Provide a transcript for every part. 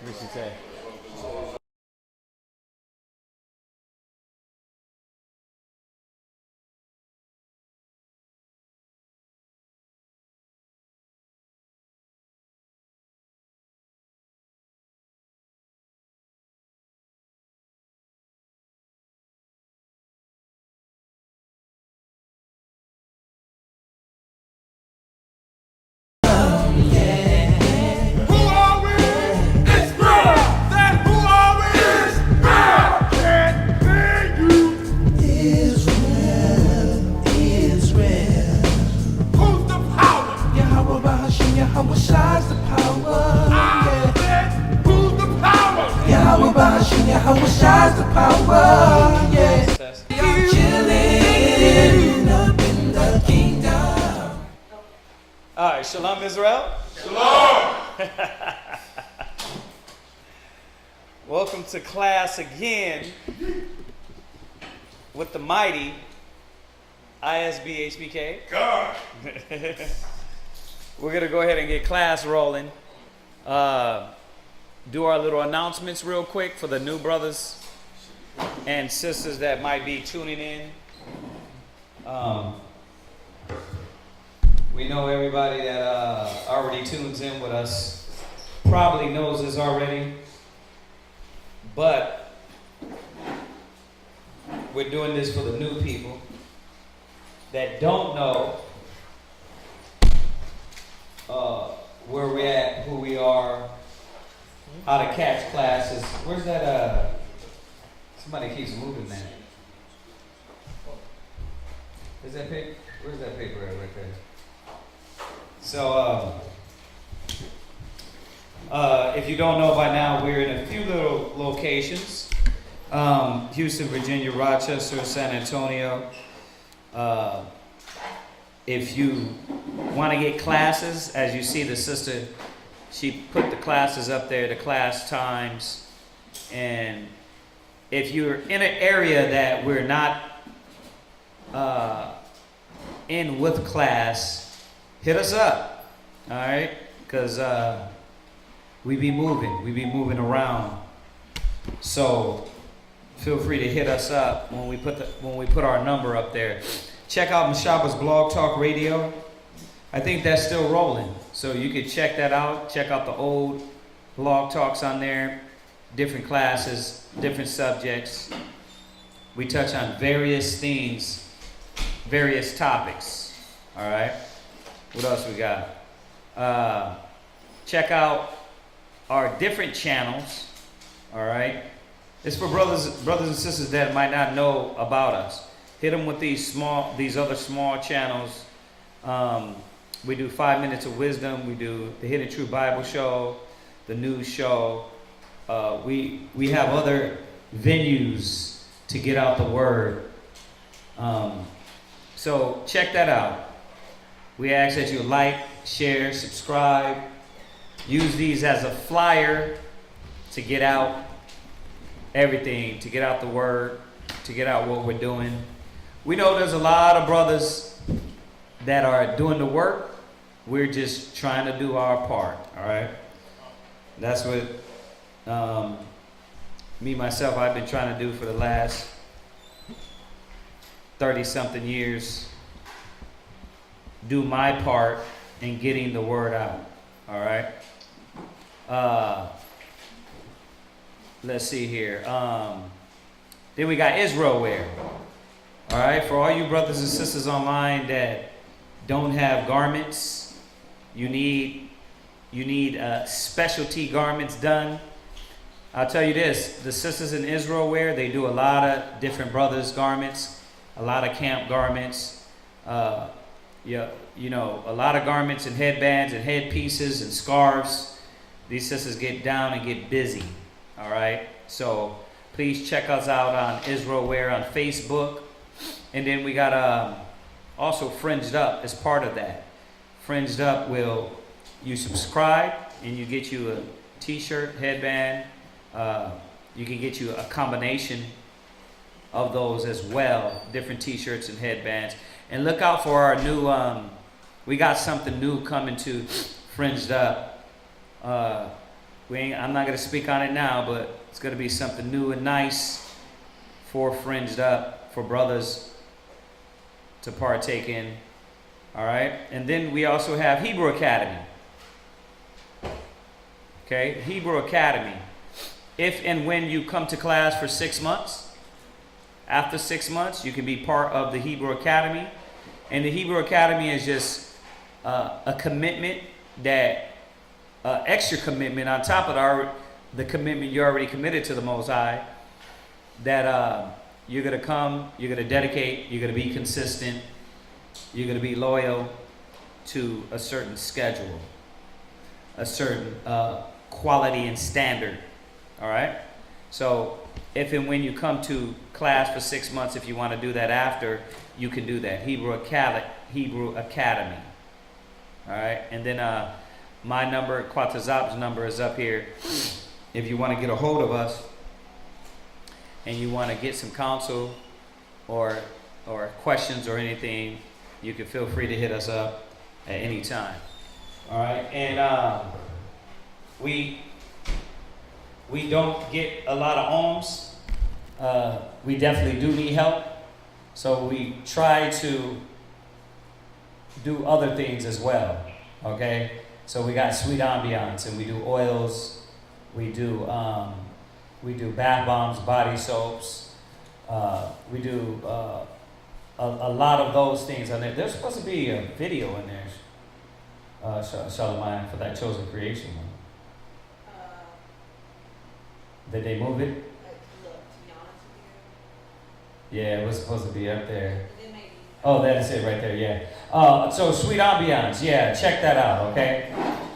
What did she say? All right, Shalom Israel. Shalom. Welcome to class again with the mighty ISB God. We're going to go ahead and get class rolling. Do our little announcements real quick for the new brothers and sisters that might be tuning in. We know everybody that already tunes in with us probably knows this already, but we're doing this for the new people that don't know where we're at, who we are, how to catch classes. Where's that? Somebody keeps moving that. Is that paper? Where's that paper at right there? So, if you don't know by now, we're in a few little locations. Houston, Virginia, Rochester, San Antonio. If you want to get classes, as you see the sister, she put the classes up there, the class times. And if you're in an area that we're not in with class, hit us up, all right? Because we be moving around. So feel free to hit us up when we put our number up there. Check out Mashaba's Blog Talk Radio. I think that's still rolling, so you can check that out. Check out the old blog talks on there, different classes, different subjects. We touch on various things, various topics. All right. What else we got? Check out our different channels. All right. It's for brothers and sisters that might not know about us. Hit them with these other small channels. We do 5 Minutes of Wisdom. We do the Hidden True Bible Show, the news show. We have other venues to get out the word. So check that out. We ask that you like, share, subscribe. Use these as a flyer to get out everything, to get out the word, to get out what we're doing. We know there's a lot of brothers that are doing the work. We're just trying to do our part, all right? That's what me, myself, I've been trying to do for the last 30-something years. Do my part in getting the word out, all right? Let's see here. Then we got Israel wear. All right, for all you brothers and sisters online that don't have garments, you need specialty garments done. I'll tell you this: the sisters in Israel wear, they do a lot of different brothers' garments, a lot of camp garments. A lot of garments and headbands and headpieces and scarves. These sisters get down and get busy. All right, so please check us out on Israel Wear on Facebook, and then we got also Fringed Up as part of that. Fringed Up you subscribe and you get you a T-shirt, headband. You can get you a combination of those as well, different T-shirts and headbands. And look out for our new. We got something new coming to Fringed Up. I'm not going to speak on it now, but it's going to be something new and nice for Fringed Up, for brothers to partake in. All right? And then we also have Hebrew Academy. Okay? Hebrew Academy. If and when you come to class for 6 months, after 6 months, you can be part of the Hebrew Academy. And the Hebrew Academy is just a commitment that extra commitment on top of the commitment you're already committed to the Most High, that you're going to come, you're going to dedicate, you're going to be consistent, you're going to be loyal to a certain schedule, a certain quality and standard. All right? So if and when you come to class for 6 months, if you want to do that after, you can do that. Hebrew Academy. All right? And then my number, Quatazab's number, is up here. If you want to get a hold of us and you want to get some counsel or questions or anything, you can feel free to hit us up at any time. All right, and we don't get a lot of alms. We definitely do need help, so we try to do other things as well. Okay. So we got Sweet Ambiance, and we do oils, we do bath bombs, body soaps, we do a lot of those things on there. There's supposed to be a video in there, Charlemagne, for that Chosen Creation one. Did they move it? Look, to be honest with you. Yeah, it was supposed to be up there. Oh, that is it right there, yeah. So Sweet Ambiance, yeah, check that out, okay?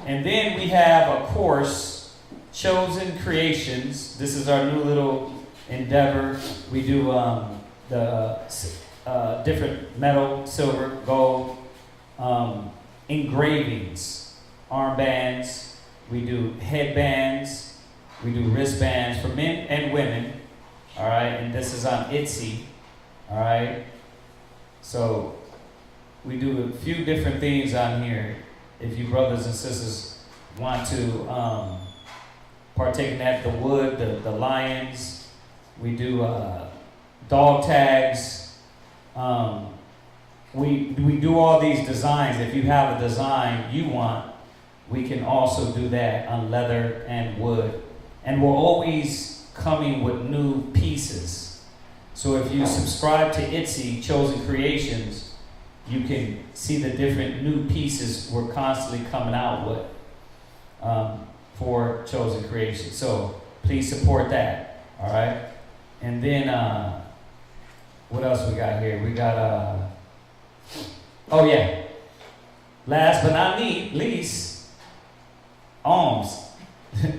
And then we have a course, Chosen Creations. This is our new little endeavor. We do the different metal, silver, gold, engravings, armbands. We do headbands. We do wristbands for men and women, all right? And this is on Etsy, all right? So we do a few different things on here. If you brothers and sisters want to partake in that, the wood, the lions, we do dog tags. We do all these designs. If you have a design you want, we can also do that on leather and wood. And we're always coming with new pieces. So if you subscribe to Etsy, Chosen Creations, you can see the different new pieces we're constantly coming out with for Chosen Creations. So please support that, all right? And then, what else we got here? We got, oh yeah. Last but not least, alms.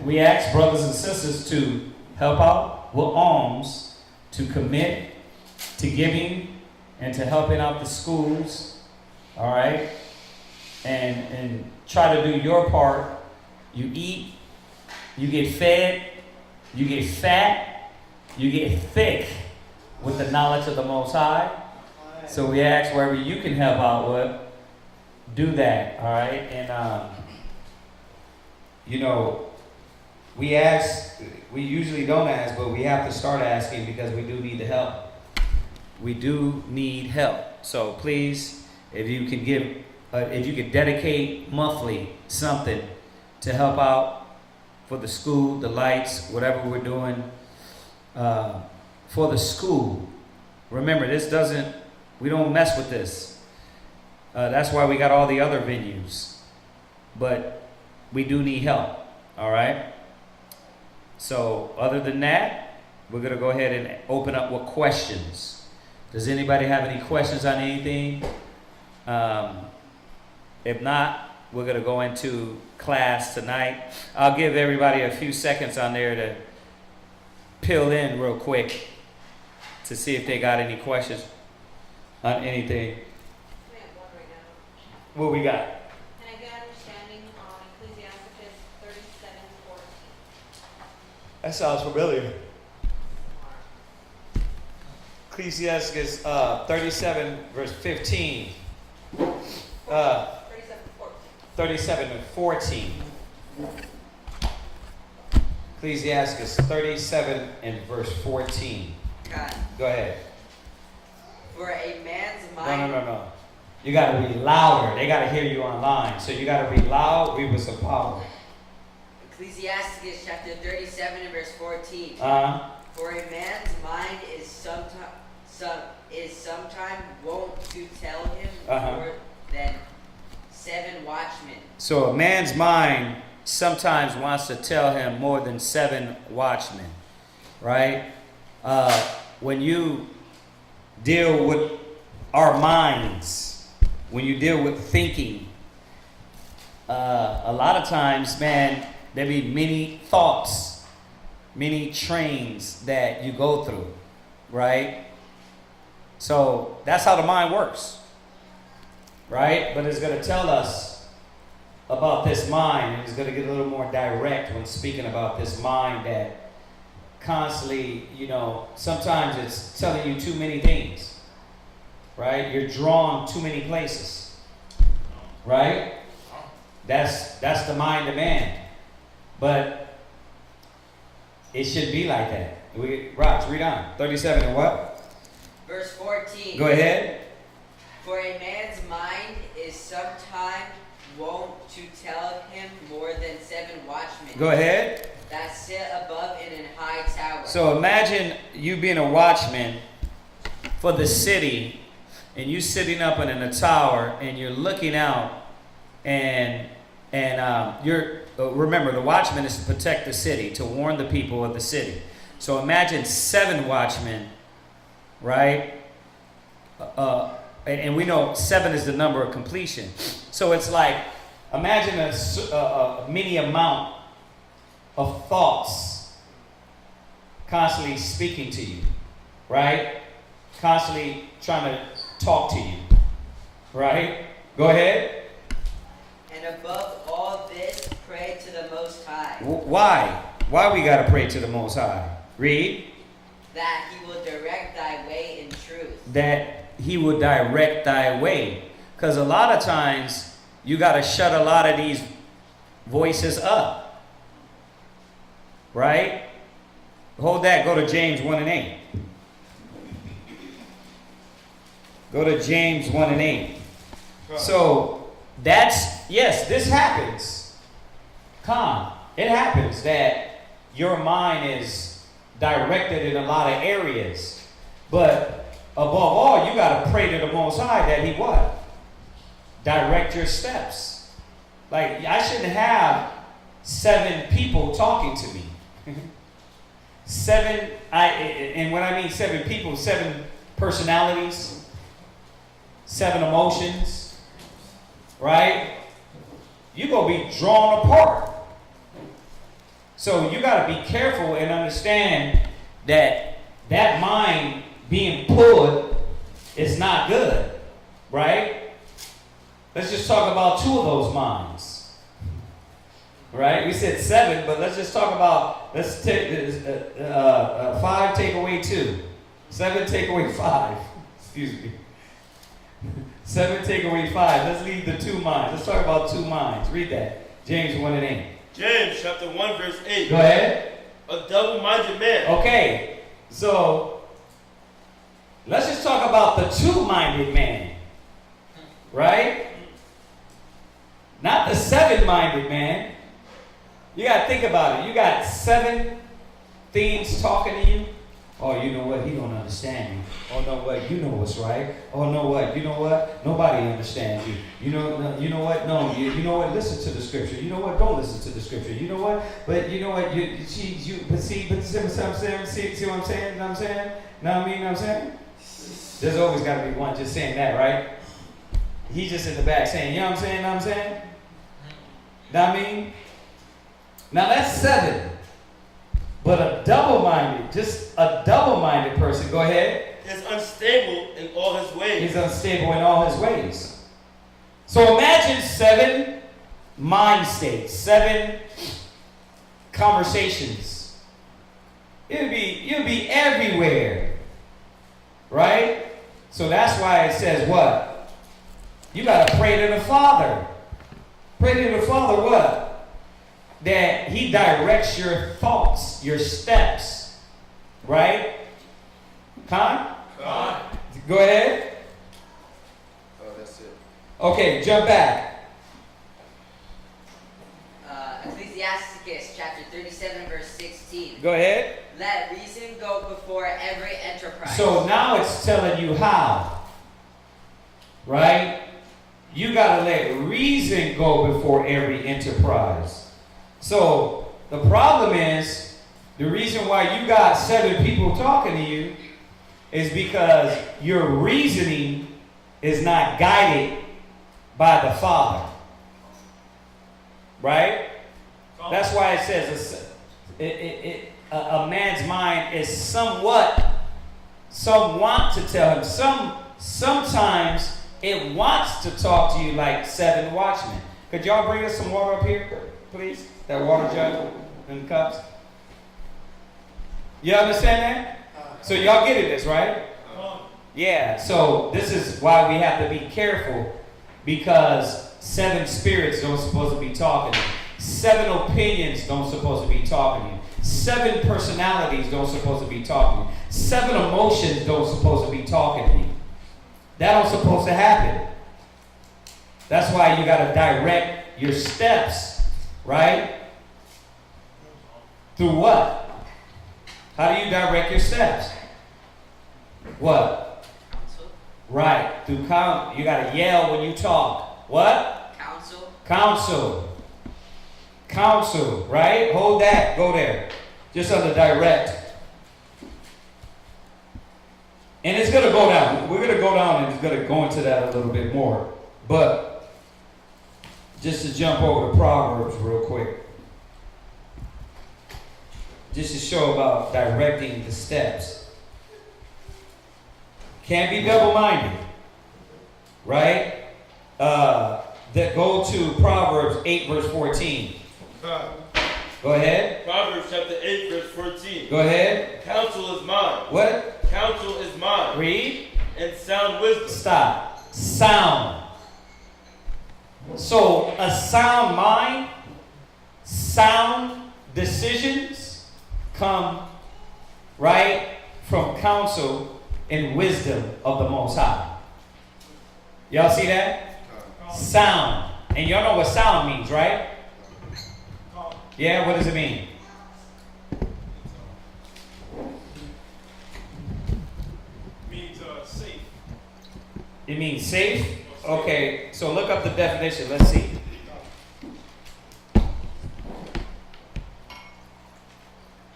We ask brothers and sisters to help out with alms, to commit to giving and to helping out the schools, all right? And try to do your part. You eat, you get fed, you get fat, you get thick with the knowledge of the Most High. So we ask wherever you can help out with, do that, all right? And, we usually don't ask, but we have to start asking because we do need the help. We do need help. So please, if you could dedicate monthly something to help out for the school, the lights, whatever we're doing for the school. Remember, we don't mess with this. That's why we got all the other venues. But we do need help, all right? So other than that, we're going to go ahead and open up with questions. Does anybody have any questions on anything? If not, we're going to go into class tonight. I'll give everybody a few seconds on there to pill in real quick to see if they got any questions on anything. We have one right now. What we got? Can I get understanding on Ecclesiastes 37:14? That sounds familiar. Ecclesiastes 37 verse 15. 37:14. 37 and 14. Ecclesiastes 37 and verse 14. God. Go ahead. For a man's mind. No. You got to be louder. They got to hear you online. So you got to be loud. Read with some power. Ecclesiastes chapter 37 and verse 14. For a man's mind is sometime wont to tell him more than 7 watchmen. So a man's mind sometimes wants to tell him more than 7 watchmen, right? When you deal with our minds, when you deal with thinking, a lot of times, man, there be many thoughts, many trains that you go through, right? So that's how the mind works, right? But it's going to tell us about this mind, and it's going to get a little more direct when speaking about this mind that constantly, sometimes it's telling you too many things, right? You're drawn too many places, right? That's the mind of man. But it should be like that. Rox, read on. 37 and what? Verse 14. Go ahead. For a man's mind is sometime wont to tell him more than 7 watchmen. Go ahead. That sit above in an high tower. So imagine you being a watchman for the city, and you sitting up in a tower, and you're looking out, and you're remember, the watchman is to protect the city, to warn the people of the city. So imagine 7 watchmen, right? And we know 7 is the number of completion. So it's like, imagine a mini amount of thoughts constantly speaking to you, right? Constantly trying to talk to you, right? Go ahead. And above all this, pray to the Most High. Why? Why we got to pray to the Most High? Read. That he will direct thy way in truth. That he will direct thy way. Because a lot of times, you got to shut a lot of these voices up. Right? Hold that. Go to James 1 and 8. Go to James 1 and 8. So, yes, this happens. It happens that your mind is directed in a lot of areas. But above all, you got to pray to the Most High that he what? Direct your steps. Like, I shouldn't have 7 people talking to me. 7, and when I mean 7 people, 7 personalities, 7 emotions, right? You're going to be drawn apart. So you got to be careful and understand that mind being pulled is not good, right? Let's just talk about 2 of those minds. Right? We said 7, but let's just talk about, let's take 5 take away 2. 7 take away 5. Excuse me. 7 take away 5. Let's leave the 2 minds. Let's talk about 2 minds. Read that. James 1 and 8. James chapter 1 verse 8. Go ahead. A double-minded man. Okay. So, let's just talk about the 2-minded man. Right? Not the 7-minded man. You got to think about it. You got 7 things talking to you. Oh, you know what? He don't understand me. Oh, no, what? You know what's right. Oh, no, what? You know what? Nobody understands you. You know what? No, you know what? Listen to the scripture. You know what? Don't listen to the scripture. You know what? But you know what? See what I'm saying? See what I'm saying? Know what I'm saying? Know what I'm saying? There's always got to be one just saying that, right? He's just in the back saying, you know what I'm saying? Know what I'm saying? Know what I mean? Now that's 7. But a double-minded person, go ahead. Is unstable in all his ways. He's unstable in all his ways. So imagine 7 mind states, 7 conversations. You'll be everywhere. Right? So that's why it says what? You got to pray to the Father. Pray to the Father what? that he directs your thoughts, your steps, right? Con? Go ahead. Oh, that's it. Okay, jump back. Ecclesiasticus chapter 37 verse 16. Go ahead. Let reason go before every enterprise. So now it's telling you how, right? You got to let reason go before every enterprise. So the problem is, the reason why you got 7 people talking to you is because your reasoning is not guided by the Father. Right? That's why it says a man's mind is somewhat, some want to tell him. Sometimes it wants to talk to you like 7 watchmen. Could y'all bring us some water up here, please? That water jug and cups. You understand that? So y'all getting this, right? Yeah, so this is why we have to be careful, because 7 spirits don't supposed to be talking to you. 7 opinions don't supposed to be talking to you. 7 personalities don't supposed to be talking to you. 7 emotions don't supposed to be talking to you. That don't supposed to happen. That's why you got to direct your steps, right? Through what? How do you direct your steps? What? Counsel. Right. Through count. You got to yell when you talk. What? Counsel. Counsel. Counsel, right? Hold that. Go there. Just under direct. And it's going to go down. We're going to go down and it's going to go into that a little bit more. But just to jump over to Proverbs real quick. Just to show about directing the steps. Can't be double-minded. Right? That go to Proverbs 8 verse 14. Go ahead. Proverbs chapter 8 verse 14. Go ahead. Counsel is mine. What? Counsel is mine. Read. And sound wisdom. Stop. Sound. So a sound mind, sound decisions come right from counsel and wisdom of the Most High. Y'all see that? Sound. And y'all know what sound means, right? Yeah, what does it mean? Safe. It means safe? Okay, so look up the definition. Let's see.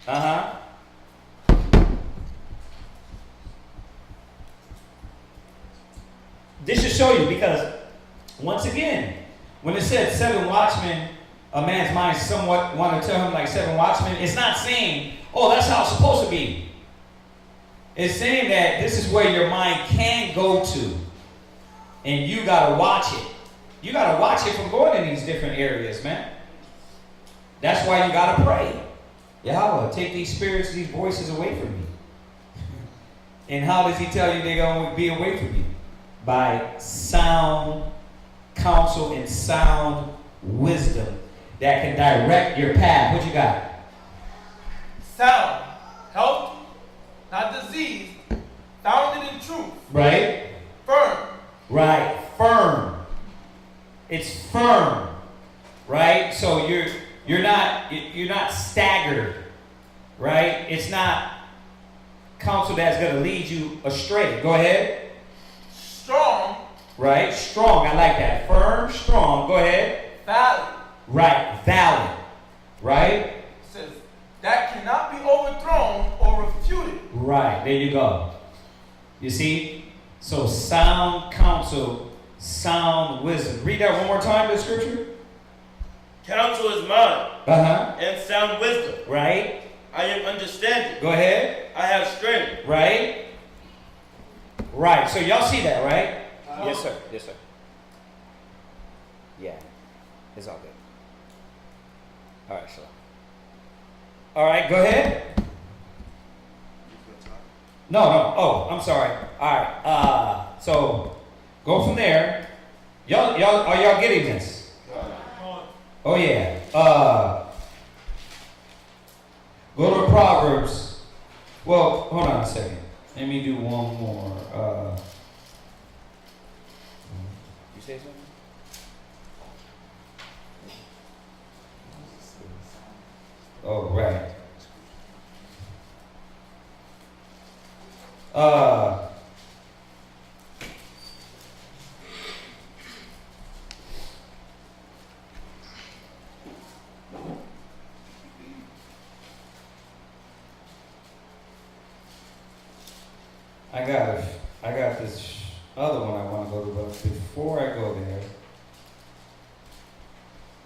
Uh-huh. This should show you, because once again, when it said 7 watchmen, a man's mind somewhat want to tell him like 7 watchmen, it's not saying, oh, that's how it's supposed to be. It's saying that this is where your mind can go to, and you got to watch it. You got to watch it from going in these different areas, man. That's why you got to pray. Yahweh, take these spirits, these voices away from me. And how does he tell you they're going to be away from you? By sound counsel and sound wisdom that can direct your path. What you got? Sound. Health, not disease. Founded in truth. Right? Firm. Right. Firm. It's firm. Right? So you're not staggered. Right? It's not counsel that's going to lead you astray. Go ahead. Strong. Right? Strong. I like that. Firm, strong. Go ahead. Valid. Right. Valid. Right? It says that cannot be overthrown or refuted. Right. There you go. You see? So sound counsel, sound wisdom. Read that one more time, the scripture. Counsel is mine. Uh-huh. And sound wisdom. Right. I am understanding. Go ahead. I have strength. Right. Right. So y'all see that, right? Yes, sir. Yes, sir. Yeah. It's all good. All right, sure. All right, go ahead. No. Oh, I'm sorry. All right. So go from there. Y'all are y'all getting this? Oh yeah. Go to Proverbs. Well, hold on a second. Let me do one more. You say something? Oh, right. I got this other one I want to go to, but before I go there,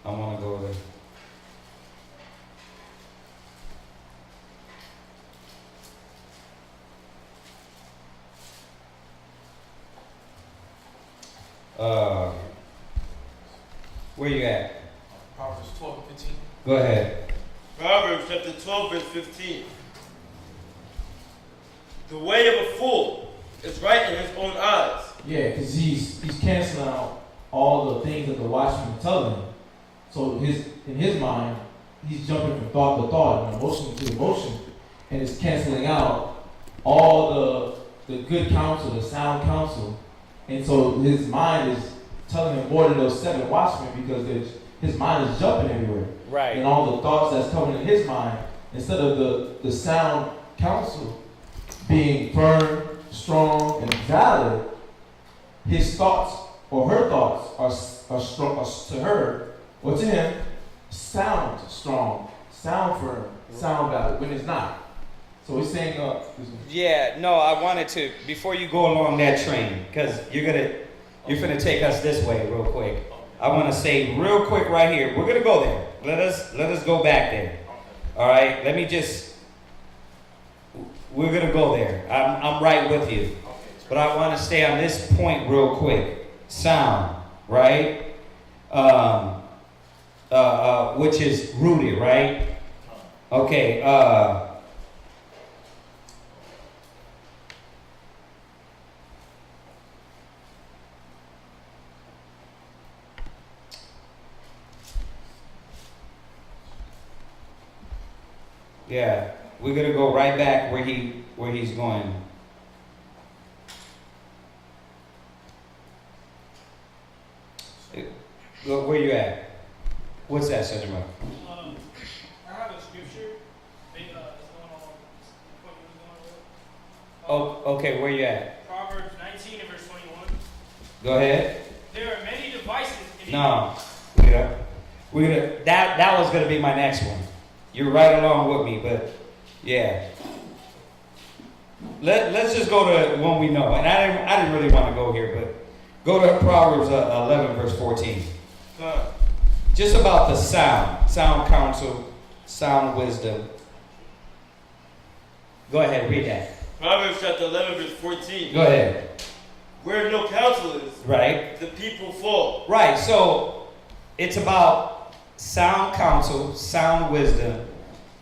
I want to go there. Where you at? Proverbs 12 and 15. Go ahead. Proverbs chapter 12, verse 15. The way of a fool is right in his own eyes. Yeah, because he's canceling out all the things that the watchman is telling him. So in his mind, he's jumping from thought to thought and emotion to emotion, and it's canceling out all the good counsel, the sound counsel. And so his mind is telling him more than those 7 watchmen, because his mind is jumping everywhere. Right. And all the thoughts that's coming in his mind, instead of the sound counsel being firm, strong, and valid, his thoughts or her thoughts are strong to her or to him, sound strong, sound firm, sound valid, when it's not. So he's saying, Yeah, no, I wanted to, before you go along that train, because you're gonna take us this way real quick. I want to say real quick right here, we're gonna go there. Let us go back there. All right, we're gonna go there. I'm right with you, but I want to stay on this point real quick. Sound, right? Which is rooted, right? Okay. Yeah, we're gonna go right back where he's going. Where you at? What's that, Senator Mark? I have a scripture that's going on what you was going with. Oh, okay, where you at? Proverbs 19 and verse 21. Go ahead. There are many devices in No, that was gonna be my next one. You're right along with me, but yeah. Let's just go to one we know, and I didn't really want to go here, but go to Proverbs 11 verse 14. Just about the sound counsel, sound wisdom. Go ahead, read that. Proverbs chapter 11, verse 14. Go ahead. Where no counsel is, Right. the people fall. Right. So it's about sound counsel, sound wisdom,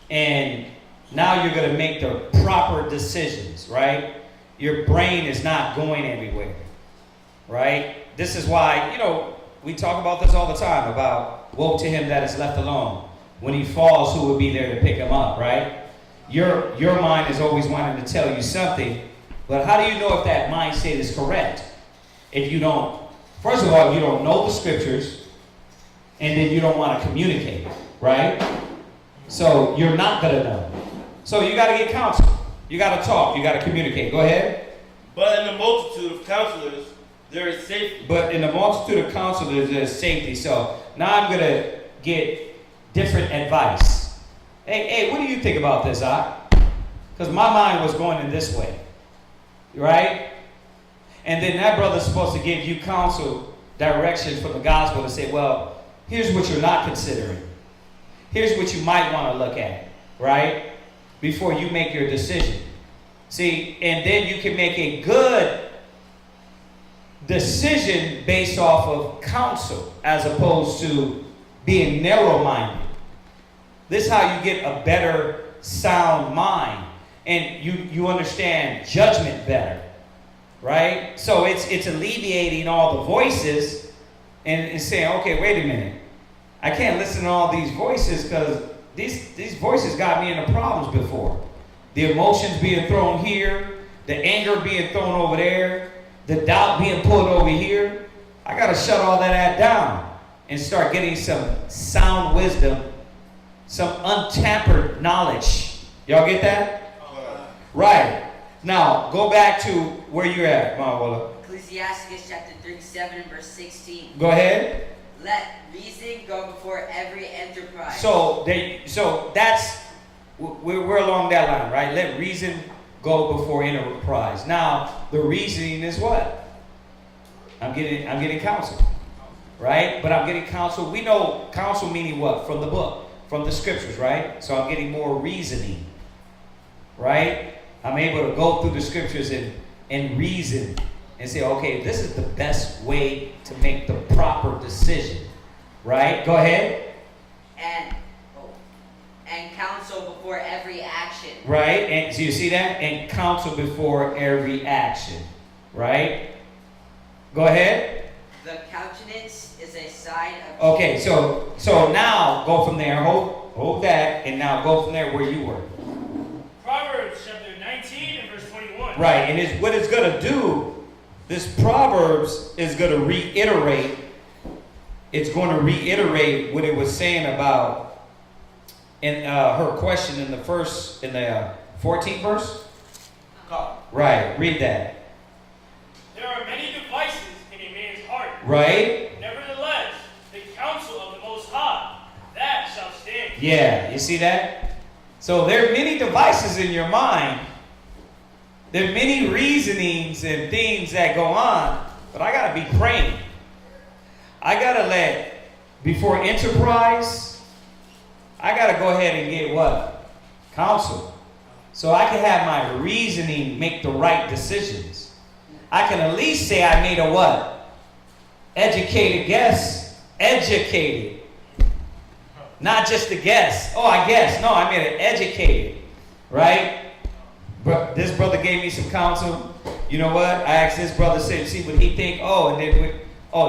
and now you're going to make the proper decisions, right? Your brain is not going everywhere, right? This is why, we talk about this all the time, about woe to him that is left alone. When he falls, who will be there to pick him up, right? Your mind is always wanting to tell you something, but how do you know if that mindset is correct? If you don't, first of all, you don't know the scriptures, and then you don't want to communicate, right? So you're not going to know. So you got to get counsel. You got to talk. You got to communicate. Go ahead. But in the multitude of counselors, there is safety. But in the multitude of counselors, there's safety. So now I'm going to get different advice. Hey, what do you think about this, Because my mind was going in this way, right? And then that brother's supposed to give you counsel, direction from the gospel to say, well, here's what you're not considering. Here's what you might want to look at, right? Before you make your decision. See, and then you can make a good decision based off of counsel as opposed to being narrow-minded. This is how you get a better sound mind, and you understand judgment better, right? So it's alleviating all the voices and saying, okay, wait a minute. I can't listen to all these voices because these voices got me into problems before. The emotions being thrown here, the anger being thrown over there, the doubt being pulled over here. I got to shut all that down and start getting some sound wisdom, some untampered knowledge. Y'all get that? Right. Now, go back to where you're at, Mawala. Ecclesiastes chapter 37 and verse 16. Go ahead. Let reason go before every enterprise. So that's, we're along that line, right? Let reason go before enterprise. Now, the reasoning is what? I'm getting counsel, right? But I'm getting counsel. We know counsel meaning what? From the book, from the scriptures, right? So I'm getting more reasoning, right? I'm able to go through the scriptures and reason and say, okay, this is the best way to make the proper decision, right? Go ahead. And counsel before every action. Right, and so you see that? And counsel before every action, right? Go ahead. The countenance is a sign of... Okay, so now go from there, hold that, and now go from there where you were. Proverbs chapter 19 and verse 21. Right, and what it's going to do, this Proverbs is going to reiterate, it's going to reiterate what it was saying about in her question in the 14th verse. Right, read that. There are many devices in a man's heart. Right? Nevertheless, the counsel of the Most High, that shall stand. Yeah, you see that? So there are many devices in your mind. There are many reasonings and things that go on, but I got to be praying. I got to let, before enterprise, I got to go ahead and get what? Counsel. So I can have my reasoning make the right decisions. I can at least say I made a what? Educated guess. Educated. Not just a guess. Oh, I guess. No, I made it educated. Right? But this brother gave me some counsel. You know what? I asked this brother, see what he think. Oh, and then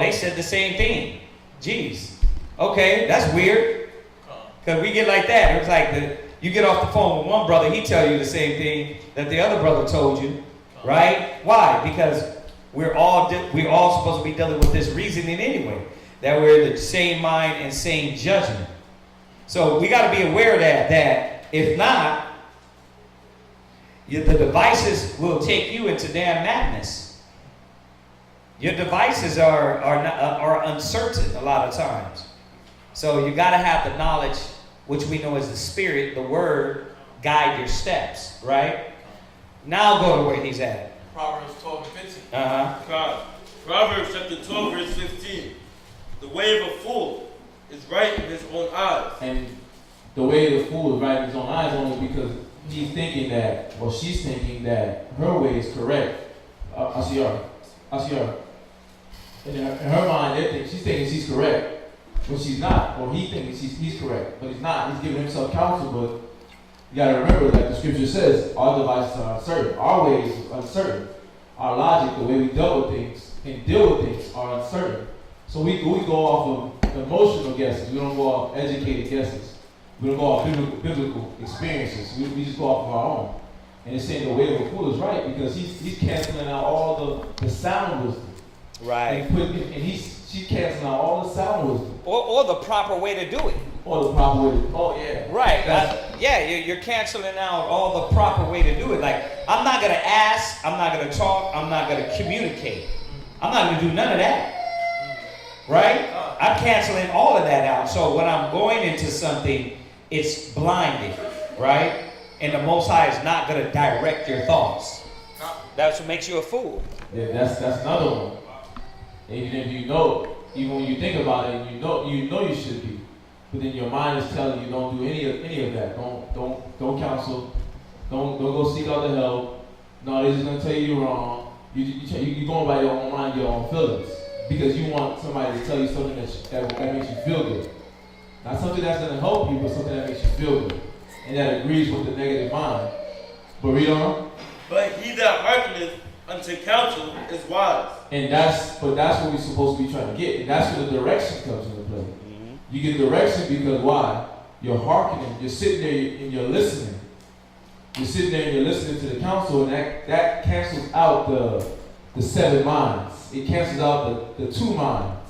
they said the same thing. Jeez. Okay, that's weird. Because we get like that. It's like you get off the phone with one brother, he tell you the same thing that the other brother told you. Right? Why? Because we're all supposed to be dealing with this reasoning anyway. That we're in the same mind and same judgment. So we got to be aware of that if not, the devices will take you into damn madness. Your devices are uncertain a lot of times. So you got to have the knowledge, which we know as the Spirit, the Word, guide your steps, right? Now go to where he's at. Proverbs 12 and 15. Uh-huh. Proverbs chapter 12, verse 15. The way of a fool is right in his own eyes. And the way of the fool is right in his own eyes only because he's thinking that, or she's thinking that her way is correct. I see her. In her mind, she's thinking she's correct. But she's not, or he thinks he's correct, but he's not. He's giving himself counsel, but you got to remember that the scripture says our devices are uncertain. Our ways are uncertain. Our logic, the way we deal with things and deal with things are uncertain. So we go off of emotional guesses. We don't go off educated guesses. We don't go off biblical experiences. We just go off of our own. And it's saying the way of a fool is right because he's canceling out all the sound wisdom. Right. And she's canceling out all the sound wisdom. Or the proper way to do it. Or the proper way to, oh yeah. Right. You're canceling out all the proper way to do it. Like, I'm not going to ask, I'm not going to talk, I'm not going to communicate. I'm not going to do none of that. Right? I'm canceling all of that out. So when I'm going into something, it's blinded. Right? And the Most High is not going to direct your thoughts. That's what makes you a fool. Yeah, that's another one. And even if you know, even when you think about it, you know you should be, but then your mind is telling you don't do any of that. Don't counsel. Don't go seek out the help. No, they're just gonna tell you you're wrong. You're going by your own mind, your own feelings, because you want somebody to tell you something that makes you feel good. Not something that's gonna help you, but something that makes you feel good, and that agrees with the negative mind. But read on. But he that hearkeneth unto counsel is wise. And that's what we're supposed to be trying to get. And that's where the direction comes into play. Mm-hmm. You get direction because why? you're hearkening, you're sitting there and you're listening. You're sitting there and you're listening to the counsel, and that cancels out the 7 minds. It cancels out the 2 minds.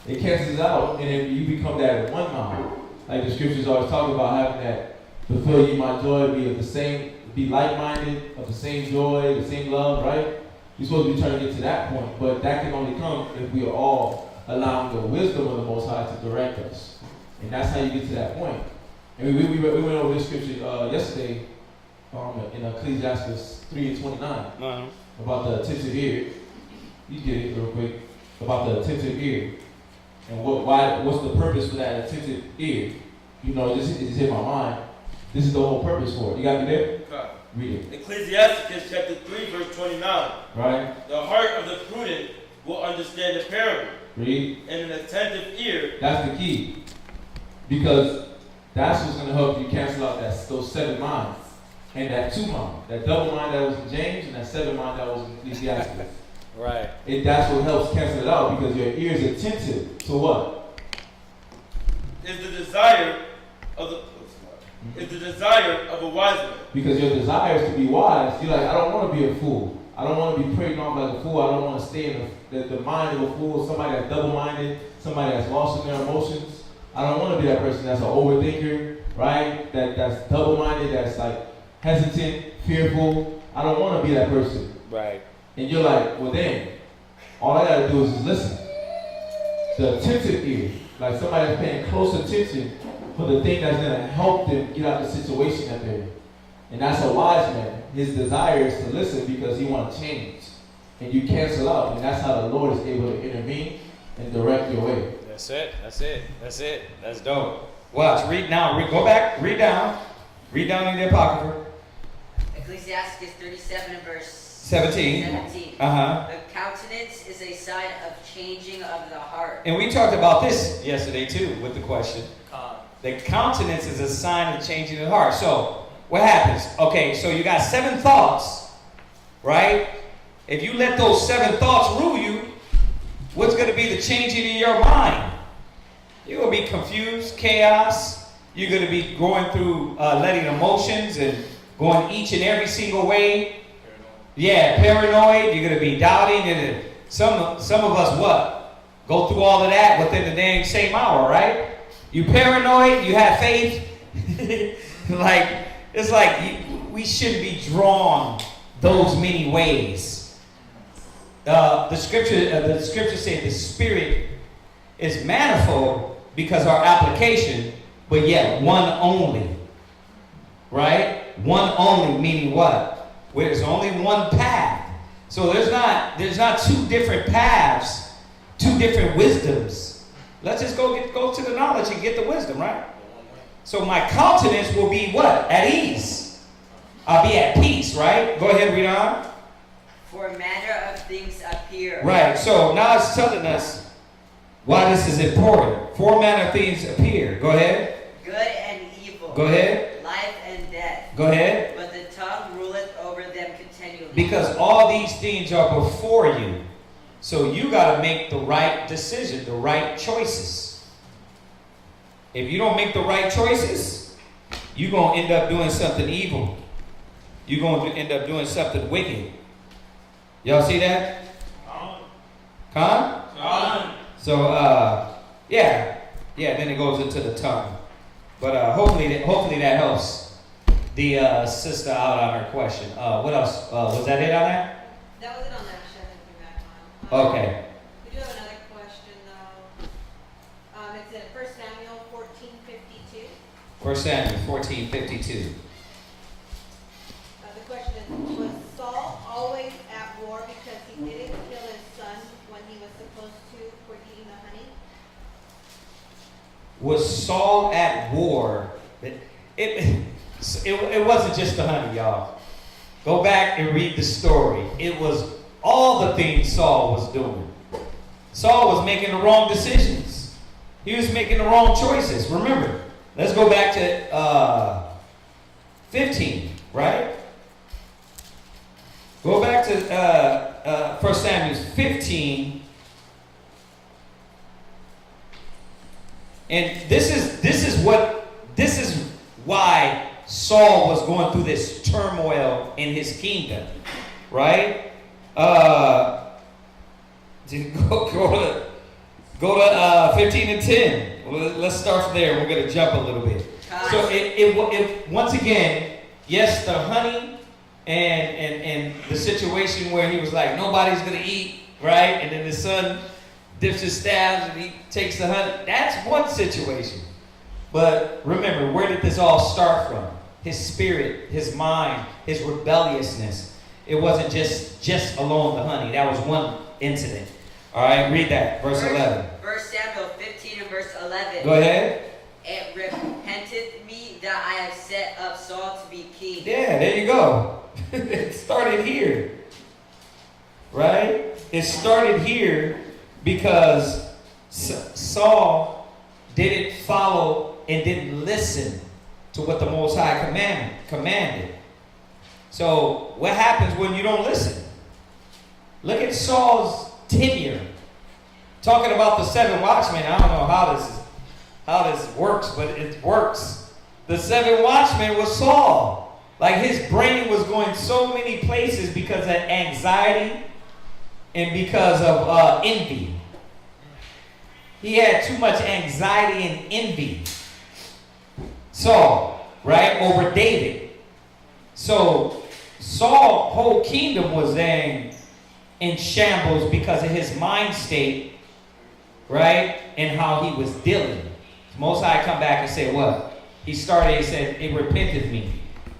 It cancels out, and then you become that 1 mind. Like the scriptures always talk about having that, fulfill ye my joy, be of the same, be like-minded, of the same joy, the same love, right? You're supposed to be trying to get to that point, but that can only come if we are all allowing the wisdom of the Most High to direct us. And that's how you get to that point. And we went over this scripture yesterday in Ecclesiastes 3:29 about the attentive ear. You get it real quick about the attentive ear and what's the purpose for that attentive ear? You know, it just hit my mind. This is the whole purpose for it. You got me there? Okay. Read it. Ecclesiastes chapter 3, verse 29. Right? The heart of the prudent will understand the parable, Read. and an attentive ear. That's the key. Because that's what's going to help you cancel out those 7 minds. And that 2 mind. That double mind that was in James and that 7 mind that was in Ecclesiastes. Right. That's what helps cancel it out, because your ear is attentive to what? Is the desire of a wise man. Because your desire is to be wise. You're like, I don't want to be a fool. I don't want to be preyed on like a fool. I don't want to stay in the mind of a fool, somebody that's double-minded, somebody that's lost in their emotions. I don't want to be that person that's an overthinker, right? That's double-minded, that's like hesitant, fearful. I don't want to be that person. Right. And you're like, well then, all I gotta do is just listen. The attentive ear, like somebody that's paying close attention for the thing that's gonna help them get out of the situation that they're in. And that's a wise man. His desire is to listen because he wants change. And you cancel out, and that's how the Lord is able to intervene and direct your way. That's it. That's it. That's it. That's dope. Watch. Read now. Go back. Read down. Read down in the Apocrypha. Ecclesiastes 37 and verse 17. 17. Uh-huh. The countenance is a sign of changing of the heart. And we talked about this yesterday too with the question. The countenance is a sign of changing the heart. So what happens? Okay, so you got 7 thoughts, right? If you let those 7 thoughts rule you, what's going to be the changing in your mind? You're going to be confused, chaos. You're going to be going through letting emotions and going each and every single way. Yeah, paranoid. You're going to be doubting. And some of us, what? Go through all of that within the dang same hour, right? You paranoid. You have faith. It's like we shouldn't be drawn those many ways. The scripture said the spirit is manifold because our application, but yet one only. Right? One only, meaning what? Where there's only one path. So there's not 2 different paths, 2 different wisdoms. Let's just go to the knowledge and get the wisdom, right? So my countenance will be what? At ease. I'll be at peace, right? Go ahead, read on. For manner of things appear. Right. So now it's telling us why this is important. 4 manner of things appear. Go ahead. Good and evil. Go ahead. Life and death. Go ahead. But the tongue ruleth over them continually. Because all these things are before you. So you got to make the right decision, the right choices. If you don't make the right choices, you're going to end up doing something evil. You're going to end up doing something wicked. Y'all see that? Huh? So, then it goes into the tongue. But hopefully that helps the sister out on her question. What else? Was that it on that? That was it on that. Share anything back on. Okay. We do have another question though. It's in 1 Samuel 14:52. 1 Samuel 14:52. The question is, was Saul always at war because he didn't kill his son when he was supposed to for eating the honey? Was Saul at war? It wasn't just the honey, y'all. Go back and read the story. It was all the things Saul was doing. Saul was making the wrong decisions. He was making the wrong choices. Remember, let's go back to 15, right? Go back to 1 Samuel 15. And this is was going through this turmoil in his kingdom, right? Go to 15 and 10. Well, let's start from there. We're going to jump a little bit. So it once again, yes, the honey and the situation where he was like, nobody's going to eat, right? And then the son dips his staff and he takes the honey. That's one situation. But remember, where did this all start from? His spirit, his mind, his rebelliousness. It wasn't just alone the honey. That was one incident. All right, read that, verse 11. First Samuel 15 and verse 11. Go ahead. It repenteth me that I have set up Saul to be king. Yeah, there you go. It started here. Right? It started here because Saul didn't follow and didn't listen to what the Most High commanded. So what happens when you don't listen? Look at Saul's tenure. Talking about the 7 watchmen, I don't know how this works, but it works. The 7 watchmen was Saul. Like his brain was going so many places because of anxiety and because of envy. He had too much anxiety and envy. Saul, right, over David. So Saul's whole kingdom was then in shambles because of his mind state, right, and how he was dealing. Most High come back and say what? He said, it repented me.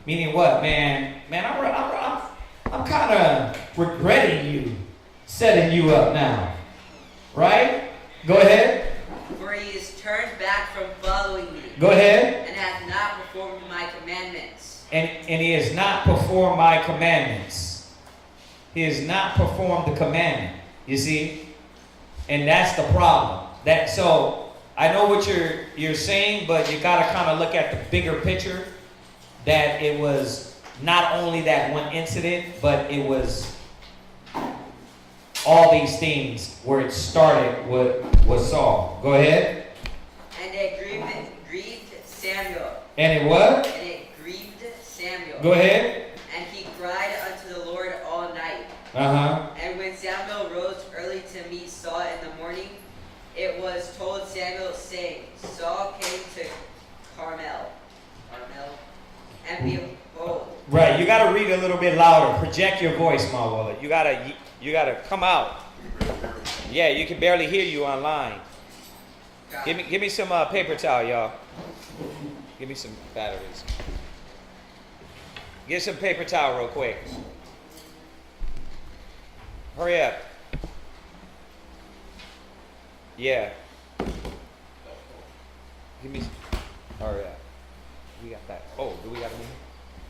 Meaning what, man? Man, I'm kind of regretting you, setting you up now. Right? Go ahead. For he is turned back from following me. Go ahead. And hath not performed my commandments. And he has not performed my commandments. He has not performed the commandment. You see? And that's the problem. So I know what you're saying, but you gotta kind of look at the bigger picture. That it was not only that one incident, but it was all these things where it started with Saul. Go ahead. And it grieved Samuel. And it what? And it grieved Samuel. Go ahead. And he cried unto the Lord all night. Uh-huh. And when Samuel rose early to meet Saul in the morning, it was told Samuel, saying, Saul came to Carmel. And behold. Right, you got to read a little bit louder. Project your voice, my wallet. You gotta come out. Yeah, you can barely hear you online. Give me some paper towel, y'all. Give me some batteries. Get some paper towel real quick. Hurry up. Yeah. Give me. Hurry up. We got that. Oh, do we got them in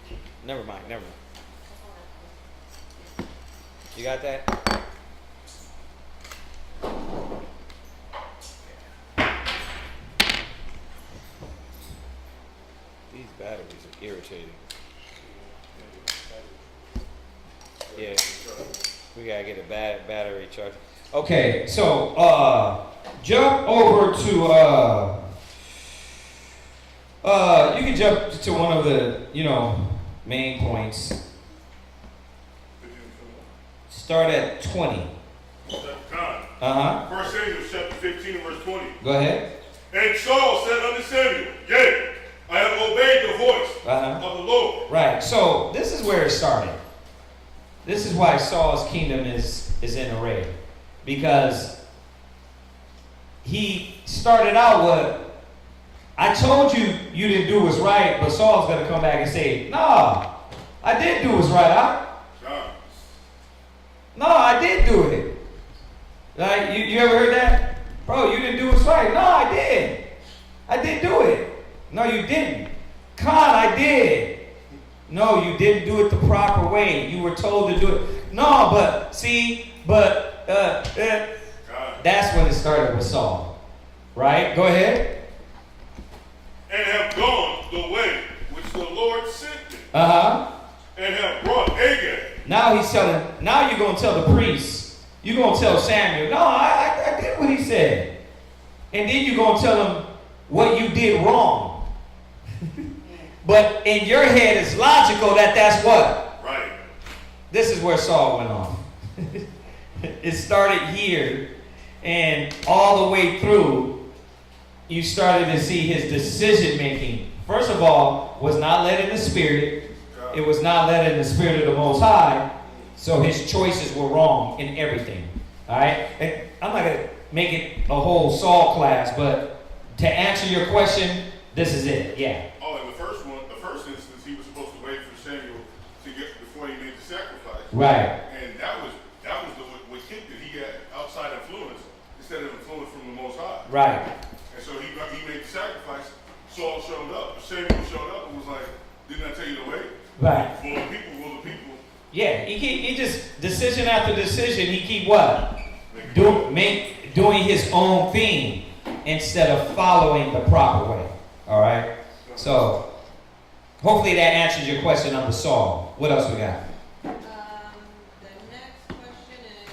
here? Never mind. You got that? These batteries are irritating. Yeah. We gotta get a battery charger. Okay, so jump over to you can jump to one of the, main points. Start at 20. Uh-huh. First Samuel chapter 15 verse 20. Go ahead. And Saul said unto Samuel, Yea, I have obeyed the voice of the Lord. Right. So this is where it started. This is why Saul's kingdom is in array. Because he started out with, I told you didn't do what's right, but Saul's going to come back and say, no, I did do what's right. No, I did do it. Like, you ever heard that? Bro, you didn't do what's right. No, I did. I did do it. No, you didn't. Con, I did. No, you didn't do it the proper way. You were told to do it. No, but that's when it started with Saul. Right? Go ahead. And have gone the way which the Lord sent them. Uh-huh. And have brought Agag. Now you're going to tell the priest. You're going to tell Samuel, no, I did what he said. And then you're going to tell him what you did wrong. But in your head, it's logical that that's what? Right. This is where Saul went off. It started here, and all the way through, you started to see his decision making. First of all, was not led in the Spirit. It was not led in the Spirit of the Most High. So his choices were wrong in everything. All right? And I'm not going to make it a whole Saul class, but to answer your question, this is it. Yeah. Oh, and the first instance, he was supposed to wait for Samuel to get before he made the sacrifice. Right. And that was what kicked it. He got outside influence instead of influence from the Most High. Right. And so he made the sacrifice. Saul showed up. Samuel showed up and was like, "Didn't I tell you to wait?" Right. Well, the people. Yeah. He just, decision after decision, he keep what? Doing his own thing instead of following the proper way. All right? So, hopefully that answers your question on the Saul. What else we got? The next question is,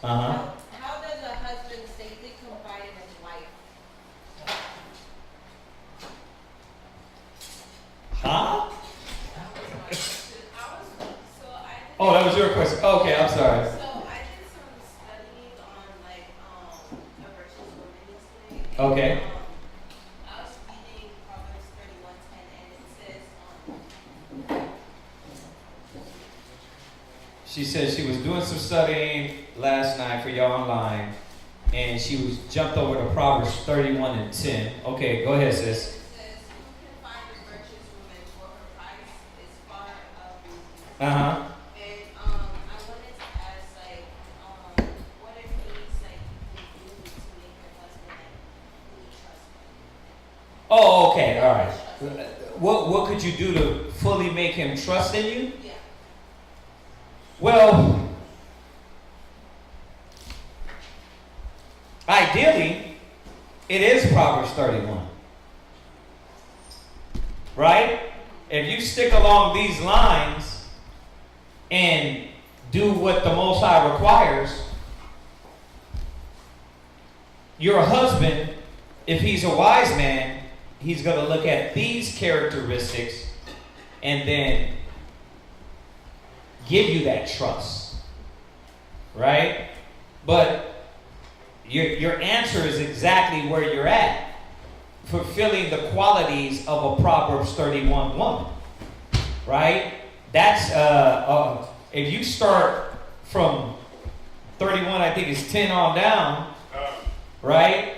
Uh-huh. how does a husband safely confide in his wife? Huh? Oh, that was your question. Okay, I'm sorry. So I did some studying on a virtuous woman yesterday. Okay. I was reading Proverbs 31:10, and it says, She said she was doing some studying last night for y'all online, and she was jumped over to Proverbs 31:10. Okay, go ahead, sis. it says, "Who can find a virtuous woman, for her price is far of rubies." Uh-huh. And I wanted to ask, what are things you can do to make your husband really trust you? Oh, okay, all right. What could you do to fully make him trust in you? Yeah. Well, ideally, it is Proverbs 31. Right? If you stick along these lines and do what the Most High requires, your husband, if he's a wise man, he's going to look at these characteristics and then give you that trust. Right? But your answer is exactly where you're at. Fulfilling the qualities of a Proverbs 31 woman. Right? That's, if you start from 31, I think it's 10 on down, right?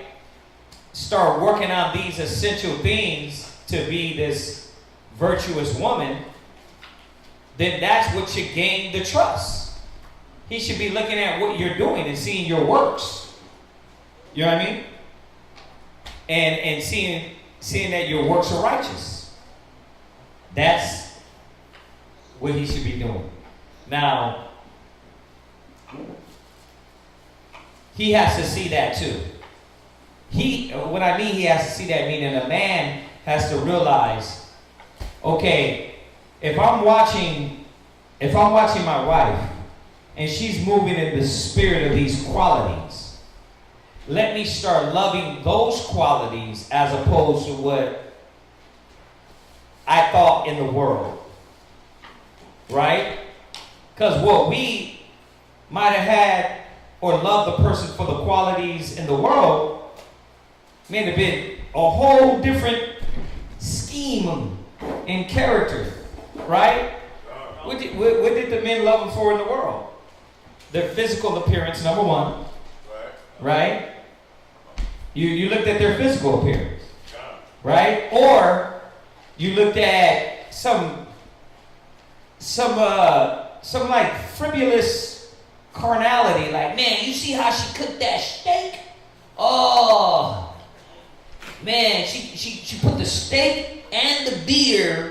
Start working on these essential things to be this virtuous woman, then that's what should gain the trust. He should be looking at what you're doing and seeing your works. You know what I mean? And seeing that your works are righteous. That's what he should be doing. Now, he has to see that too. When I mean he has to see that, meaning a man has to realize, okay, if I'm watching my wife and she's moving in the spirit of these qualities, let me start loving those qualities as opposed to what I thought in the world. Right? Because what we might have had or loved the person for the qualities in the world may have been a whole different scheme and character. Right? What did the men love them for in the world? Their physical appearance, number one. Right? You looked at their physical appearance. Right? Or you looked at some like frivolous carnality, like, man, you see how she cooked that steak? Oh, man, she put the steak and the beer,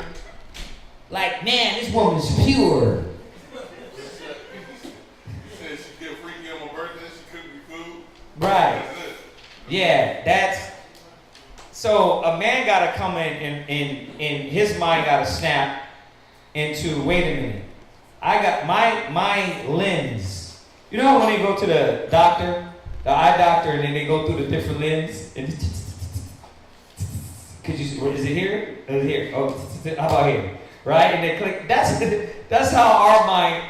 like, man, this woman's pure. You said she get freaky on my birthday, she cooked me food. Right. That's it. Yeah, so a man gotta come in his mind gotta snap into, wait a minute, I got my lens. You know when they go to the doctor, the eye doctor, and then they go through the different lens? And Could you? Is it here? Is it here? Oh, how about here? Right? And then click. That's how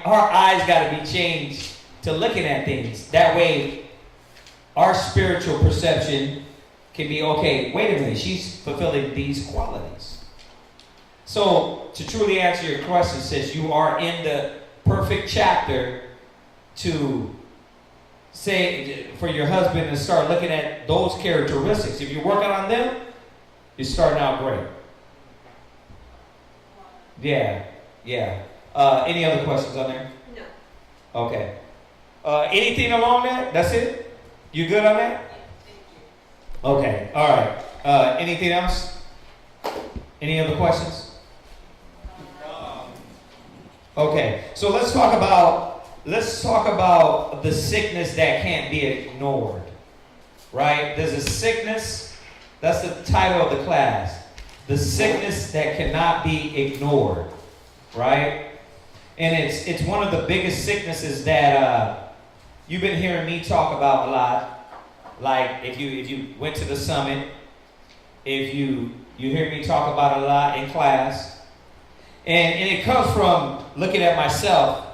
our eyes got to be changed to looking at things. That way, our spiritual perception can be, okay, wait a minute, she's fulfilling these qualities. So, to truly answer your question, sis, you are in the perfect chapter to say, for your husband to start looking at those characteristics. If you're working on them, you're starting out great. Yeah. Any other questions on there? No. Okay. Anything along that? That's it? You good on that? Okay. All right. Anything else? Any other questions? Okay. So let's talk about the sickness that can't be ignored. Right? There's a sickness. That's the title of the class. The sickness that cannot be ignored. Right? And it's one of the biggest sicknesses that you've been hearing me talk about a lot. Like if you went to the summit, if you hear me talk about it a lot in class. And it comes from looking at myself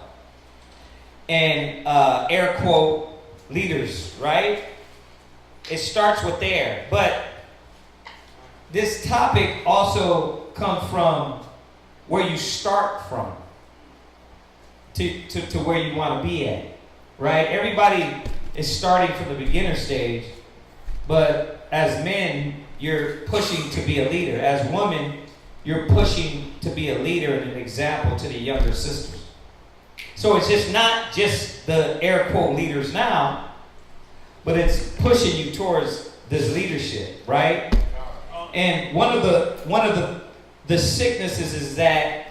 and air quote leaders, right? It starts with there. But this topic also comes from where you start from to where you want to be at, right? Everybody is starting from the beginner stage, but as men, you're pushing to be a leader. As women, you're pushing to be a leader and an example to the younger sisters. So it's just not just the air quote leaders now, but it's pushing you towards this leadership, right? And one of the sicknesses is that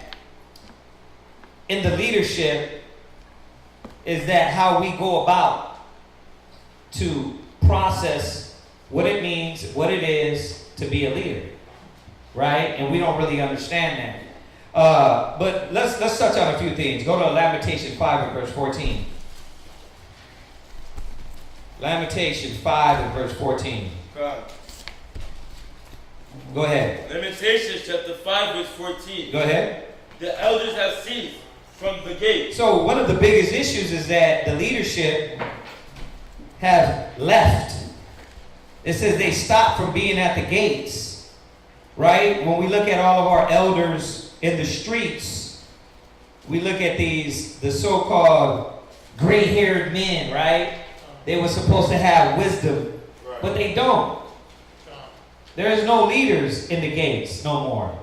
in the leadership is that how we go about to process what it means, what it is to be a leader, right? And we don't really understand that. But let's touch on a few things. Go to Lamentation 5 and verse 14. Lamentation 5 and verse 14. God. Go ahead. Lamentations chapter 5 verse 14. Go ahead. The elders have ceased from the gate. So one of the biggest issues is that the leadership have left. It says they stopped from being at the gates, right? When we look at all of our elders in the streets, we look at the so-called gray-haired men, right? They were supposed to have wisdom, but they don't. There is no leaders in the gates no more.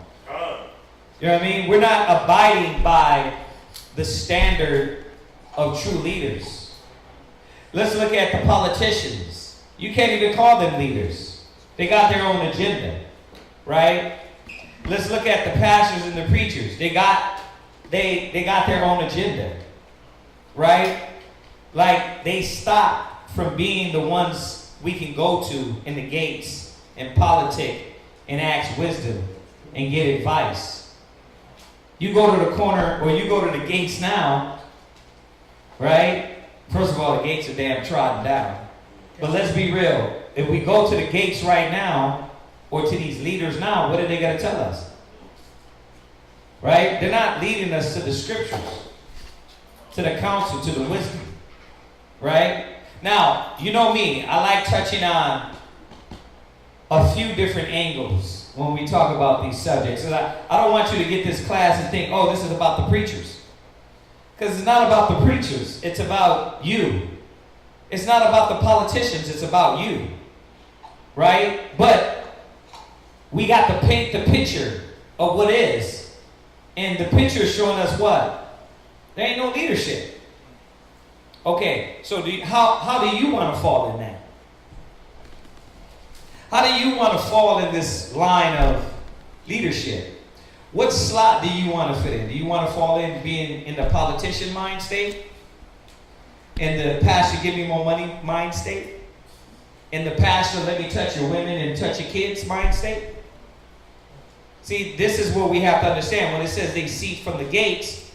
You know what I mean? We're not abiding by the standard of true leaders. Let's look at the politicians. You can't even call them leaders. They got their own agenda, right? Let's look at the pastors and the preachers. They got their own agenda, right? Like they stopped from being the ones we can go to in the gates and politic and ask wisdom and get advice. You go to the corner or you go to the gates now, right? First of all, the gates are damn trodden down. But let's be real. If we go to the gates right now or to these leaders now, what are they going to tell us? Right? They're not leading us to the scriptures, to the counsel, to the wisdom. Right? Now, you know me. I like touching on a few different angles when we talk about these subjects. And I don't want you to get this class and think, oh, this is about the preachers. Because it's not about the preachers. It's about you. It's not about the politicians. It's about you. Right? But we got to paint the picture of what is. And the picture is showing us what? There ain't no leadership. Okay, so how do you want to fall in that? How do you want to fall in this line of leadership? What slot do you want to fit in? Do you want to fall in being in the politician mind state? In the pastor give me more money mind state? In the pastor let me touch your women and touch your kids mind state? See, this is what we have to understand. When it says they cease from the gates,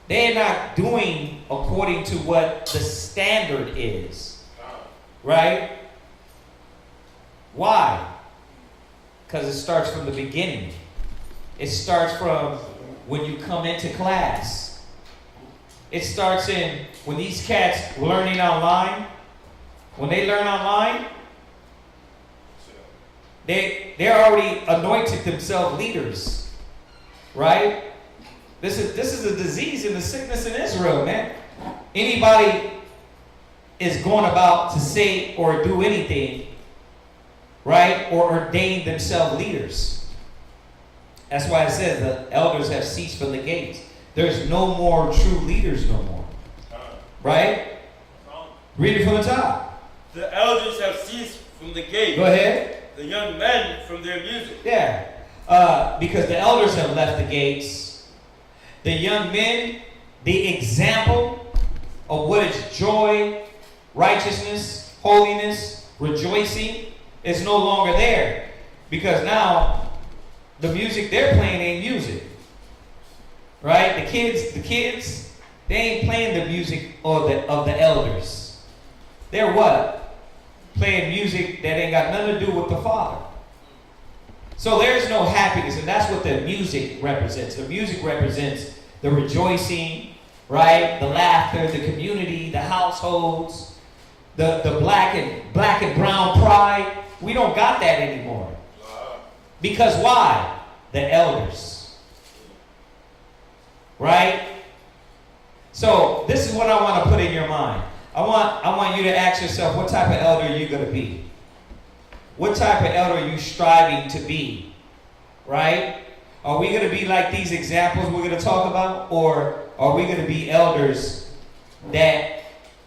they're not doing according to what the standard is. Right? Why? Because it starts from the beginning. It starts from when you come into class. It starts in when these cats learning online. When they learn online, they're already anointed themselves leaders, right? This is a disease and a sickness in Israel, man. Anybody is going about to say or do anything, right, or ordain themselves leaders. That's why it says the elders have ceased from the gates. There's no more true leaders no more, right? Read it from the top. The elders have ceased from the gate. Go ahead. The young men from their music. Yeah, because the elders have left the gates. The young men, the example of what is joy, righteousness, holiness, rejoicing, is no longer there. Because now, the music they're playing ain't music. Right? The kids, they ain't playing the music of the elders. They're what? Playing music that ain't got nothing to do with the Father. So there's no happiness, and that's what the music represents. The music represents the rejoicing, right? The laughter, the community, the households, the black and brown pride. We don't got that anymore. Because why? The elders. Right? So this is what I want to put in your mind. I want you to ask yourself, what type of elder are you going to be? What type of elder are you striving to be? Right? Are we going to be like these examples we're going to talk about? Or are we going to be elders that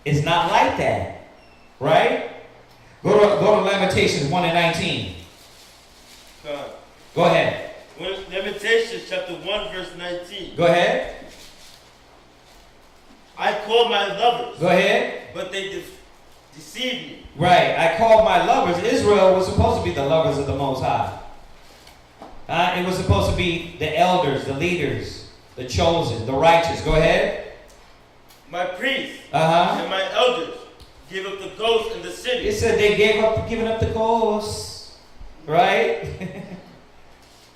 is not like that? Right? Go to Lamentations 1:19. Go ahead. Lamentations chapter 1 verse 19. Go ahead. I called my lovers. Go ahead. But they deceived me. Right. I called my lovers. Israel was supposed to be the lovers of the Most High. It was supposed to be the elders, the leaders, the chosen, the righteous. Go ahead. My priests and my elders gave up the ghost in the city. It said they giving up the ghosts. Right?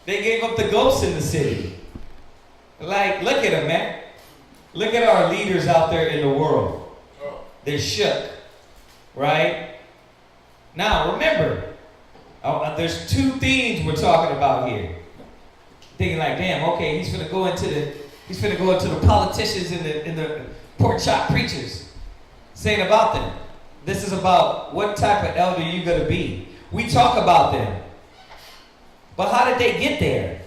They gave up the ghosts in the city. Like, look at them, man. Look at our leaders out there in the world. They're shook. Right? Now, remember, there's two themes we're talking about here. Thinking like, damn, okay, he's gonna go into the politicians and the pork chop preachers. Saying about them. This is about what type of elder you're gonna be. We talk about them. But how did they get there?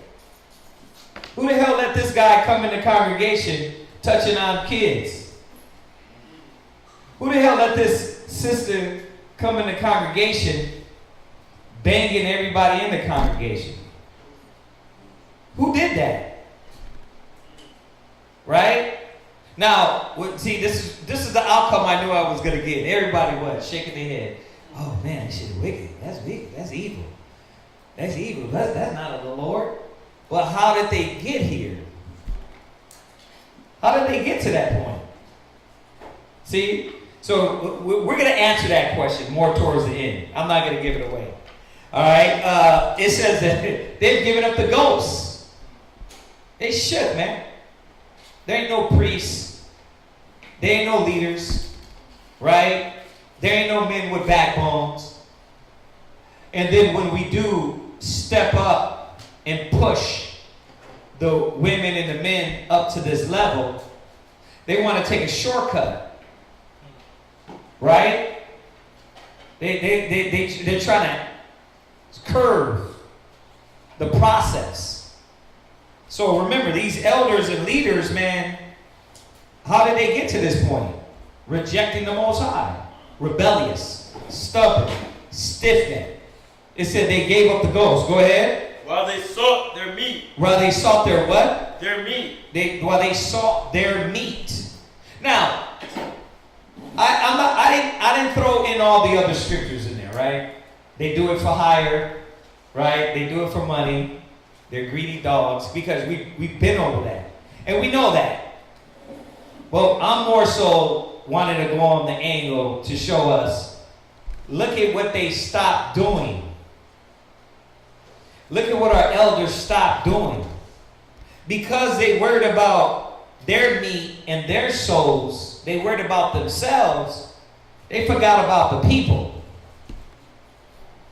Who the hell let this guy come in the congregation touching on kids? Who the hell let this sister come in the congregation banging everybody in the congregation? Who did that? Right? Now, see, this is the outcome I knew I was going to get. Everybody was shaking their head. Oh man, this shit is wicked. That's wicked. That's evil. That's evil. That's not of the Lord. Well, how did they get here? How did they get to that point? See? So we're going to answer that question more towards the end. I'm not going to give it away. All right? It says that they've given up the ghosts. They should, man. There ain't no priests. There ain't no leaders. Right? There ain't no men with backbones. And then when we do step up and push the women and the men up to this level, they want to take a shortcut. Right? They're trying to curve the process. So remember, these elders and leaders, man, how did they get to this point? Rejecting the Most High. Rebellious. Stubborn. Stiff-necked. It said they gave up the ghost. Go ahead. While they sought their meat. While they sought their what? Their meat. While they sought their meat. Now, I didn't throw in all the other scriptures in there, right? They do it for hire, right? They do it for money. They're greedy dogs, because we've been over that. And we know that. Well, I'm more so wanting to go on the angle to show us, look at what they stopped doing. Look at what our elders stopped doing. Because they worried about their meat and their souls, they worried about themselves, they forgot about the people.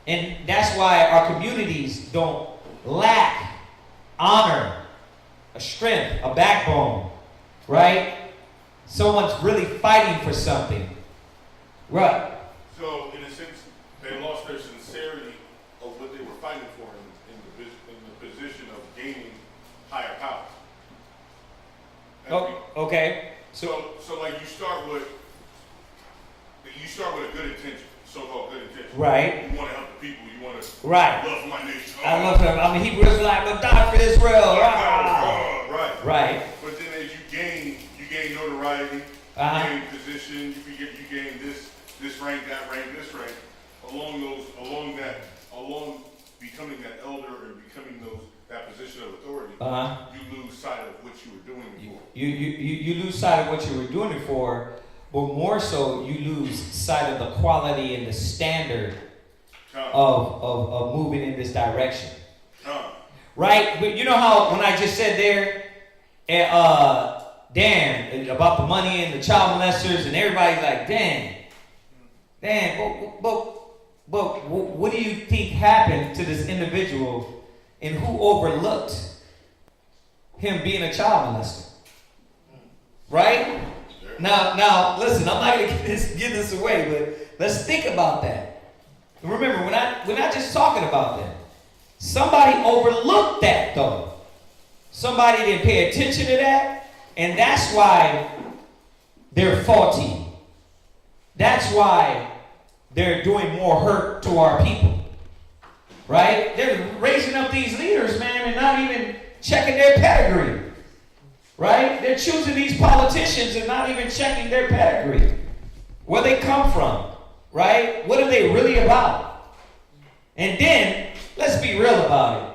And that's why our communities don't lack honor, a strength, a backbone, right? Someone's really fighting for something. Right. So, in a sense, they lost their sincerity of what they were fighting for in the position of gaining higher power. Oh, okay. So like you start with a good intention, so-called good intention. Right. You want to help the people. You want to Right. love my nation. I love him. I'm a Hebrew Israelite, but die for Israel. Right. Right. But then as you gain notoriety, you gain position, you gain this rank, that rank, this rank. Along becoming that elder or becoming that position of authority, you lose sight of what you were doing before. You lose sight of what you were doing it for, but more so you lose sight of the quality and the standard of moving in this direction. Right? But you know how when I just said there, Dan, about the money and the child molesters, and everybody's like, Dan, but what do you think happened to this individual and who overlooked him being a child molester? Right? Now, listen, I'm not going to give this away, but let's think about that. Remember, we're not just talking about that. Somebody overlooked that, though. Somebody didn't pay attention to that, and that's why they're faulty. That's why they're doing more hurt to our people. Right? They're raising up these leaders, man, and not even checking their pedigree. Right? They're choosing these politicians and not even checking their pedigree. Where they come from. Right? What are they really about? And then, let's be real about it.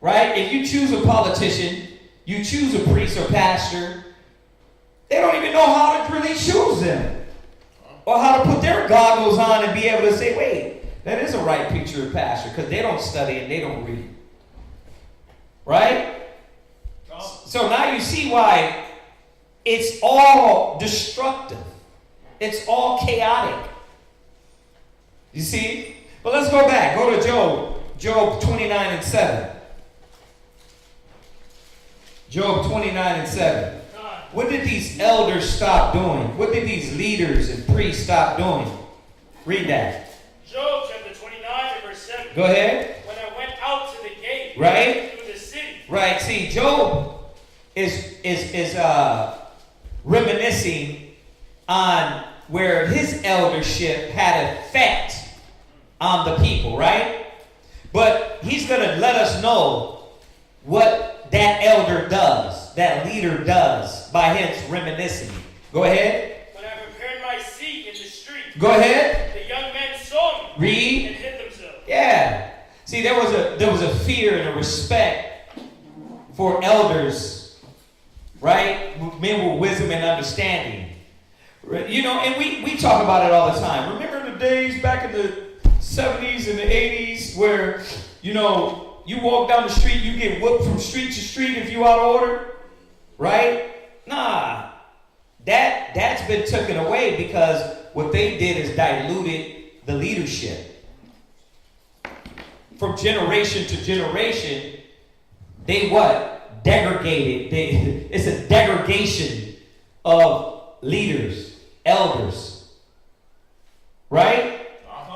Right? If you choose a politician, you choose a priest or pastor, they don't even know how to really choose them. Or how to put their goggles on and be able to say, wait, that is a right preacher or pastor, because they don't study and they don't read. Right? So now you see why it's all destructive. It's all chaotic. You see? But let's go back. Go to Job. Job 29 and 7. Job 29 and 7. What did these elders stop doing? What did these leaders and priests stop doing? Read that. Job chapter 29 and verse 7. Go ahead. When I went out to the gate, right? through the city. Right. See, Job is reminiscing on where his eldership had effect on the people, right? But he's going to let us know what that elder does, that leader does, by his reminiscing. Go ahead. When I prepared my seat in the street, go ahead. The young men saw me. Read. And hid themselves. Yeah. See, there was a fear and a respect for elders, right? Men with wisdom and understanding. You know, and we talk about it all the time. Remember the days back in the 70s and the 80s where, you know, you walk down the street, you get whooped from street to street if you out of order, right? Nah, that's been taken away because what they did is diluted the leadership. From generation to generation, they what? Degraded. It's a degradation of leaders, elders, right?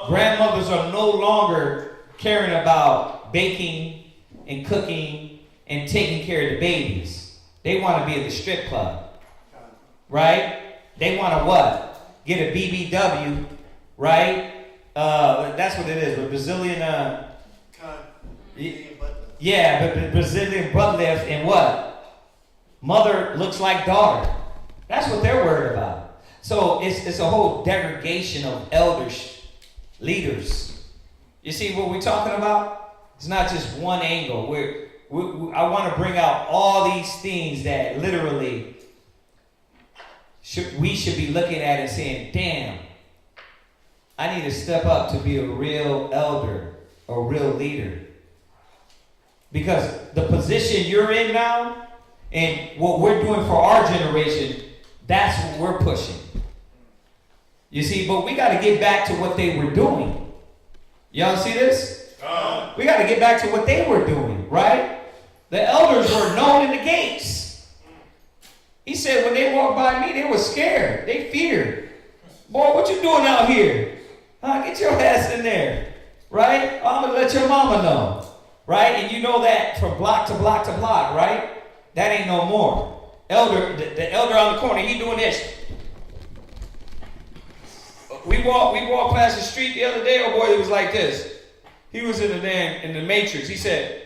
Grandmothers are no longer caring about baking and cooking and taking care of the babies. They want to be at the strip club, right? They want to what? Get a BBW, right? That's what it is. But Brazilian, yeah, but Brazilian butt lift and what? Mother looks like daughter. That's what they're worried about. So it's a whole degradation of elders. Leaders. You see what we're talking about? It's not just one angle. I want to bring out all these things that literally we should be looking at and saying, damn, I need to step up to be a real elder, a real leader. Because the position you're in now and what we're doing for our generation, that's what we're pushing. You see, but we got to get back to what they were doing. Y'all see this? We got to get back to what they were doing, right? The elders were known in the gates. He said when they walked by me, they were scared. They feared. Boy, what you doing out here? Get your ass in there, right? I'm going to let your mama know, right? And you know that from block to block to block, right? That ain't no more. The elder on the corner, he doing this. We walked past the street the other day, oh boy, it was like this. He was in the Matrix. He said,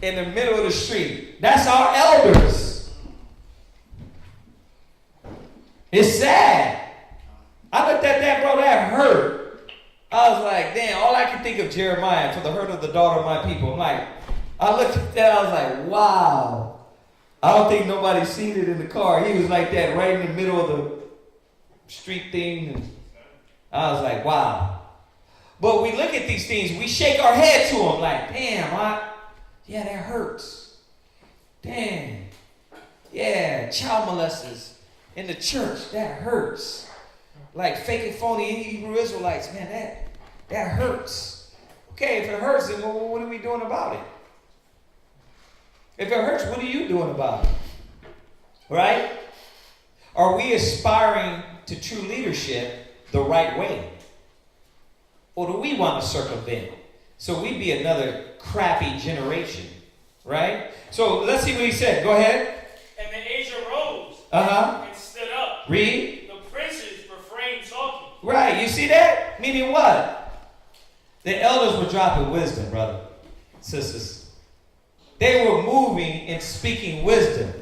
in the middle of the street. That's our elders. It's sad. I looked at that, bro, that hurt. I was like, damn, all I can think of Jeremiah, for the hurt of the daughter of my people. I'm like, I looked at that, I was like, wow. I don't think nobody seen it in the car. He was like that right in the middle of the street thing. And I was like, wow. But we look at these things, we shake our head to them like, damn, yeah, that hurts. Damn. Yeah, child molesters in the church, that hurts. Like fake and phony Hebrew Israelites, man, that hurts. Okay, if it hurts, then what are we doing about it? If it hurts, what are you doing about it? Right? Are we aspiring to true leadership the right way? Or do we want to circumvent? So we be another crappy generation. Right? So let's see what he said. Go ahead. And the Asia rose and stood up. Read. The princes refrained talking. Right. You see that? Meaning what? The elders were dropping wisdom, brother, sisters. They were moving and speaking wisdom.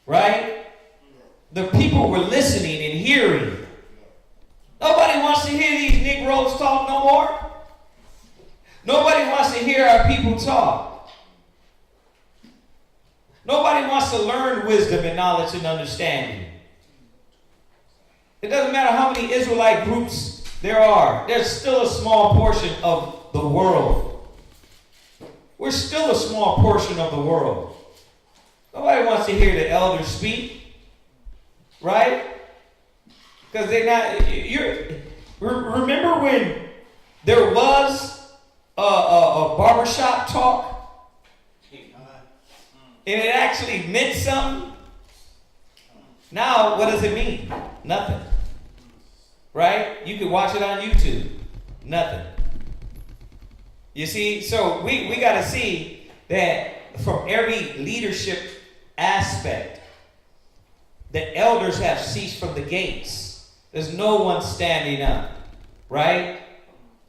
Right? The people were listening and hearing. Nobody wants to hear these Negroes talk no more. Nobody wants to hear our people talk. Nobody wants to learn wisdom and knowledge and understanding. It doesn't matter how many Israelite groups there are. There's still a small portion of the world. We're still a small portion of the world. Nobody wants to hear the elders speak. Right? Because they're not... Remember when there was a barbershop talk? And it actually meant something? Now, what does it mean? Nothing. Right? You can watch it on YouTube. Nothing. You see, so we got to see that from every leadership aspect, the elders have ceased from the gates. There's no one standing up. Right?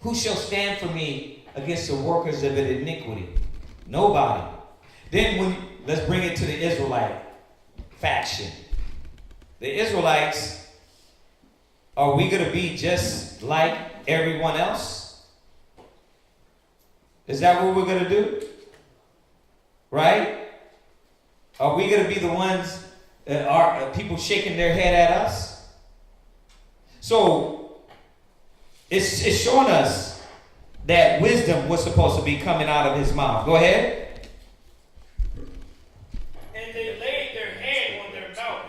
Who shall stand for me against the workers of iniquity? Nobody. Then let's bring it to the Israelite faction. The Israelites, are we going to be just like everyone else? Is that what we're going to do? Right? Are we going to be the ones that are people shaking their head at us? So, it's showing us that wisdom was supposed to be coming out of his mouth. Go ahead. And they laid their hand on their mouth.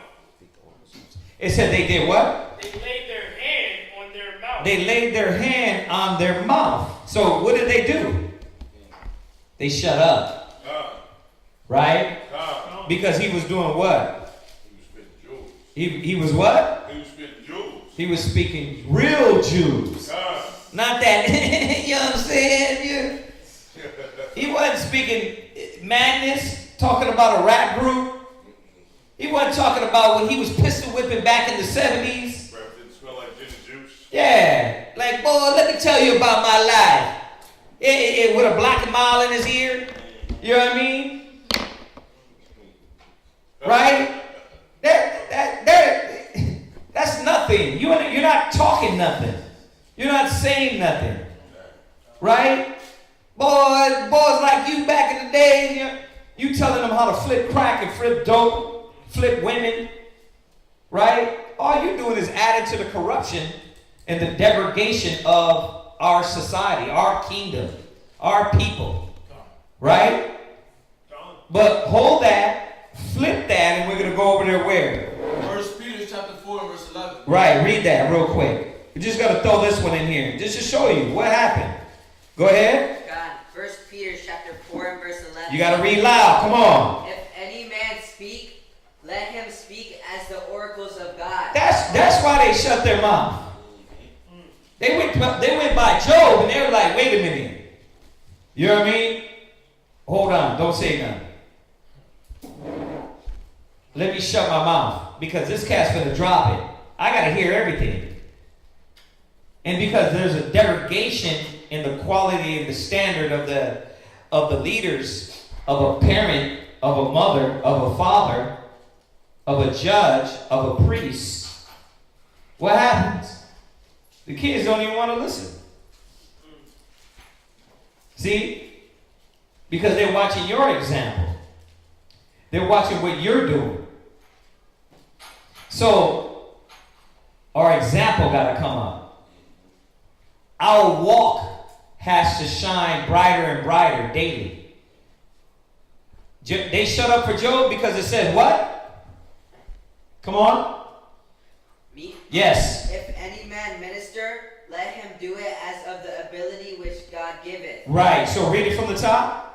It said they did what? They laid their hand on their mouth. They laid their hand on their mouth. So what did they do? They shut up. Right? Because he was doing what? He was spitting jewels. He was what? He was spitting jewels. He was speaking real Jews. Not that, you know what I'm saying? He wasn't speaking madness, talking about a rap group. He wasn't talking about when he was pistol whipping back in the 70s. Breath didn't smell like gin and juice. Yeah. Like, boy, let me tell you about my life. With a black mile in his ear. You know what I mean? Right? That's nothing. You're not talking nothing. You're not saying nothing. Right? Boys like you back in the day, you telling them how to flip crack and flip dope, flip women. Right? All you're doing is adding to the corruption and the degradation of our society, our kingdom, our people. Right? But hold that, flip that, and we're going to go over there where? 1 Peter chapter 4 and verse 11. Right, read that real quick. We just got to throw this one in here, just to show you what happened. Go ahead. God, 1 Peter chapter 4 and verse 11. You got to read loud. Come on. If any man speak, let him speak as the oracles of God. That's why they shut their mouth. They went by Job and they were like, wait a minute. You know what I mean? Hold on, don't say nothing. Let me shut my mouth because this cat's gonna drop it. I gotta hear everything. And because there's a derogation in the quality and the standard of the leaders, of a parent, of a mother, of a father, of a judge, of a priest, what happens? The kids don't even want to listen. See? Because they're watching your example. They're watching what you're doing. So, our example got to come up. Our walk has to shine brighter and brighter daily. They shut up for Job because it said what? Come on. Me? Yes. If any man minister, let him do it as of the ability which God giveth. Right. So read it from the top.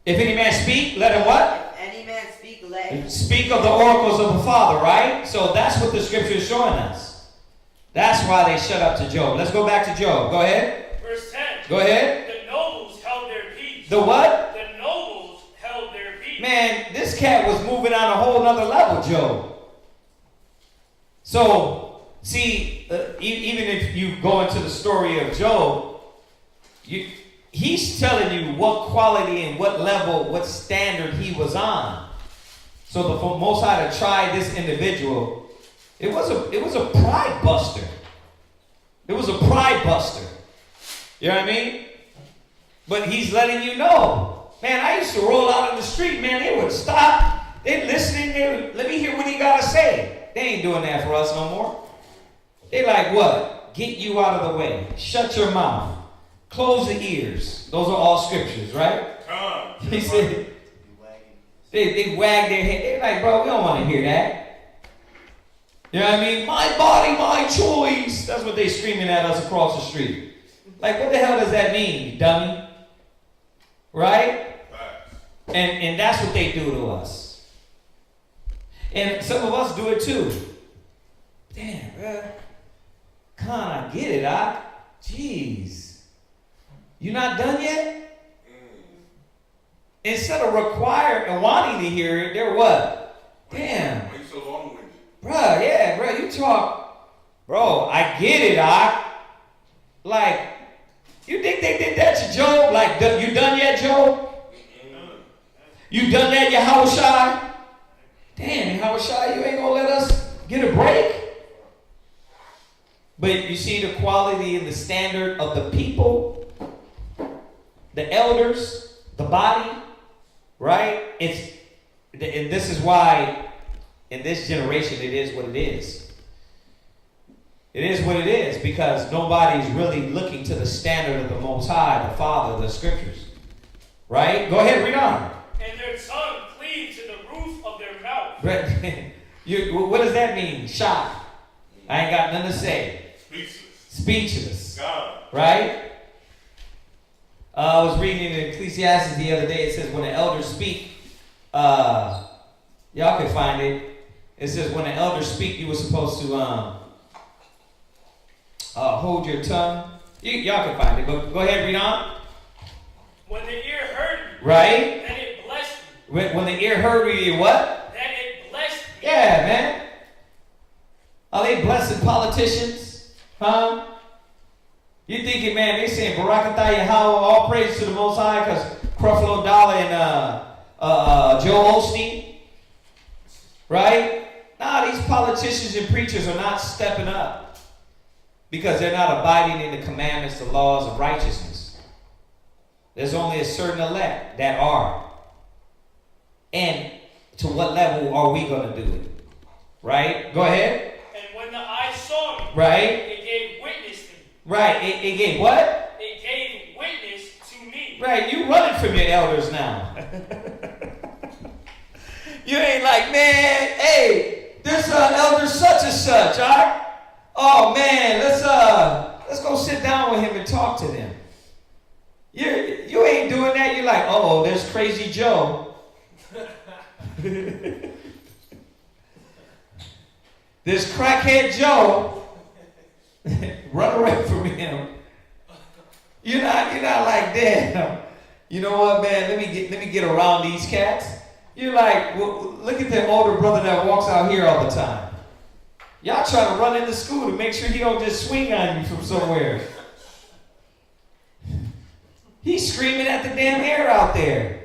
If any man speak, let him what? If any man speak, let him Speak of the oracles of the Father, right? So that's what the scripture is showing us. That's why they shut up to Job. Let's go back to Job. Go ahead. Verse 10. Go ahead. The nobles held their peace. The what? The nobles held their peace. Man, this cat was moving on a whole nother level, Job. So, see, even if you go into the story of Job, he's telling you what quality and what level, what standard he was on. So the Most High to try this individual, it was a pride buster. It was a pride buster. You know what I mean? But he's letting you know, man, I used to roll out in the street, man, they would stop. They'd listen, let me hear what he got to say. They ain't doing that for us no more. They like what? Get you out of the way. Shut your mouth. Close the ears. Those are all scriptures, right? He said, they wag their head. They're like, bro, we don't want to hear that. You know what I mean? My body, my choice. That's what they screaming at us across the street. Like, what the hell does that mean, you dummy? Right? And that's what they do to us. And some of us do it too. Damn, bro. I get it, Jeez. You not done yet? Instead of requiring and wanting to hear it, they're what? Damn. Why you so long-winded? Bruh, yeah, bruh, you talk. Bro, I get it, Like, you think they did that to Job? Like, you done yet, Job? You done that, Yahushua? Damn, Yahushua, you ain't gonna let us get a break? But you see the quality and the standard of the people, the elders, the body, right? And this is why in this generation it is what it is. It is what it is because nobody's really looking to the standard of the Most High, the Father, the Scriptures. Right? Go ahead, read on. And their tongue cleaved to the roof of their mouth. What does that mean? Shocked. I ain't got nothing to say. Speechless. God. Right? I was reading in Ecclesiastes the other day. It says when the elders speak, y'all can find it. It says when the elders speak, you were supposed to hold your tongue. Y'all can find it. But go ahead, read on. When the ear heard me, right? then it blessed me. When the ear heard me, what? Then it blessed me. Yeah, man. Are they blessed politicians? Huh? You thinking, man, they saying Barakatah Yahweh, all praise to the Most High because Creflo Dollar and Joe Osteen? Right? Nah, these politicians and preachers are not stepping up because they're not abiding in the commandments, the laws of righteousness. There's only a certain elect that are. And to what level are we going to do it? Right? Go ahead. And when the eye saw me, right? it gave Right. It gave what? It gave witness to me. Right. You running from your elders now. You ain't like, man, hey, there's elder such and such, all right? Oh man, let's go sit down with him and talk to them. You ain't doing that. You're like, oh, there's Crazy Joe. This crackhead Joe. Run away from him. You're not like, damn. You know what, man? Let me get around these cats. You're like, well, look at the older brother that walks out here all the time. Y'all trying to run into school to make sure he don't just swing on you from somewhere. He's screaming at the damn air out there.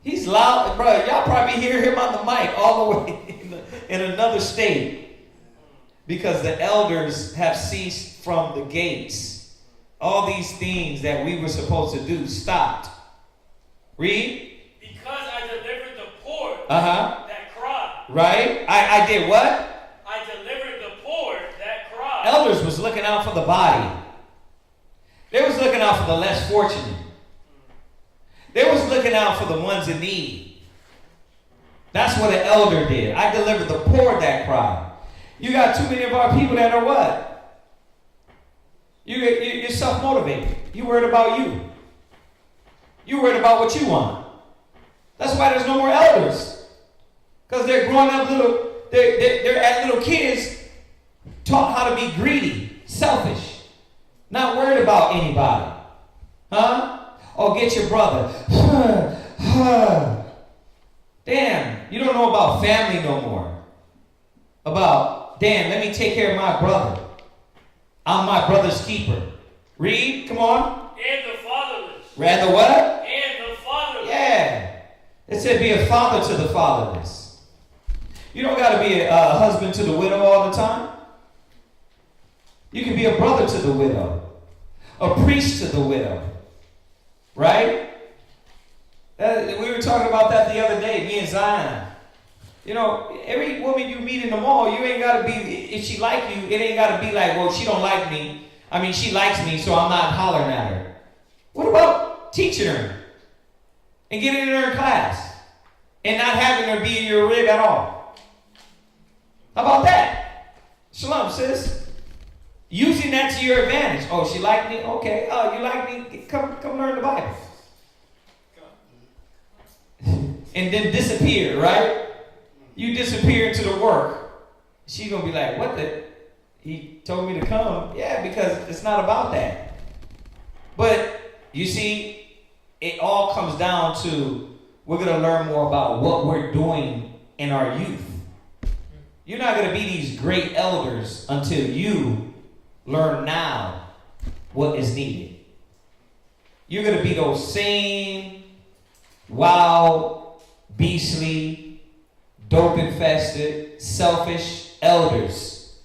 He's loud, bro. Y'all probably hear him on the mic all the way in another state because the elders have ceased from the gates. All these things that we were supposed to do stopped. Read. Because I delivered the poor that cried. Right? I did what? I delivered the poor that cried. Elders was looking out for the body. They was looking out for the less fortunate. They was looking out for the ones in need. That's what an elder did. I delivered the poor that cried. You got too many of our people that are what? You're self-motivated. You worried about you. You worried about what you want. That's why there's no more elders. Because they're growing up they're at little kids taught how to be greedy, selfish, not worried about anybody. Huh? Oh, get your brother. Damn, you don't know about family no more. About, damn, let me take care of my brother. I'm my brother's keeper. Read, come on. And the fatherless. Rather what? And the fatherless. Yeah. It said be a father to the fatherless. You don't got to be a husband to the widow all the time. You can be a brother to the widow. A priest to the widow. Right? We were talking about that the other day, me and Zion. You know, every woman you meet in the mall, you ain't got to be, if she like you, it ain't got to be like, well, she don't like me. I mean, she likes me, so I'm not hollering at her. What about teaching her and getting her in class and not having her be in your rib at all? How about that? Shalom, sis. Using that to your advantage. Oh, she like me? Okay. Oh, you like me? Come learn the Bible. And then disappear, right? You disappear into the work. She's going to be like, what the? He told me to come. Yeah, because it's not about that. But, you see, it all comes down to we're going to learn more about what we're doing in our youth. You're not going to be these great elders until you learn now what is needed. You're going to be those same wild, beastly, dope-infested, selfish elders.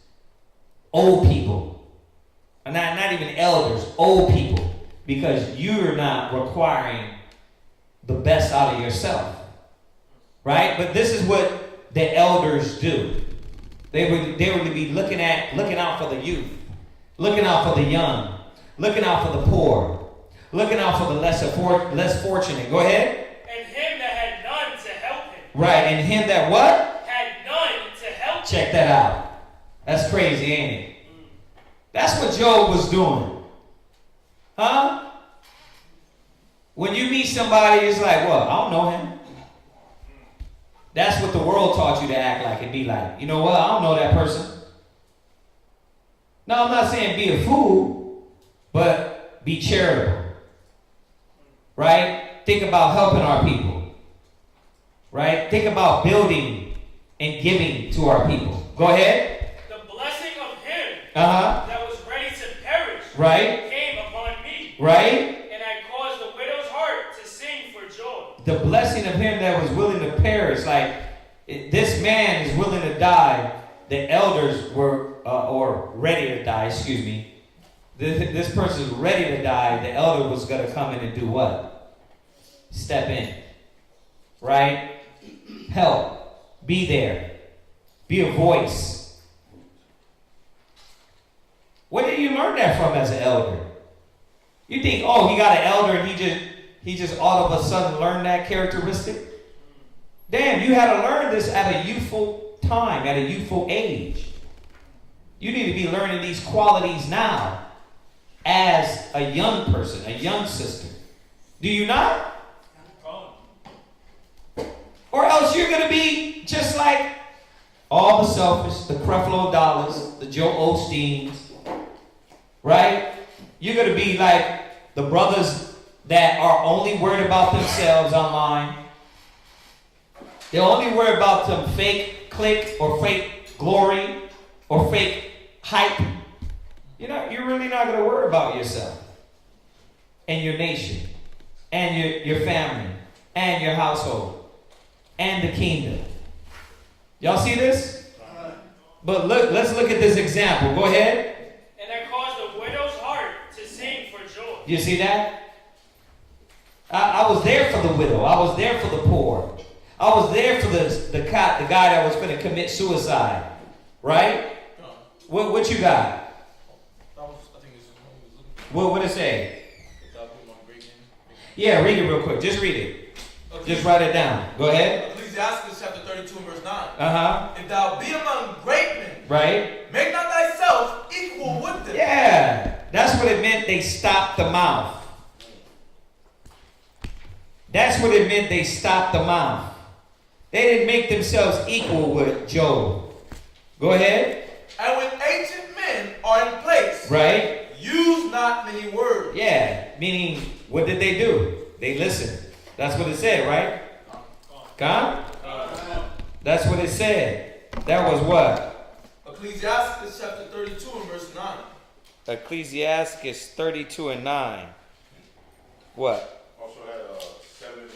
Old people. Not even elders, old people. Because you're not requiring the best out of yourself. Right? But this is what the elders do. They would be looking out for the youth, looking out for the young, looking out for the poor, looking out for the less fortunate. Go ahead. And him that had none to help him. Right, and him that what? Had none to help him. Check that out. That's crazy, ain't it? That's what Job was doing. Huh? When you meet somebody, it's like, what? I don't know him. That's what the world taught you to act like and be like. You know what? I don't know that person. No, I'm not saying be a fool, but be charitable. Right? Think about helping our people. Right? Think about building and giving to our people. Go ahead. The blessing of him that was ready to perish right came upon me. Right? And I caused the widow's heart to sing for joy. The blessing of him that was willing to perish. Like, this man is willing to die. The elders were, or ready to die, excuse me. This person is ready to die. The elder was going to come in and do what? Step in. Right? Help. Be there. Be a voice. Where did you learn that from as an elder? You think, oh, he got an elder and he just all of a sudden learned that characteristic? Damn, you had to learn this at a youthful time, at a youthful age. You need to be learning these qualities now as a young person, a young sister. Do you not? Or else you're going to be just like all the selfish, the Creflo Dollars, the Joe Osteens, right? You're going to be like the brothers that are only worried about themselves online. They're only worried about some fake click or fake glory or fake hype. You're really not going to worry about yourself and your nation and your family and your household and the kingdom. Y'all see this? But let's look at this example. Go ahead. And that caused the widow's heart to sing for joy. You see that? I was there for the widow. I was there for the poor. I was there for the guy that was going to commit suicide. Right? What you got? What did it say? Yeah, read it real quick. Just read it. Just write it down. Go ahead. Ecclesiastes chapter 32 and verse 9. Uh-huh. If thou be among great men, right, make not thyself equal with them. Yeah, that's what it meant. They stopped the mouth. That's what it meant. They stopped the mouth. They didn't make themselves equal with Job. Go ahead. And when ancient men are in place, right, use not many words. Yeah, meaning what did they do? They listened. That's what it said, right? God? That's what it said. That was what? Ecclesiastes chapter 32 and verse 9. Ecclesiastes 32 and 9. What? Also had 7 and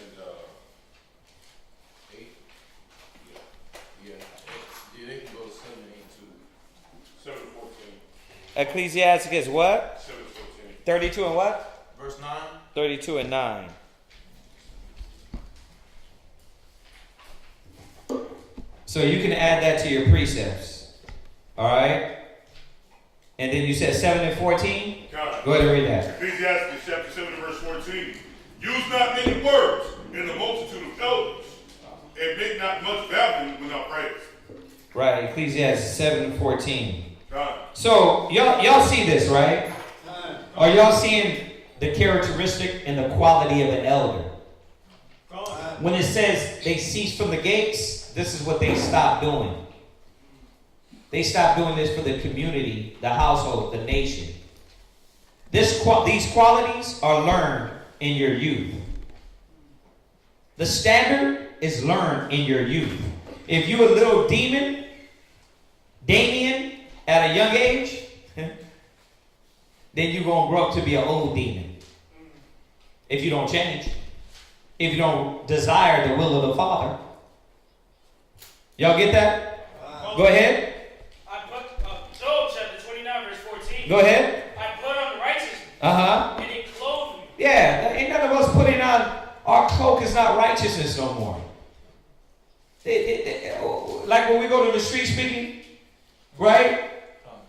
8. Yeah, they can go to 7 and 8 too. 7 and 14. Ecclesiastes what? 7 and 14. 32 and what? Verse 9. 32 and 9. So you can add that to your precepts. All right? And then you said 7 and 14? Go ahead and read that. Ecclesiastes chapter 7 verse 14. Use not many words in the multitude of elders, and make not much value without praise. Right, Ecclesiastes 7 and 14. God. So y'all see this, right? Are y'all seeing the characteristic and the quality of an elder? When it says they cease from the gates, this is what they stopped doing. They stopped doing this for the community, the household, the nation. These qualities are learned in your youth. The standard is learned in your youth. If you're a little Damien, at a young age, then you're going to grow up to be an old demon. If you don't change. If you don't desire the will of the Father. Y'all get that? Go ahead. I put Job chapter 29 verse 14. Go ahead. I put on righteousness. Uh-huh. And it clothed me. Yeah, ain't none of us putting on, our cloak is not righteousness no more. Like when we go to the street speaking, right?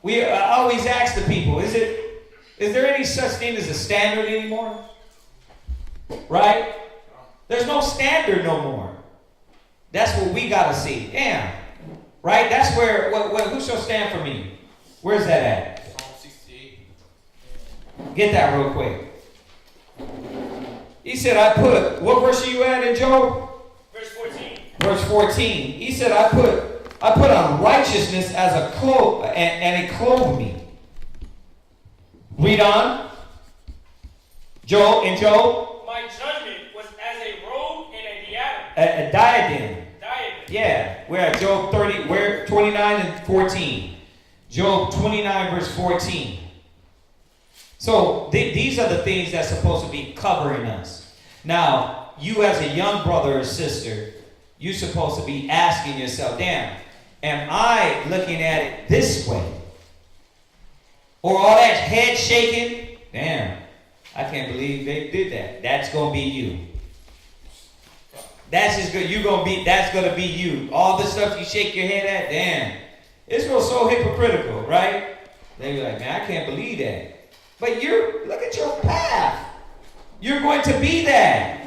I always ask the people, is there any such thing as a standard anymore? Right? There's no standard no more. That's what we gotta see. Damn. Right? That's where, who shall stand for me? Where's that at? Psalm 68. Get that real quick. He said, what verse are you at in Job? Verse 14. Verse 14. He said, I put on righteousness as a cloak, and it clothed me. Read on. Job. My judgment was as a robe and a diadem. A diadem. Diadem. Yeah. We're at Job 30. We're 29 and 14. Job 29 verse 14. So these are the things that's supposed to be covering us. Now, you as a young brother or sister, you're supposed to be asking yourself, damn, am I looking at it this way? Or all that head shaking? Damn, I can't believe they did that. That's going to be you. That's just good. That's going to be you. All the stuff you shake your head at, damn. It's so hypocritical, right? They be like, man, I can't believe that. But look at your path. You're going to be that.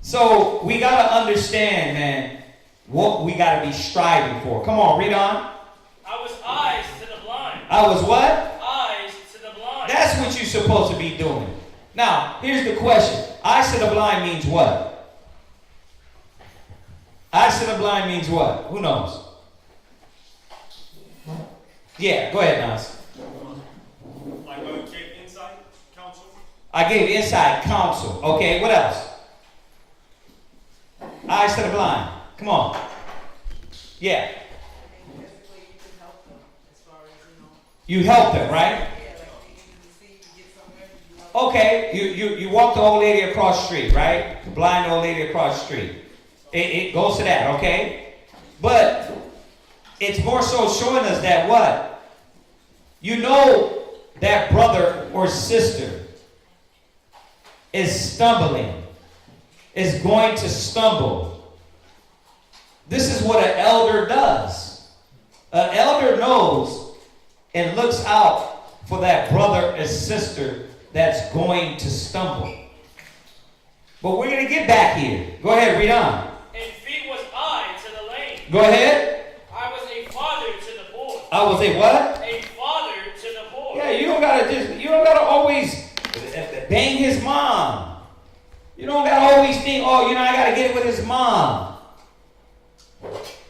So we got to understand, man, what we got to be striving for. Come on, read on. I was eyes to the blind. I was what? Eyes to the blind. That's what you're supposed to be doing. Now, here's the question. Eyes to the blind means what? Eyes to the blind means what? Who knows? Yeah, go ahead, Nas. Like when it came inside counsel. I gave inside counsel. Okay, what else? Eyes to the blind. Come on. Yeah. You help them, right? Okay, you walk the old lady across the street, right? The blind old lady across the street. It goes to that, okay? But it's more so showing us that what? You know that brother or sister is stumbling, is going to stumble. This is what an elder does. An elder knows and looks out for that brother or sister that's going to stumble. But we're going to get back here. Go ahead, read on. And feet was I to the lame. Go ahead. I was a father to the poor. I was a what? A father to the poor. Yeah, you don't gotta always bang his mom. You don't gotta always think, oh, I gotta get it with his mom.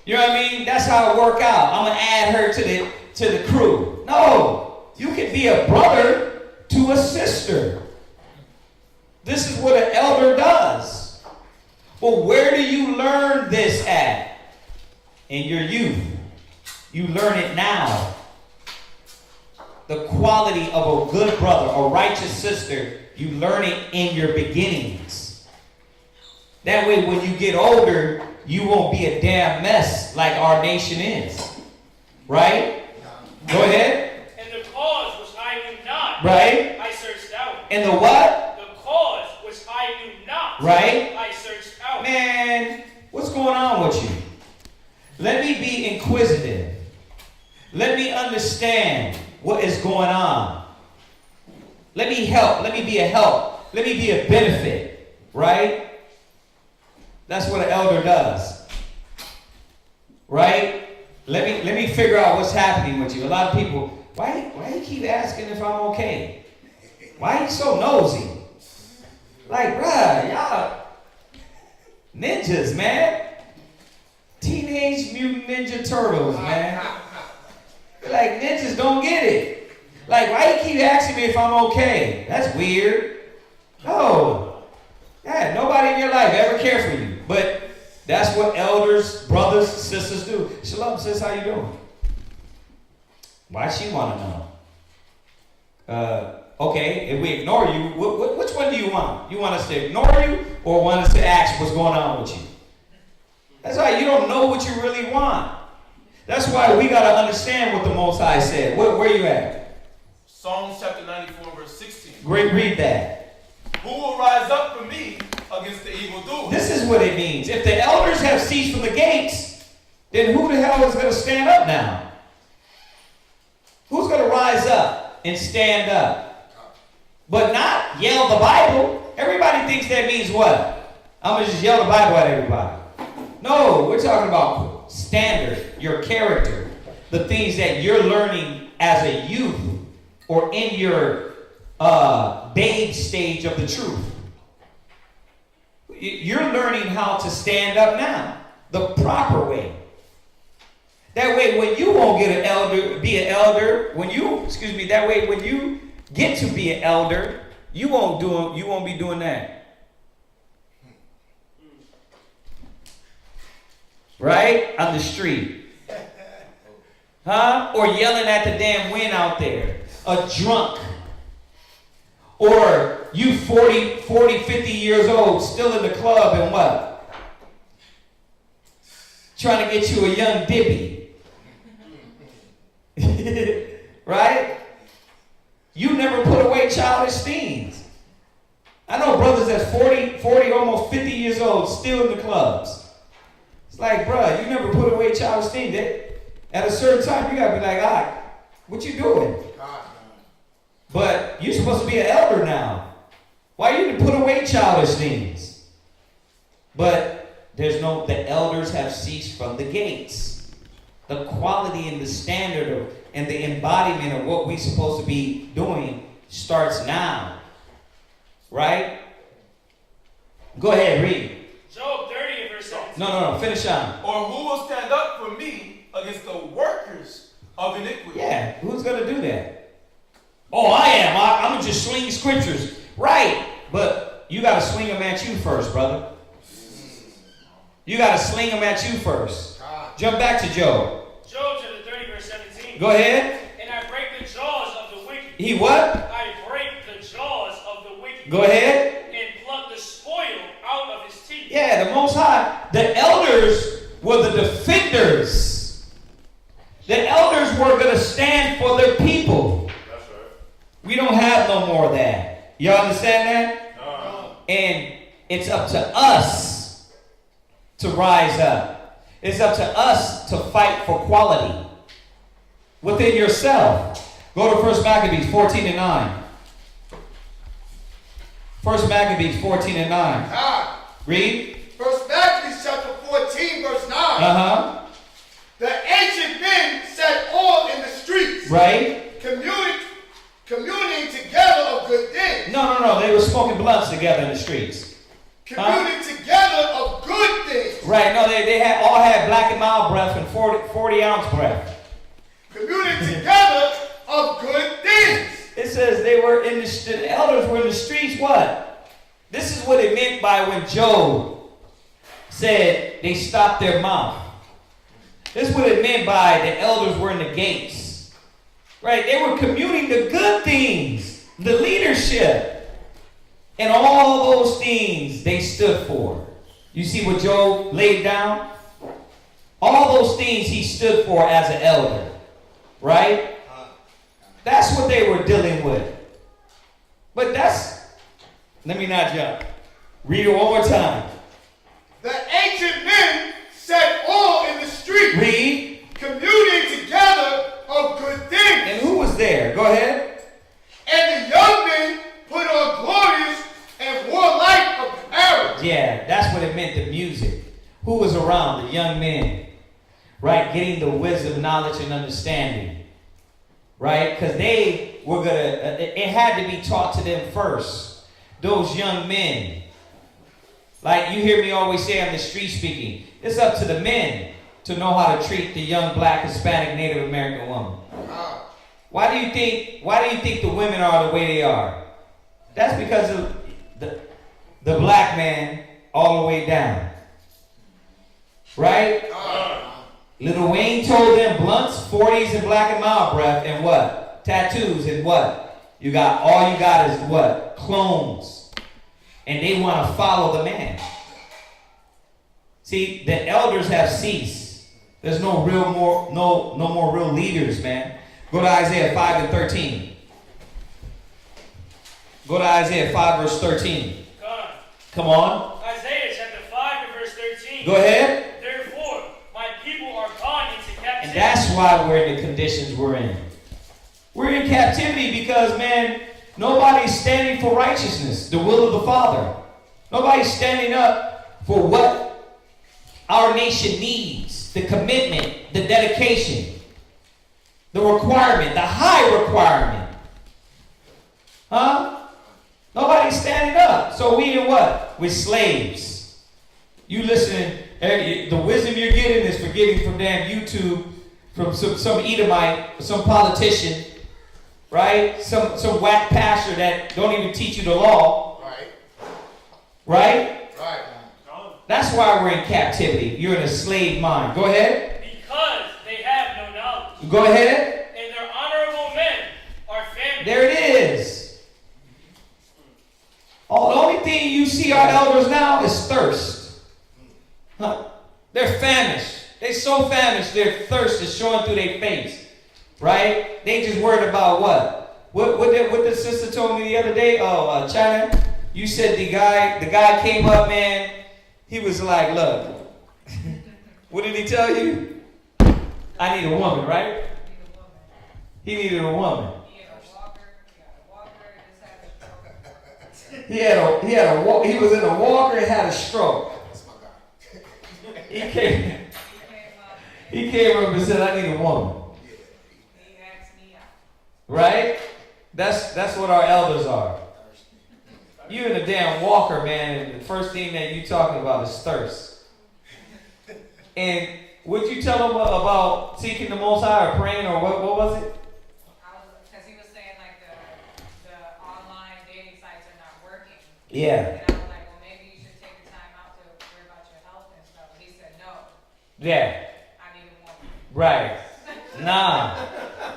You know what I mean? That's how it work out. I'm gonna add her to the crew. No, you can be a brother to a sister. This is what an elder does. Well, where do you learn this at? In your youth. You learn it now. The quality of a good brother, a righteous sister, you learn it in your beginnings. That way, when you get older, you won't be a damn mess like our nation is. Right? Go ahead. And the cause which I knew not. Right? I searched out. And the what? The cause which I knew not. Right? I searched out. Man, what's going on with you? Let me be inquisitive. Let me understand what is going on. Let me help. Let me be a help. Let me be a benefit. Right? That's what an elder does. Right? Let me figure out what's happening with you. A lot of people, why you keep asking if I'm okay? Why are you so nosy? Like, bruh, y'all ninjas, man. Teenage Mutant Ninja Turtles, man. Like, ninjas don't get it. Like, why you keep asking me if I'm okay? That's weird. No. Yeah, nobody in your life ever cared for you. But that's what elders, brothers, sisters do. Shalom, sis, how you doing? Why she want to know? Okay, if we ignore you, which one do you want? You want us to ignore you or want us to ask what's going on with you? That's why you don't know what you really want. That's why we got to understand what the Most High said. Where you at? Psalms chapter 94, verse 16. Great, read that. Who will rise up for me against the evildoers? This is what it means. If the elders have ceased from the gates, then who the hell is going to stand up now? Who's going to rise up and stand up? But not yell the Bible. Everybody thinks that means what? I'm going to just yell the Bible at everybody. No, we're talking about standard, your character, the things that you're learning as a youth or in your babe stage of the truth. You're learning how to stand up now, the proper way. That way, when you won't get an elder, be an elder. That way, when you get to be an elder, you won't be doing that. Right? On the street. Huh? Or yelling at the damn wind out there. A drunk. Or you 40, 50 years old, still in the club and what? Trying to get you a young dibby. Right? You never put away childish things. I know brothers that's 40, almost 50 years old, still in the clubs. It's like, bruh, you never put away childish things. At a certain time, you gotta be like, all right, what you doing? But you're supposed to be an elder now. Why you didn't put away childish things? But the elders have ceased from the gates. The quality and the standard and the embodiment of what we're supposed to be doing starts now. Right? Go ahead, read. Job 30 and verse 17. No, finish on. Or who will stand up for me against the workers of iniquity? Yeah, who's going to do that? Oh, I am. I'm going to just swing scriptures. Right, but you got to swing them at you first, brother. You got to sling them at you first. Jump back to Job. Job chapter 30 verse 17. Go ahead. And I break the jaws of the wicked. He what? I break the jaws of the wicked. Go ahead. And pluck the spoil out of his teeth. Yeah, the Most High. The elders were the defenders. The elders were going to stand for their people. That's right. We don't have no more of that. Y'all understand that? No. And it's up to us to rise up. It's up to us to fight for quality within yourself. Go to 1 Maccabees 14 and 9. 1 Maccabees 14 and 9. Read. 1 Maccabees chapter 14, verse 9. Uh-huh. The ancient men sat all in the streets, Right? communing together of good things. No. They were smoking blunts together in the streets. Communing together of good things. Right. No, they all had black and mild breath and 40 ounce breath. Communing together of good things. It says they were the elders were in the streets. What? This is what it meant by when Job said they stopped their mouth. This is what it meant by the elders were in the gates. Right? They were communing the good things, the leadership. And all those things they stood for. You see what Job laid down? All those things he stood for as an elder. Right? That's what they were dealing with. But let me not jump. Read it one more time. The ancient men sat all in the street. Read. Communing together of good things. And who was there? Go ahead. And the young men put on glorious and warlike apparel. Yeah, that's what it meant, the music. Who was around? The young men. Right? Getting the wisdom, knowledge, and understanding. Right? Because they were going to, it had to be taught to them first. Those young men. Like you hear me always say on the street speaking, it's up to the men to know how to treat the young black, Hispanic, Native American woman. Why do you think the women are the way they are? That's because of the black man all the way down. Right? Lil Wayne told them blunts, 40s and black and mild breath, and what? Tattoos and what? All you got is what? Clones. And they want to follow the man. See, the elders have ceased. There's no more real leaders, man. Go to Isaiah 5 and 13. Go to Isaiah 5 verse 13. God. Come on. Isaiah chapter 5 and verse 13. Go ahead. Therefore, my people are gone into captivity. And that's why we're in the conditions we're in. We're in captivity because, man, nobody's standing for righteousness, the will of the Father. Nobody's standing up for what our nation needs, the commitment, the dedication, the requirement, the high requirement. Huh? Nobody's standing up. So we in what? We're slaves. You listening, the wisdom you're getting is for getting from damn YouTube, from some Edomite, some politician, right? Some whack pastor that don't even teach you the law. Right? That's why we're in captivity. You're in a slave mind. Go ahead. Because they have no knowledge. Go ahead. And their honorable men are famished. There it is. The only thing you see our elders now is thirst. Huh? They're famished. They're so famished, their thirst is showing through their face. Right? They just worried about what? What the sister told me the other day? Oh, China, you said the guy came up, man. He was like, look. What did he tell you? I need a woman, right? He needed a woman. He was in a walker and had a stroke. That's my guy. He came up and said, I need a woman. Right? That's what our elders are. You in a damn walker, man, and the first thing that you talking about is thirst. And would you tell them about seeking the Most High or praying or what was it? Because he was saying like the online dating sites are not working. Yeah. And I was like, well, maybe you should take the time out to worry about your health and stuff. He said no. Yeah. I need a woman. Right. Nah.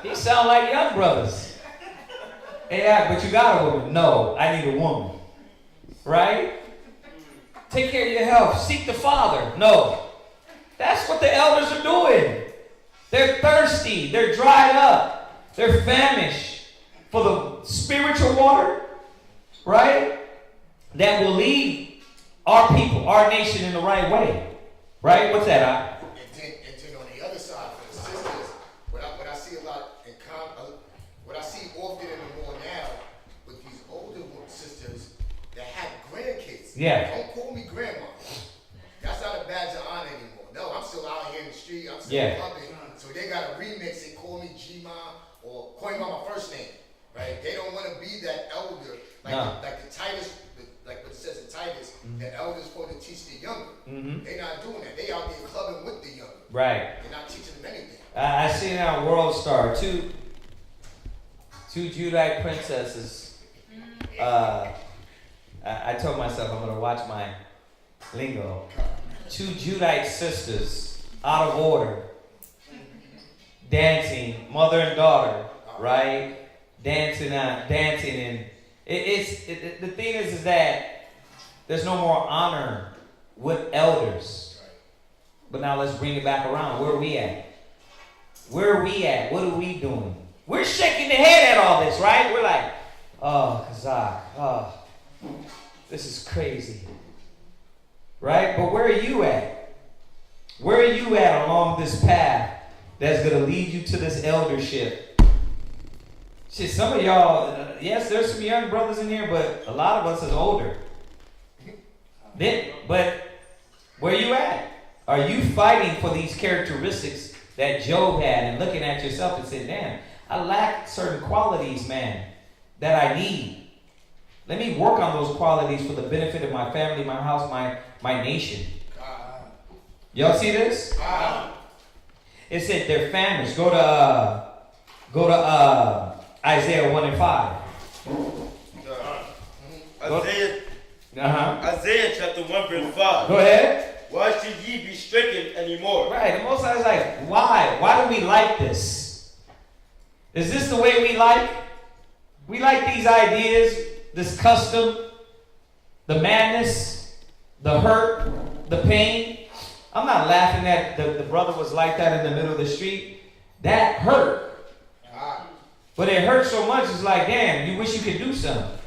He sound like young brothers. Yeah, but you got a woman. No, I need a woman. Right? Take care of your health. Seek the Father. No. That's what the elders are doing. They're thirsty. They're dried up. They're famished for the spiritual water, right? That will lead our people, our nation in the right way. Right? What's that, Ak? And then on the other side, for the sisters, what I see a lot what I see often and more now with these older sisters that have grandkids. Yeah. Don't call me grandma. That's not a badge of honor anymore. No, I'm still out here in the street. I'm still Yeah. clubbing. So they got to remix it, call me G-Ma or call me by my first name. Right? They don't want to be that elder like the Titus, like what it says in Titus, the elders supposed to teach the younger. Mm-hmm. They're not doing that. They out there clubbing with the younger. Right. They're not teaching them anything. I see now World Star, two Judite princesses. I told myself I'm gonna watch my lingo. Two Judite sisters, out of order, dancing, mother and daughter, right? Dancing, and the thing is that there's no more honor with elders. But now let's bring it back around. Where are we at? Where are we at? What are we doing? We're shaking the head at all this, right? We're like, oh, Kazakh, oh, this is crazy. Right? But where are you at? Where are you at along this path that's going to lead you to this eldership? Shit, some of y'all, yes, there's some young brothers in here, but a lot of us is older. But where you at? Are you fighting for these characteristics that Job had and looking at yourself and saying, damn, I lack certain qualities, man, that I need. Let me work on those qualities for the benefit of my family, my house, my nation. Y'all see this? It said they're famished. Go to Isaiah 1 and 5. Isaiah chapter 1 verse 5. Go ahead. Why should ye be stricken anymore? Right. The Most High is like, why? Why do we like this? Is this the way we like? We like these ideas, this custom, the madness, the hurt, the pain. I'm not laughing that the brother was like that in the middle of the street. That hurt. But it hurt so much, it's like, damn, you wish you could do something.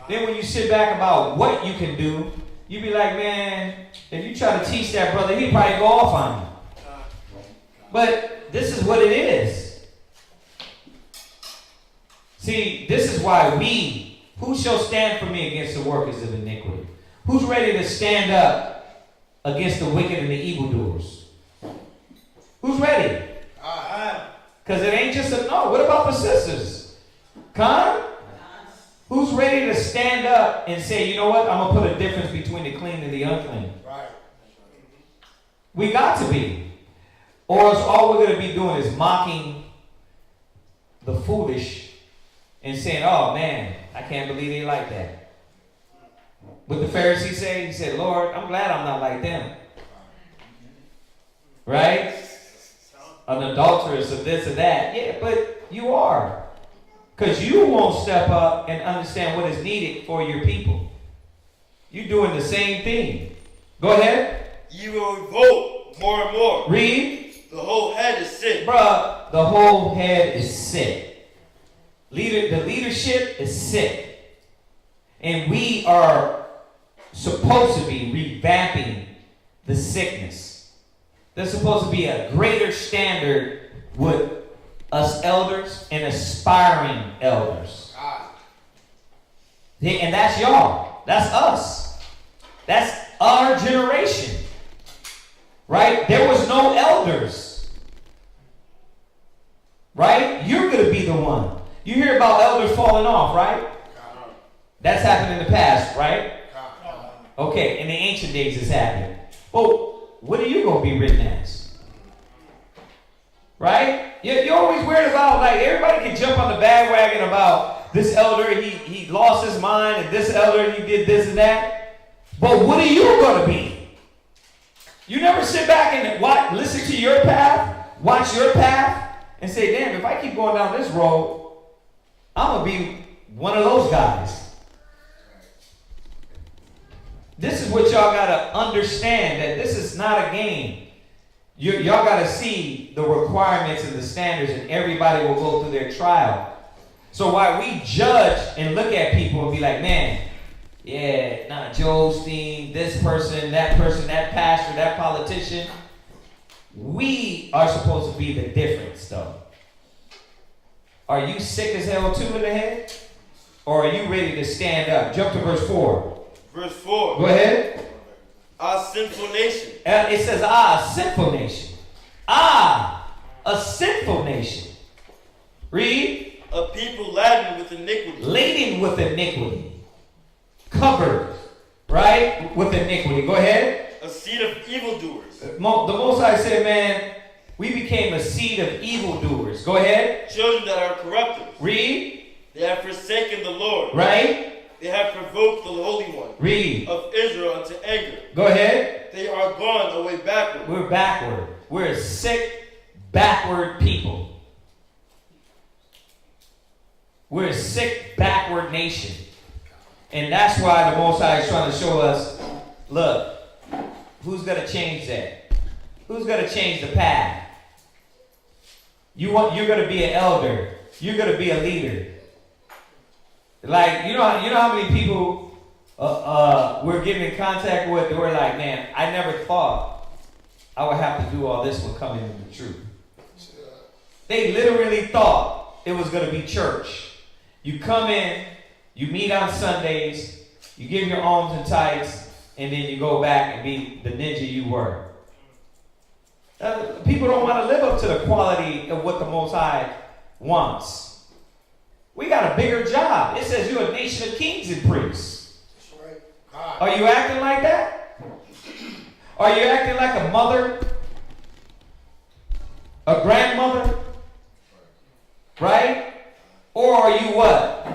Then when you sit back about what you can do, you be like, man, if you try to teach that brother, he'd probably go off on you. But this is what it is. See, this is why who shall stand for me against the workers of iniquity? Who's ready to stand up against the wicked and the evildoers? Who's ready? Because it ain't just no. What about the sisters? Con? Who's ready to stand up and say, you know what? I'm going to put a difference between the clean and the unclean. Right. We got to be. Or else all we're going to be doing is mocking the foolish and saying, oh man, I can't believe they like that. What the Pharisee say? He said, Lord, I'm glad I'm not like them. Right? An adulteress or this or that. Yeah, but you are. Because you won't step up and understand what is needed for your people. You're doing the same thing. Go ahead. You will revolt more and more. Read. The whole head is sick. Bruh, the whole head is sick. The leadership is sick. And we are supposed to be revamping the sickness. There's supposed to be a greater standard with us elders and aspiring elders. And that's y'all. That's us. That's our generation. Right? There was no elders. Right? You're going to be the one. You hear about elders falling off, right? That's happened in the past, right? Okay, in the ancient days it's happened. Well, what are you going to be written as? Right? You're always worried about, like, everybody can jump on the bandwagon about this elder, he lost his mind, and this elder, he did this and that. But what are you going to be? You never sit back and listen to your path, watch your path, and say, damn, if I keep going down this road, I'm going to be one of those guys. This is what y'all got to understand, that this is not a game. Y'all got to see the requirements and the standards, and everybody will go through their trial. So while we judge and look at people and be like, man, yeah, Joe Osteen, this person, that pastor, that politician, we are supposed to be the difference, though. Are you sick as hell too in the head? Or are you ready to stand up? Jump to verse 4. Verse 4. Go ahead. Our sinful nation. It says, a sinful nation. A sinful nation. Read. A people laden with iniquity. Laden with iniquity. Covered, right? With iniquity. Go ahead. A seed of evildoers. The Most High said, man, we became a seed of evildoers. Go ahead. Children that are corrupted. Read. They have forsaken the Lord. Right. They have provoked the Holy One. Read. Of Israel unto anger. Go ahead. They are gone away backward. We're backward. We're a sick, backward people. We're a sick, backward nation. And that's why the Most High is trying to show us, look, who's going to change that? Who's going to change the path? You're going to be an elder. You're going to be a leader. Like, you know how many people we're getting in contact with, they were like, man, I never thought I would have to do all this when coming into the truth. They literally thought it was going to be church. You come in, you meet on Sundays, you give your alms and tithes, and then you go back and be the ninja you were. People don't want to live up to the quality of what the Most High wants. We got a bigger job. It says you're a nation of kings and priests. That's right. Are you acting like that? Are you acting like a mother? A grandmother? Right? Or are you what?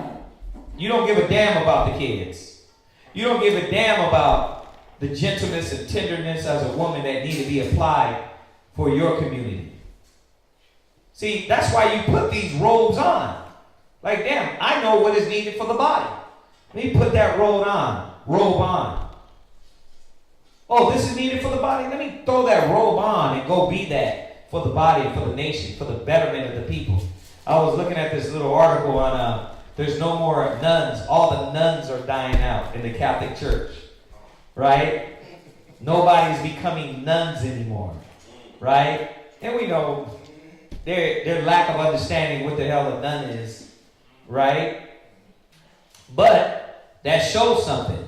You don't give a damn about the kids. You don't give a damn about the gentleness and tenderness as a woman that need to be applied for your community. See, that's why you put these robes on. Like, damn, I know what is needed for the body. Let me put that robe on. Oh, this is needed for the body? Let me throw that robe on and go be that for the body and for the nation, for the betterment of the people. I was looking at this little article on there's no more nuns. All the nuns are dying out in the Catholic Church. Right? Nobody's becoming nuns anymore. Right? And we know their lack of understanding what the hell a nun is. Right? But that shows something.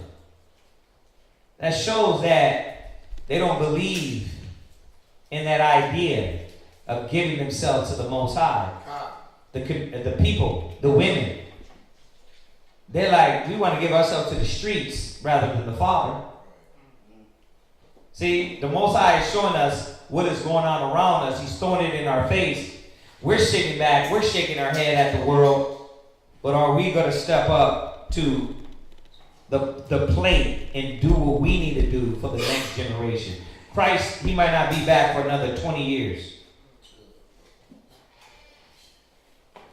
That shows that they don't believe in that idea of giving themselves to the Most High. The people, the women. They're like, we want to give ourselves to the streets rather than the Father. See, the Most High is showing us what is going on around us. He's throwing it in our face. We're sitting back. We're shaking our head at the world. But are we going to step up to the plate and do what we need to do for the next generation? Christ, he might not be back for another 20 years.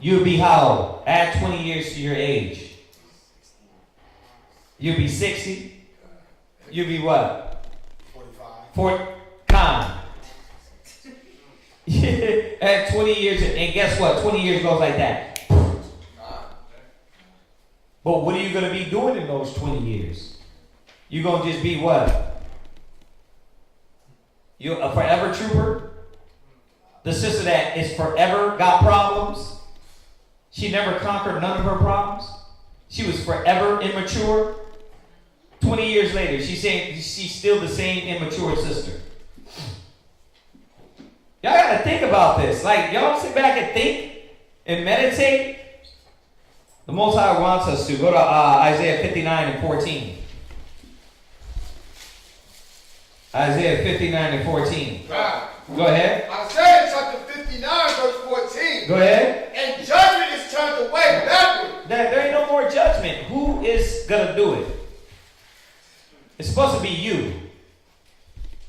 You'll be how? Add 20 years to your age. You'll be 60. You'll be what? 45. Add 20 years, and guess what? 20 years goes like that. But what are you going to be doing in those 20 years? You're going to just be what? You're a forever trooper? The sister that is forever got problems. She never conquered none of her problems. She was forever immature. 20 years later, she's saying she's still the same immature sister. Y'all gotta think about this. Like, y'all sit back and think and meditate. The Most High wants us to. Go to Isaiah 59 and 14. Isaiah 59 and 14. Go ahead. Isaiah chapter 59, verse 14. Go ahead. And judgment is turned away backward. There ain't no more judgment. Who is gonna do it? It's supposed to be you.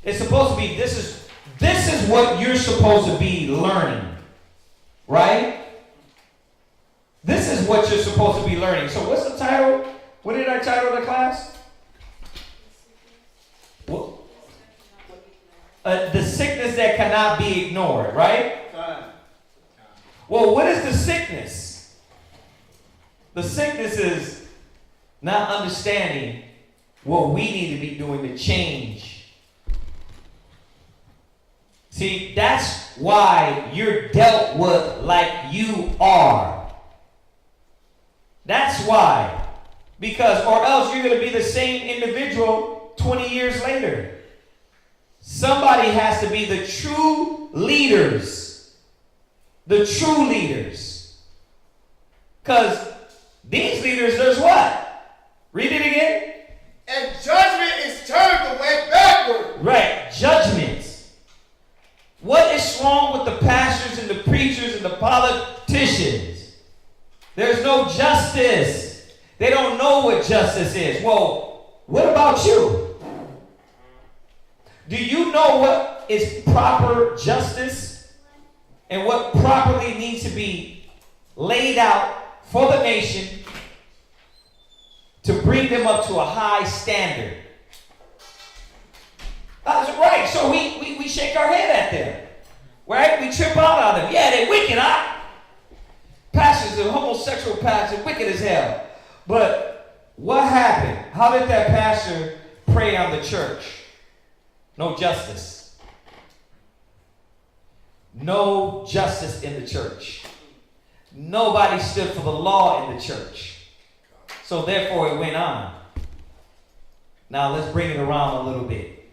It's supposed to be, this is what you're supposed to be learning. Right? This is what you're supposed to be learning. So what's the title? What did I title the class? What? The sickness that cannot be ignored, right? Well, what is the sickness? The sickness is not understanding what we need to be doing to change. See, that's why you're dealt with like you are. That's why. Because, or else you're going to be the same individual 20 years later. Somebody has to be the true leaders. The true leaders. Because these leaders, there's what? Read it again. And judgment is turned away backward. Right, judgment. What is wrong with the pastors and the preachers and the politicians? There's no justice. They don't know what justice is. Well, what about you? Do you know what is proper justice and what properly needs to be laid out for the nation to bring them up to a high standard? That's right. So we shake our head at them. Right? We trip out on them. Yeah, they're wicked, huh? Pastors, the homosexual pastors, wicked as hell. But what happened? How did that pastor pray on the church? No justice. No justice in the church. Nobody stood for the law in the church. So therefore it went on. Now let's bring it around a little bit.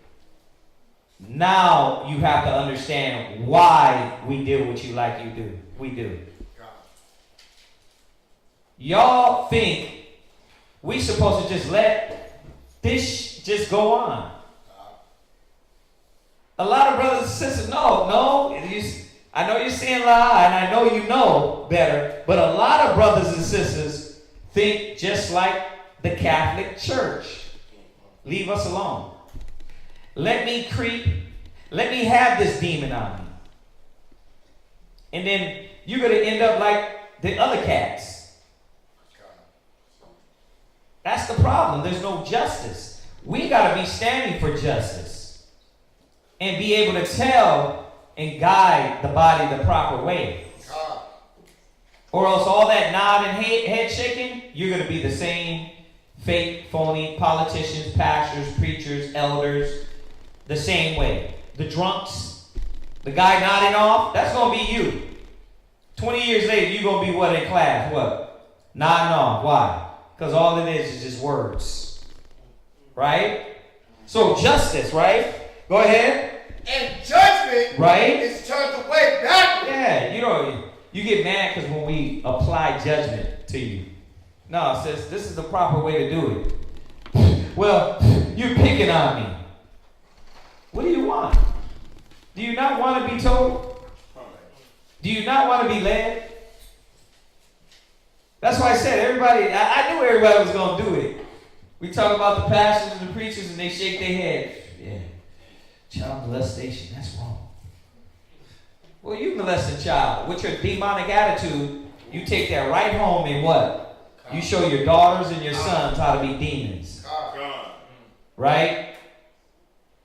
Now you have to understand why we do what you like you do. We do. Y'all think we supposed to just let this just go on. A lot of brothers and sisters, no. I know you're saying lie, and I know you know better, but a lot of brothers and sisters think just like the Catholic Church. Leave us alone. Let me creep. Let me have this demon on me. And then you're going to end up like the other cats. That's the problem. There's no justice. We got to be standing for justice and be able to tell and guide the body the proper way. Or else all that nod and head shaking, you're going to be the same fake, phony politicians, pastors, preachers, elders, the same way. The drunks, the guy nodding off, that's going to be you. 20 years later, you're going to be what in class? What? Nodding off. Why? Because all it is just words. Right? So justice, right? Go ahead. And judgment, right, is turned away backward. Yeah, you get mad because when we apply judgment to you. No, sis, this is the proper way to do it. Well, you're picking on me. What do you want? Do you not want to be told? Do you not want to be led? That's why I said everybody, I knew everybody was going to do it. We talk about the pastors and the preachers and they shake their head. Yeah, child molestation, that's wrong. Well, you molest a child. With your demonic attitude, you take that right home and what? You show your daughters and your sons how to be demons. Right?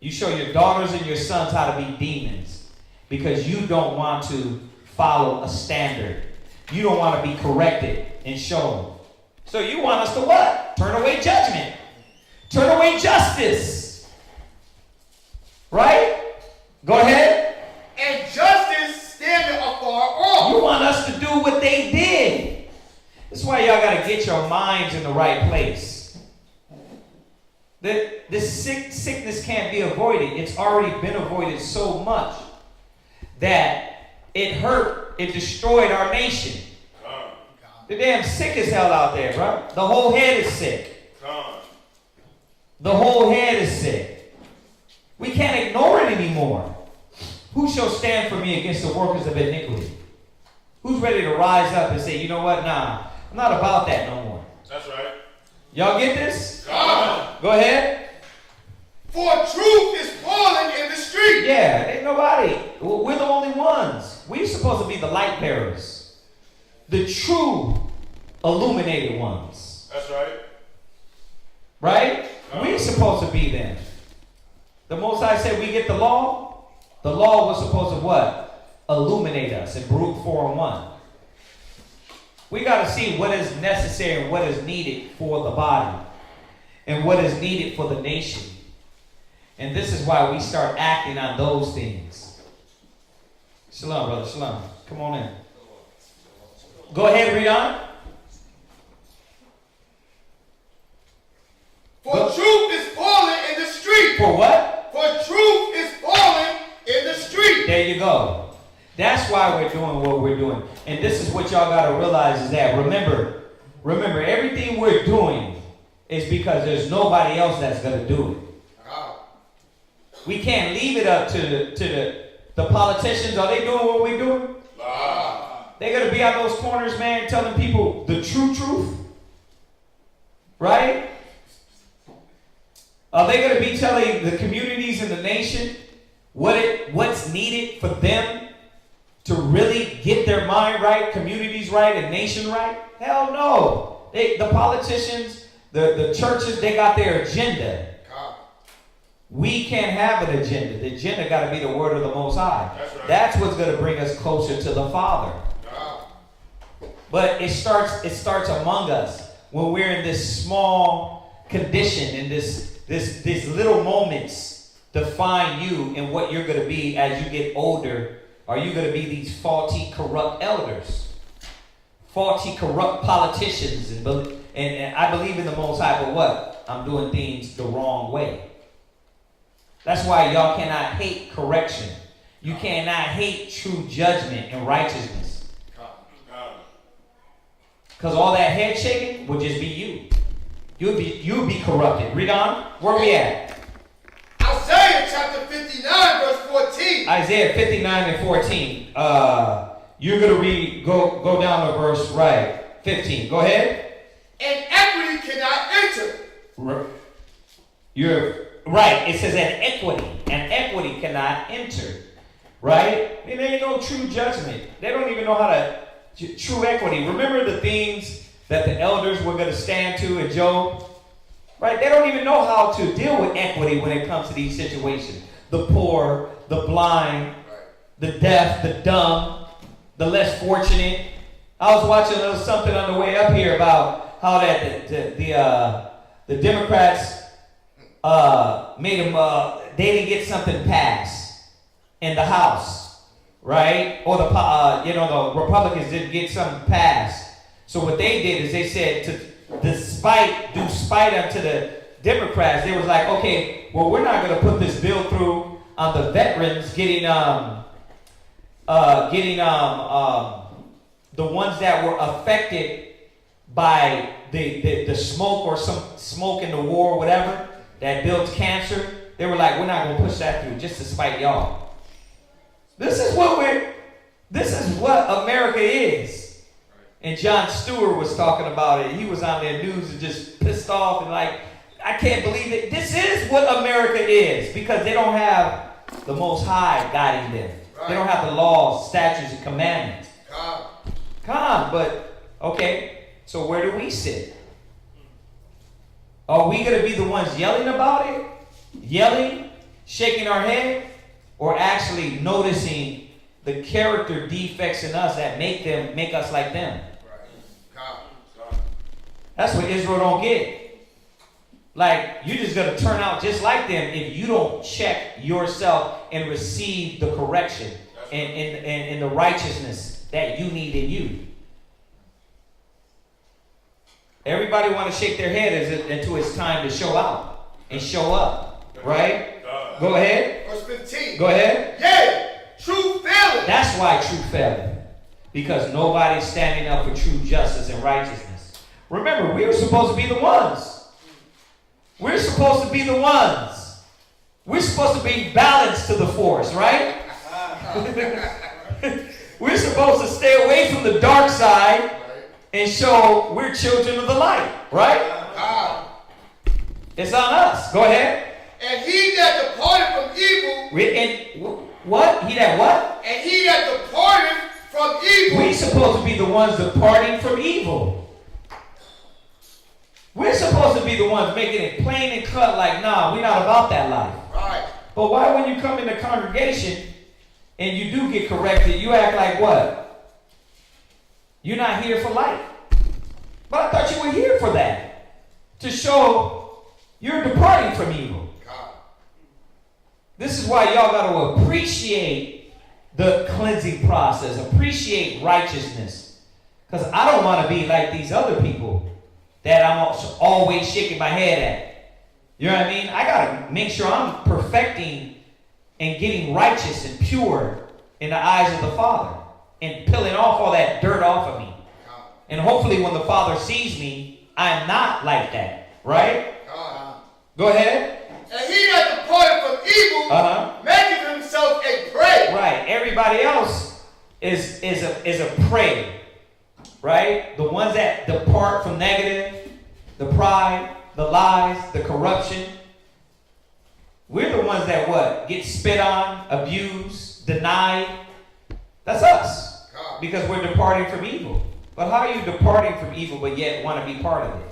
You show your daughters and your sons how to be demons because you don't want to follow a standard. You don't want to be corrected and shown. So you want us to what? Turn away judgment. Turn away justice. Right? Go ahead. And justice minds in the right place. This sickness can't be avoided. It's already been avoided so much that it hurt, it destroyed our nation. The damn sick as hell out there, bro. The whole head is sick. The whole head is sick. We can't ignore it anymore. Who shall stand for me against the workers of iniquity? Who's ready to rise up and say, you know what? Nah, I'm not about that no more. That's right. Y'all get this? God. Go ahead. For truth is falling in the street. Yeah, ain't nobody. We're the only ones. We're supposed to be the light bearers. The true illuminated ones. That's right. Right? We're supposed to be them. The Most High said we get the law. The law was supposed to what? Illuminate us in Baruch 4:1. We got to see what is necessary and what is needed for the body and what is needed for the nation. And this is why we start acting on those things. Shalom, brother. Shalom. Come on in. Go ahead, read on. For truth is falling in the street. For what? For truth is falling in the street. There you go. That's why we're doing what we're doing. And this is what y'all got to realize is that, remember, everything we're doing is because there's nobody else that's going to do it. We can't leave it up to the politicians. Are they doing what we're doing? They're going to be on those corners, man, telling people the true truth. Right? Are they going to be telling the communities in the nation what's needed for them to really get their mind right, communities right, and nation right? Hell no. The politicians, the churches, they got their agenda. We can't have an agenda. The agenda got to be the word of the Most High. That's right. That's what's going to bring us closer to the Father. But it starts among us when we're in this small condition, in these little moments define you and what you're going to be as you get older. Are you going to be these faulty, corrupt elders? Faulty, corrupt politicians. And I believe in the Most High, but what? I'm doing things the wrong way. That's why y'all cannot hate correction. You cannot hate true judgment and righteousness. Because all that head shaking would just be you. You'll be corrupted. Read on. Where we at? Isaiah chapter 59 verse 14. Isaiah 59 and 14. You're going to read, go down to verse, 15. Go ahead. And equity cannot enter. You're right. It says an equity cannot enter. Right? And there ain't no true judgment. They don't even know how to, true equity. Remember the things that the elders were going to stand to in Job? Right? They don't even know how to deal with equity when it comes to these situations. The poor, the blind, the deaf, the dumb, the less fortunate. I was watching a little something on the way up here about how that the Democrats made them, they didn't get something passed in the House, right? Or the Republicans didn't get something passed. So what they did is they said do spite unto the Democrats. They was like, okay, well, we're not going to put this bill through on the veterans getting the ones that were affected by the smoke or some smoke in the war or whatever that builds cancer. They were like, we're not going to push that through just to spite y'all. This is what America is. And Jon Stewart was talking about it. He was on their news and just pissed off and like, I can't believe it. This is what America is because they don't have the Most High guiding them. Right. They don't have the laws, statutes, and commandments. But okay, so where do we sit? Are we going to be the ones yelling about it? Yelling? Shaking our head? Or actually noticing the character defects in us that make us like them? That's what Israel don't get. Like, you're just going to turn out just like them if you don't check yourself and receive the correction and the righteousness that you need in you. Everybody want to shake their head until it's time to show out and show up, right? Go ahead. Verse 15. Go ahead. Yea, truth faileth. That's why truth faileth. Because nobody's standing up for true justice and righteousness. Remember, we were supposed to be the ones. We're supposed to be the ones. We're supposed to bring balance to the force, right? We're supposed to stay away from the dark side and show we're children of the light, right? It's on us. Go ahead. And he that departed from evil. What? He that what? And he that departed from evil. We're supposed to be the ones departing from evil. We're supposed to be the ones making it plain and cut like, nah, we're not about that life. Right. But why when you come in the congregation and you do get corrected, you act like what? You're not here for light. But I thought you were here for that. To show you're departing from evil. This is why y'all got to appreciate the cleansing process. Appreciate righteousness. Because I don't want to be like these other people that I'm always shaking my head at. You know what I mean? I got to make sure I'm perfecting and getting righteous and pure in the eyes of the Father. And peeling off all that dirt off of me. And hopefully when the Father sees me, I'm not like that. Right? Go ahead. And he that departed from evil maketh himself a prey. Right. Everybody else is a prey. Right? The ones that depart from negative, the pride, the lies, the corruption. We're the ones that what? Get spit on, abused, denied. That's us. Because we're departing from evil. But how are you departing from evil but yet want to be part of it?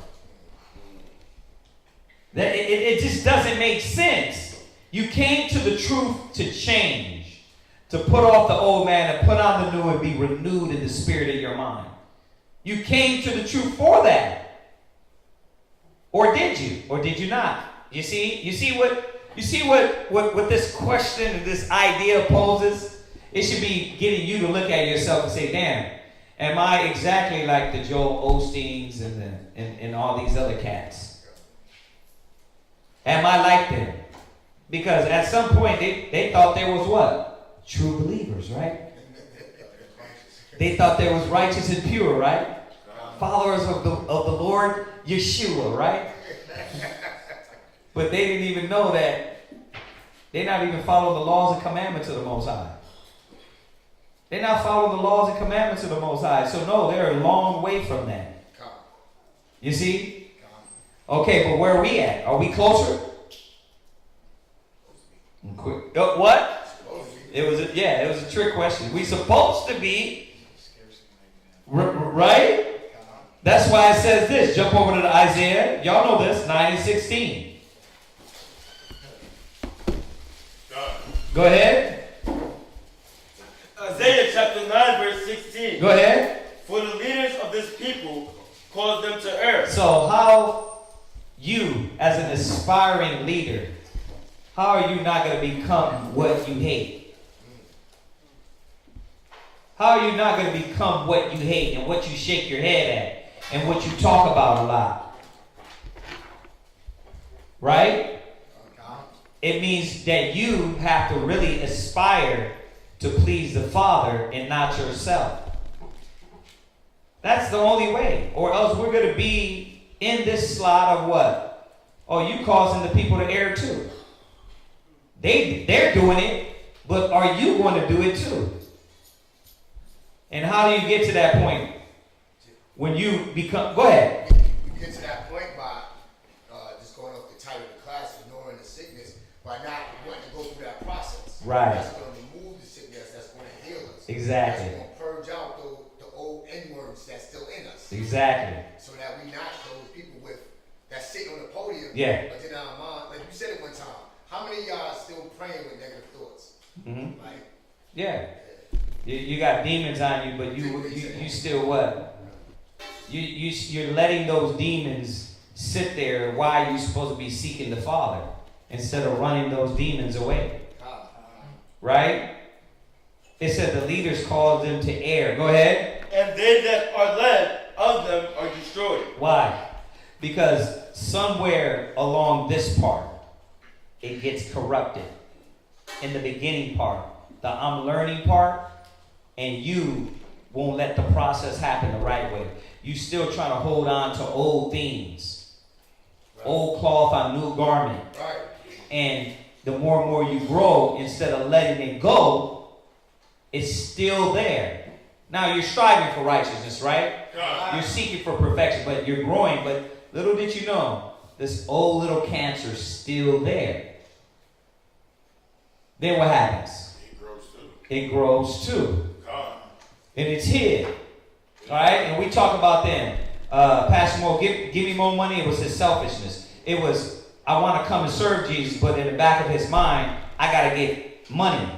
It just doesn't make sense. You came to the truth to change, to put off the old man and put on the new and be renewed in the spirit of your mind. You came to the truth for that. Or did you? Or did you not? You see what this question and this idea poses? It should be getting you to look at yourself and say, damn, am I exactly like the Joel Osteens and all these other cats? Am I like them? Because at some point they thought there was what? True believers, right? They thought there was righteous and pure, right? Followers of the Lord Yeshua, right? But they didn't even know that they're not even following the laws and commandments of the Most High. They're not following the laws and commandments of the Most High. So no, they're a long way from that. You see? Okay, but where are we at? Are we closer? Quick. What? It was a trick question. We supposed to be, right? That's why it says this. Jump over to Isaiah. Y'all know this, 9 and 16. Go ahead. Isaiah chapter 9 verse 16. Go ahead. For the leaders of this people cause them to err. So how you, as an aspiring leader, how are you not going to become what you hate? How are you not going to become what you hate and what you shake your head at and what you talk about a lot? Right? It means that you have to really aspire to please the Father and not yourself. That's the only way. Or else we're going to be in this slot of what? Oh, you causing the people to err too. They're doing it, but are you going to do it too? And how do you get to that point? When you become, go ahead. You get to that point by just going off the title of the class, ignoring the sickness, by not wanting to go through that process. Right. That's going to remove the sickness, that's going to heal us. Exactly. That's going to purge out the old N-words that's still in us. Exactly. So that we not those people that sit on the podium, Yeah. but then our mind, like you said it one time, how many of y'all are still praying with negative thoughts? Mm-hmm. Like, yeah. You got demons on you, but you still what? You're letting those demons sit there. Why are you supposed to be seeking the Father instead of running those demons away? Right? It said the leaders called them to err. Go ahead. And they that are led of them are destroyed. Why? Because somewhere along this part, it gets corrupted. In the beginning part, the I'm learning part, and you won't let the process happen the right way. You still trying to hold on to old things. Right. Old cloth on new garment. Right. And the more and more you grow, instead of letting it go, it's still there. Now you're striving for righteousness, right? God. You're seeking for perfection, but you're growing. But little did you know, this old little cancer's still there. Then what happens? It grows too. It grows too. God. And it's hid. All right? And we talk about them. Pastor Moore, give me more money. It was his selfishness. It was, I want to come and serve Jesus, but in the back of his mind, I got to get money.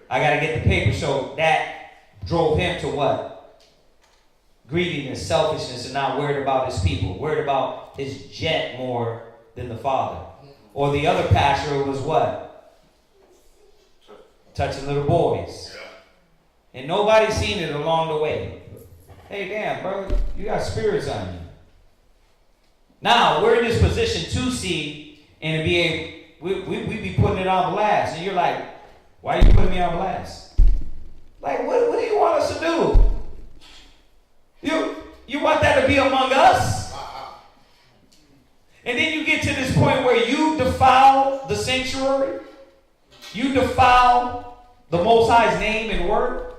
I got to get the paper. So that drove him to what? Greediness, selfishness, and not worried about his people. Worried about his jet more than the Father. Or the other pastor was what? Touching little boys. And nobody seen it along the way. Hey, damn, bro, you got spirits on you. Now, we're in this position to see and to be able, we be putting it on blast. And you're like, why are you putting me on blast? Like, what do you want us to do? You want that to be among us? And then you get to this point where you defile the sanctuary. You defile the Most High's name and word.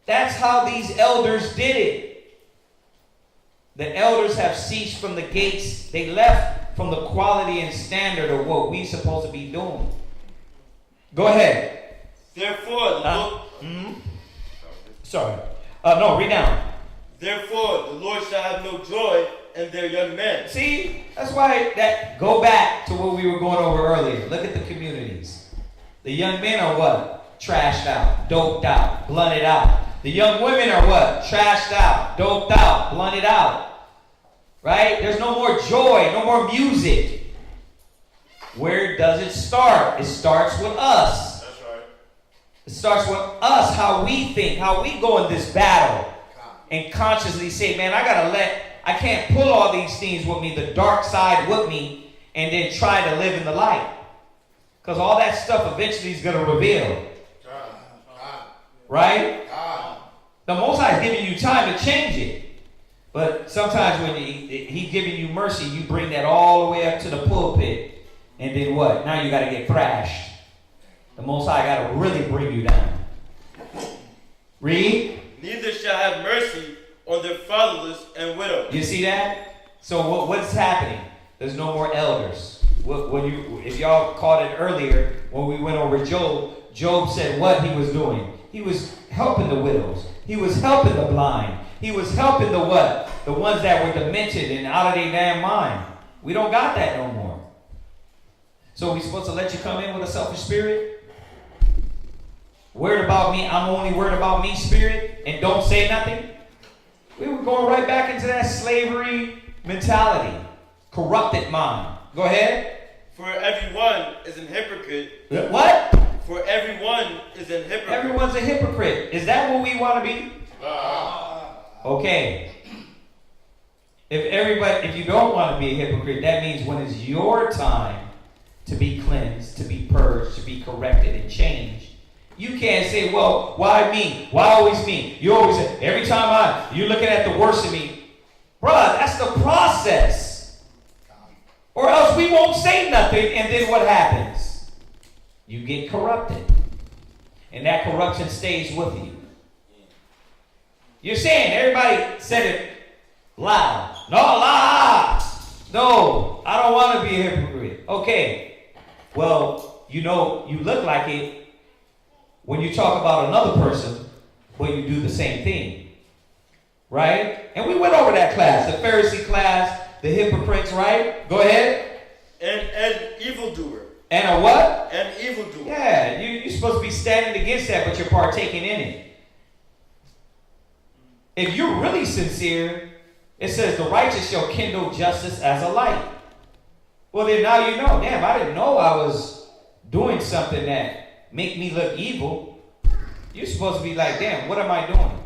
That's how these elders did it. The elders have ceased from the gates. They left from the quality and standard of what we're supposed to be doing. Go ahead. Therefore, Sorry. No, read down. Therefore, the Lord shall have no joy in their young men. See, that's why go back to what we were going over earlier. Look at the communities. The young men are what? Trashed out, doped out, blunted out. The young women are what? Trashed out, doped out, blunted out. Right? There's no more joy, no more music. Where does it start? It starts with us. That's right. It starts with us, how we think, how we go in this battle. And consciously say, man, I can't pull all these things with me, the dark side with me, and then try to live in the light. Because all that stuff eventually is going to reveal. Right? The Most High is giving you time to change it. But sometimes when He's giving you mercy, you bring that all the way up to the pulpit. And then what? Now you got to get thrashed. The Most High got to really bring you down. Read. Neither shall have mercy on their fatherless and widows. You see that? So what's happening? There's no more elders. If y'all caught it earlier when we went over Job, Job said what he was doing. He was helping the widows. He was helping the blind. He was helping the what? The ones that were demented and out of their damn mind. We don't got that no more. So we supposed to let you come in with a selfish spirit? Worried about me, I'm only worried about me spirit, and don't say nothing? We were going right back into that slavery mentality. Corrupted mind. Go ahead. For everyone is an hypocrite. What? For everyone is an hypocrite. Everyone's a hypocrite. Is that what we want to be? Okay. If you don't want to be a hypocrite, that means when it's your time to be cleansed, to be purged, to be corrected and changed, you can't say, well, why me? Why always me? You always say, every time you're looking at the worst of me. Bruh, that's the process. Or else we won't say nothing, and then what happens? You get corrupted. And that corruption stays with you. You're saying, everybody said it loud. No, loud. No, I don't want to be a hypocrite. Okay. Well, you look like it when you talk about another person, but you do the same thing. Right? And we went over that class, the Pharisee class, the hypocrites, right? Go ahead. And an evildoer. And a what? An evildoer. Yeah, you're supposed to be standing against that, but you're partaking in it. If you're really sincere, it says the righteous shall kindle justice as a light. Well, then now you know. Damn, I didn't know I was doing something that make me look evil. You're supposed to be like, damn, what am I doing?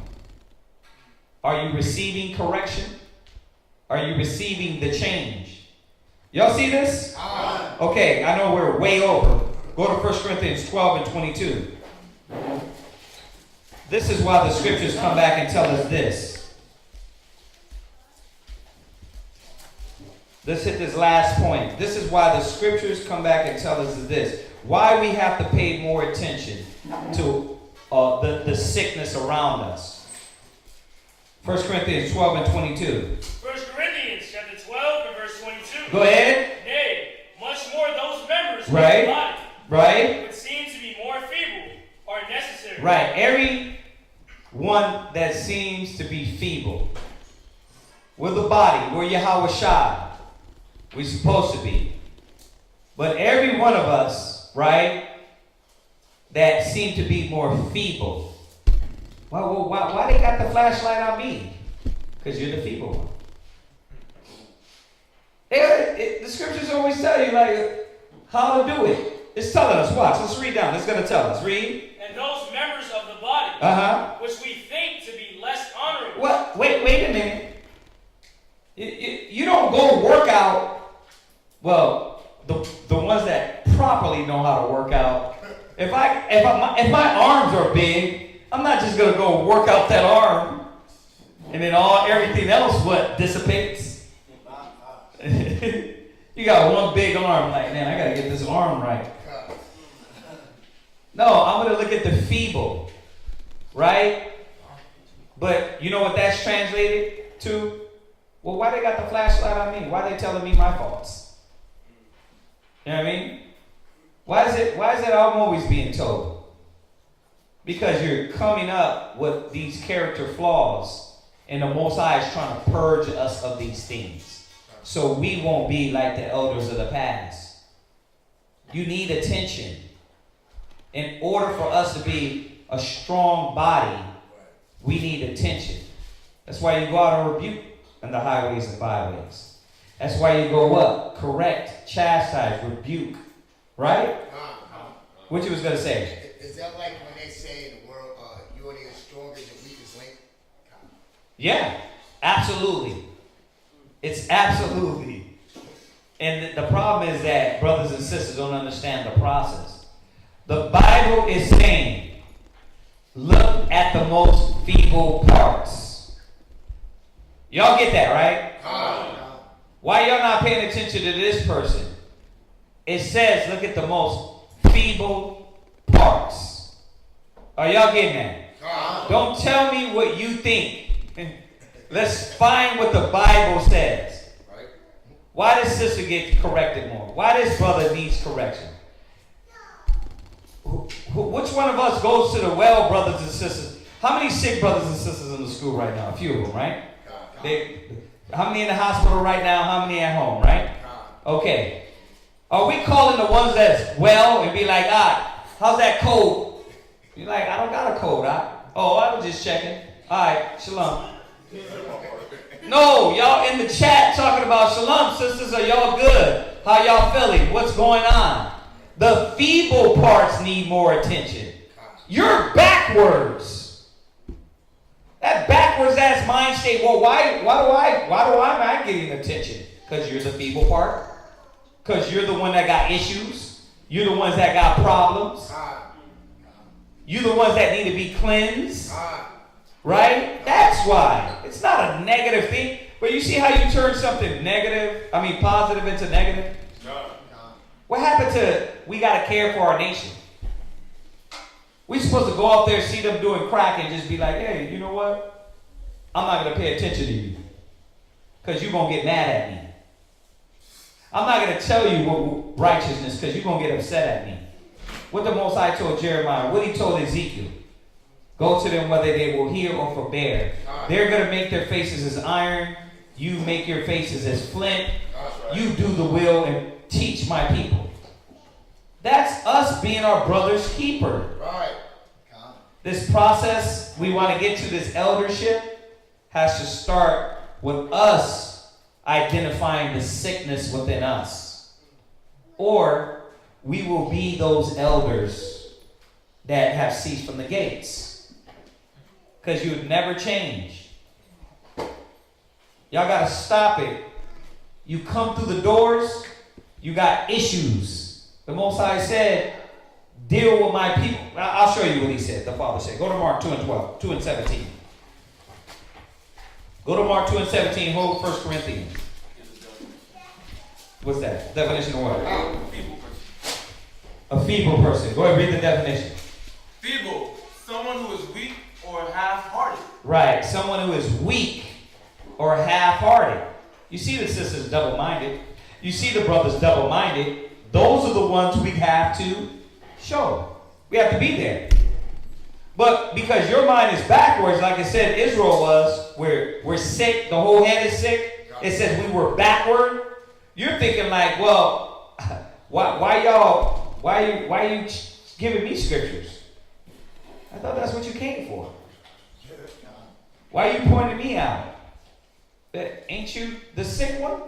Are you receiving correction? Are you receiving the change? Y'all see this? Okay, I know we're way over. Go to 1 Corinthians 12 and 22. This is why the scriptures come back and tell us this. Let's hit this last point. This is why the scriptures come back and tell us this. Why we have to pay more attention to the sickness around us. 1 Corinthians 12 and 22. 1 Corinthians chapter 12 and verse 22. Go ahead. Nay, much more those members of Right. the body, Right? which seem to be more feeble, are necessary. Right. Every one that seems to be feeble. We're the body. We're Yahweh Shai. We're supposed to be. But every one of us, right, that seem to be more feeble. Why they got the flashlight on me? Because you're the feeble one. The scriptures always tell you, like, how to do it. It's telling us. Watch. Let's read down. It's going to tell us. Read. And those members of the body, which we think to be less honorable. What? Wait a minute. You don't go work out. Well, the ones that properly know how to work out. If my arms are big, I'm not just gonna go work out that arm, and then everything else dissipates. You got one big arm, like, man, I gotta get this arm right. No, I'm gonna look at the feeble, right? But you know what that's translated to? Well, why they got the flashlight on me? Why they telling me my faults? You know what I mean? Why is it I'm always being told? Because you're coming up with these character flaws, and the Most High is trying to purge us of these things, so we won't be like the elders of the past. You need attention. In order for us to be a strong body, we need attention. That's why you go out and rebuke in the highways and byways. That's why you go up, correct, chastise, rebuke. Right? What you was going to say? Is that like when they say in the world, unity is stronger than weakest link? Yeah, absolutely. It's absolutely. And the problem is that brothers and sisters don't understand the process. The Bible is saying, look at the most feeble parts. Y'all get that, right? Why y'all not paying attention to this person? It says, look at the most feeble parts. Are y'all getting that? Don't tell me what you think. Let's find what the Bible says. Why does sister get corrected more? Why does brother needs correction? Which one of us goes to the well, brothers and sisters? How many sick brothers and sisters in the school right now? A few of them, right? How many in the hospital right now? How many at home, right? Okay. Are we calling the ones that's well and be like, how's that cold? You're like, I don't got a cold, Oh, I was just checking. All right, shalom. No, y'all in the chat talking about shalom, sisters. Are y'all good? How y'all feeling? What's going on? The feeble parts need more attention. You're backwards. That backwards ass mind state. Well, why am I getting attention? Because you're the feeble part. Because you're the one that got issues. You're the ones that got problems. You're the ones that need to be cleansed. Right? That's why. It's not a negative thing. But you see how you turn something positive into negative? What happened to we got to care for our nation? We're supposed to go out there, see them doing crack, and just be like, hey, you know what? I'm not going to pay attention to you. Because you're going to get mad at me. I'm not going to tell you what righteousness because you're going to get upset at me. What the Most High told Jeremiah, what he told Ezekiel. Go to them whether they will hear or forbear. They're going to make their faces as iron. You make your faces as flint. You do the will and teach my people. That's us being our brother's keeper. Right. This process we want to get to, this eldership, has to start with us identifying the sickness within us. Or we will be those elders that have ceased from the gates. Because you would never change. Y'all got to stop it. You come through the doors, you got issues. The Most High said, deal with my people. I'll show you what he said, the Father said. Go to Mark 2 and 12, 2 and 17. Go to Mark 2 and 17, hold 1 Corinthians. What's that? Definition of what? A feeble person. Go ahead, read the definition. Feeble, someone who is weak or half-hearted. Right, someone who is weak or half-hearted. You see the sisters double-minded. You see the brothers double-minded. Those are the ones we have to show. We have to be there. But because your mind is backwards, like I said, Israel was, we're sick, the whole head is sick. It says we were backward. You're thinking like, well, why are you giving me scriptures? I thought that's what you came for. Why are you pointing me out? Ain't you the sick one?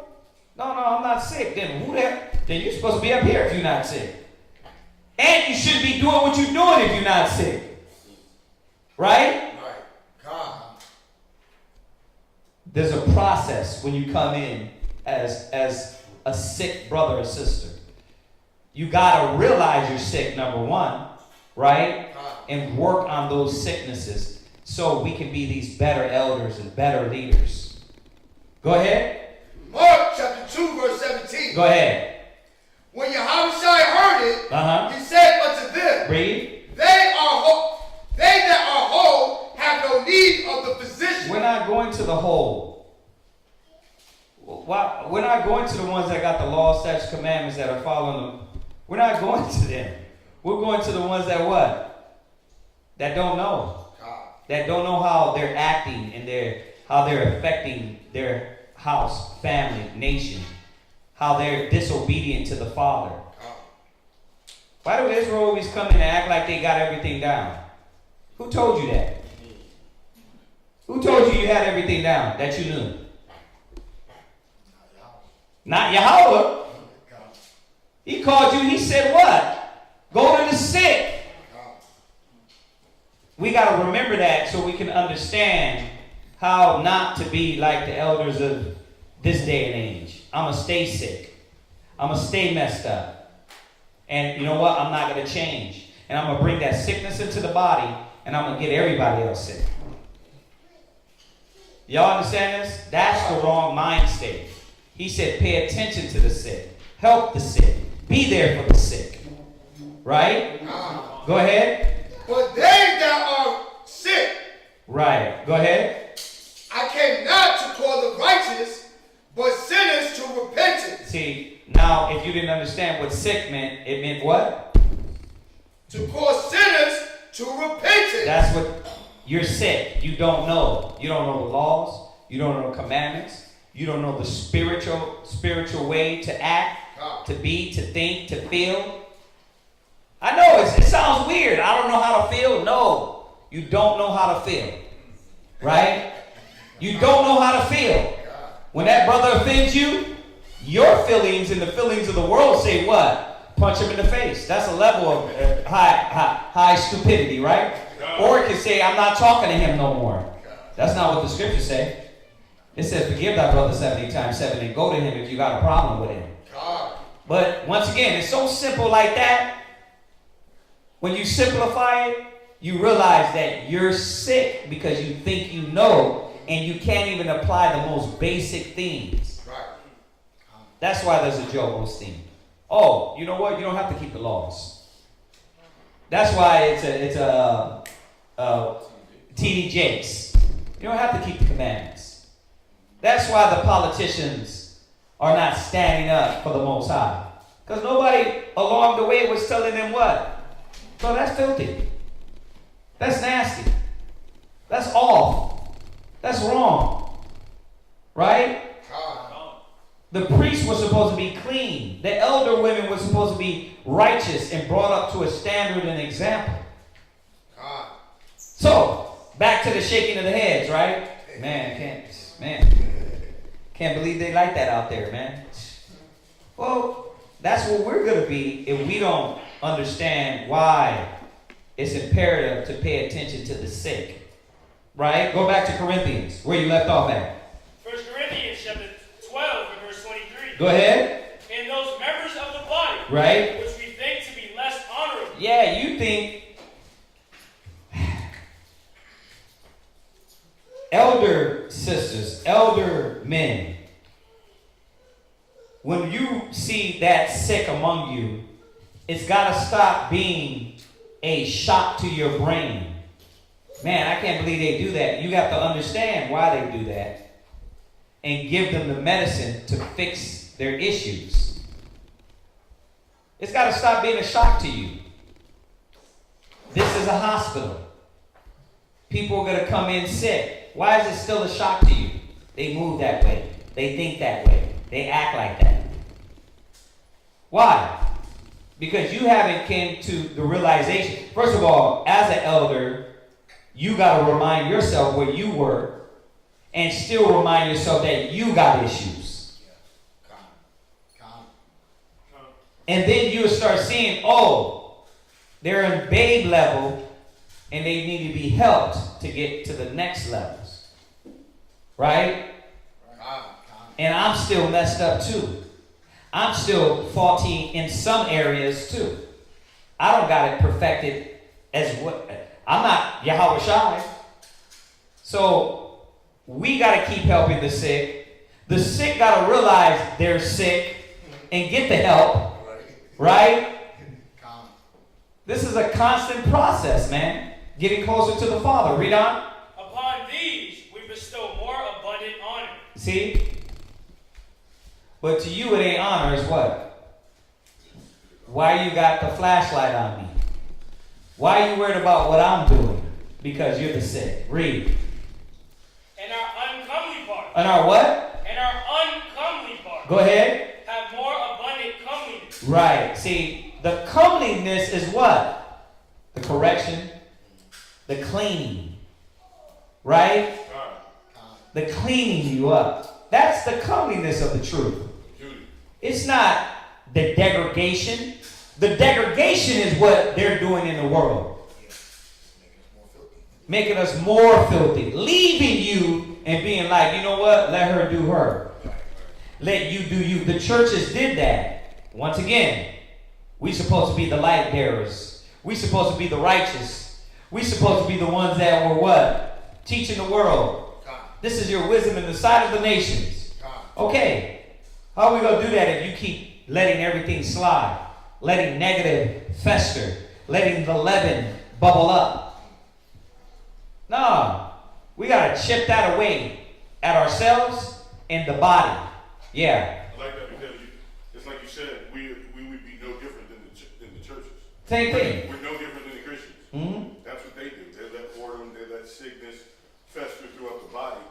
No, I'm not sick. Then who the hell? Then you're supposed to be up here if you're not sick. And you shouldn't be doing what you're doing if you're not sick. Right? Right. God. There's a process when you come in as a sick brother or sister. You got to realize you're sick, number one, right? And work on those sicknesses so we can be these better elders and better leaders. Go ahead. Mark chapter 2, verse 17. Go ahead. When Yahushua heard it, he said unto them, Read. They that are whole have no need of the physician. We're not going to the whole. We're not going to the ones that got the law, statutes, commandments that are following them. We're not going to them. We're going to the ones that what? That don't know. That don't know how they're acting and how they're affecting their house, family, nation. How they're disobedient to the Father. Why do Israel always come in and act like they got everything down? Who told you that? Who told you had everything down that you knew? Not Yahweh. He called you, he said what? Go to the sick. We got to remember that so we can understand how not to be like the elders of this day and age. I'm going to stay sick. I'm going to stay messed up. And you know what? I'm not going to change. And I'm going to bring that sickness into the body, and I'm going to get everybody else sick. Y'all understand this? That's the wrong mind state. He said, pay attention to the sick. Help the sick. Be there for the sick. Right? Go ahead. But they that are sick. Right. Go ahead. I came not to call the righteous, but sinners to repentance. See, now if you didn't understand what sick meant, it meant what? To call sinners to repentance. That's what, you're sick. You don't know. You don't know the laws. You don't know the commandments. You don't know the spiritual way to act, to be, to think, to feel. I know it sounds weird. I don't know how to feel. No, you don't know how to feel. Right? You don't know how to feel. When that brother offends you, your feelings and the feelings of the world say what? Punch him in the face. That's a level of high stupidity, right? Or it can say, I'm not talking to him no more. That's not what the scriptures say. It says, forgive thy brother 70 times 7 and go to him if you got a problem with him. But once again, it's so simple like that. When you simplify it, you realize that you're sick because you think you know and you can't even apply the most basic things. That's why there's a Joel Osteen. Oh, you know what? You don't have to keep the laws. That's why it's a T.D. Jakes. You don't have to keep the commandments. That's why the politicians are not standing up for the Most High. Because nobody along the way was telling them what? So that's filthy. That's nasty. That's off. That's wrong. Right? The priests were supposed to be clean. The elder women were supposed to be righteous and brought up to a standard and example. So, back to the shaking of the heads, right? Can't believe they like that out there, man. Well, that's what we're going to be if we don't understand why it's imperative to pay attention to the sick. Right? Go back to Corinthians, where you left off at. 1 Corinthians Go ahead. And those members of the body, Right. which we think to be less honorable. Yeah, you think elder sisters, elder men, when you see that sick among you, it's got to stop being a shock to your brain. Man, I can't believe they do that. You have to understand why they do that and give them the medicine to fix their issues. It's got to stop being a shock to you. This is a hospital. People are going to come in sick. Why is it still a shock to you? They move that way. They think that way. They act like that. Why? Because you haven't came to the realization. First of all, as an elder, you got to remind yourself where you were and still remind yourself that you got issues. And then you'll start seeing, oh, they're in babe level and they need to be helped to get to the next levels. Right? And I'm still messed up too. I'm still faulty in some areas too. I don't got it perfected as what I'm not Yahweh Shai. So we got to keep helping the sick. The sick got to realize they're sick and get the help. Right? This is a constant process, man. Getting closer to the Father. Read on. Upon these we bestow more abundant honor. See? But to you it ain't honor, it's what? Why you got the flashlight on me? Why are you worried about what I'm doing? Because you're the sick. Read. And our uncomely parts. And our what? And our uncomely parts. Go ahead. Have more abundant comeliness. Right. See, the comeliness is what? The correction. The cleaning. Right? The cleaning you up. That's the comeliness of the truth. It's not the degradation. The degradation is what they're doing in the world. Making us more filthy. Leaving you and being like, you know what? Let her do her. Let you do you. The churches did that. Once again, we supposed to be the light bearers. We supposed to be the righteous. We supposed to be the ones that were what? Teaching the world. This is your wisdom in the sight of the nations. Okay. How are we going to do that if you keep letting everything slide? Letting negative fester? Letting the leaven bubble up? No. We got to chip that away at ourselves and the body. Yeah. I like that because it's like you said, we would be no different than the churches. Same thing. We're no different than the Christians. Mm-hmm. That's what they do. They let boredom, they let sickness fester throughout the body,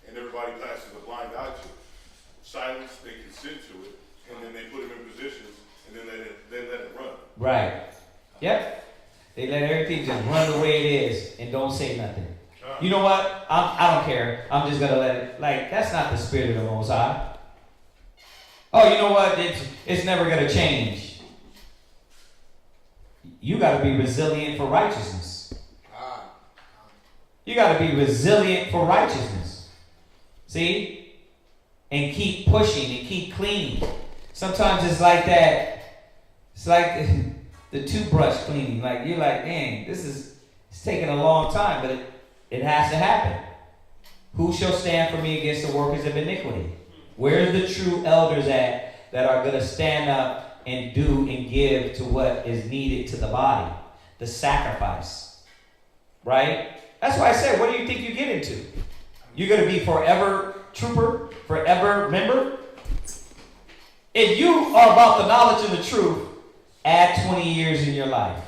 and everybody passes a blind eye to it. Silence, they consent to it, and then they put them in positions, and then they let it run. Right. Yep. They let everything just run the way it is and don't say nothing. You know what? I don't care. I'm just going to let it. Like, that's not the spirit of the Most High. Oh, you know what? It's never going to change. You got to be resilient for righteousness. You got to be resilient for righteousness. See? And keep pushing and keep cleaning. Sometimes it's like that. It's like the toothbrush cleaning. Like you're like, dang, it's taking a long time, but it has to happen. Who shall stand for me against the workers of iniquity? Where's the true elders at that are going to stand up and do and give to what is needed to the body? The sacrifice. Right? That's why I said, what do you think you get into? You're going to be forever trooper? Forever member? If you are about the knowledge and the truth, add 20 years in your life.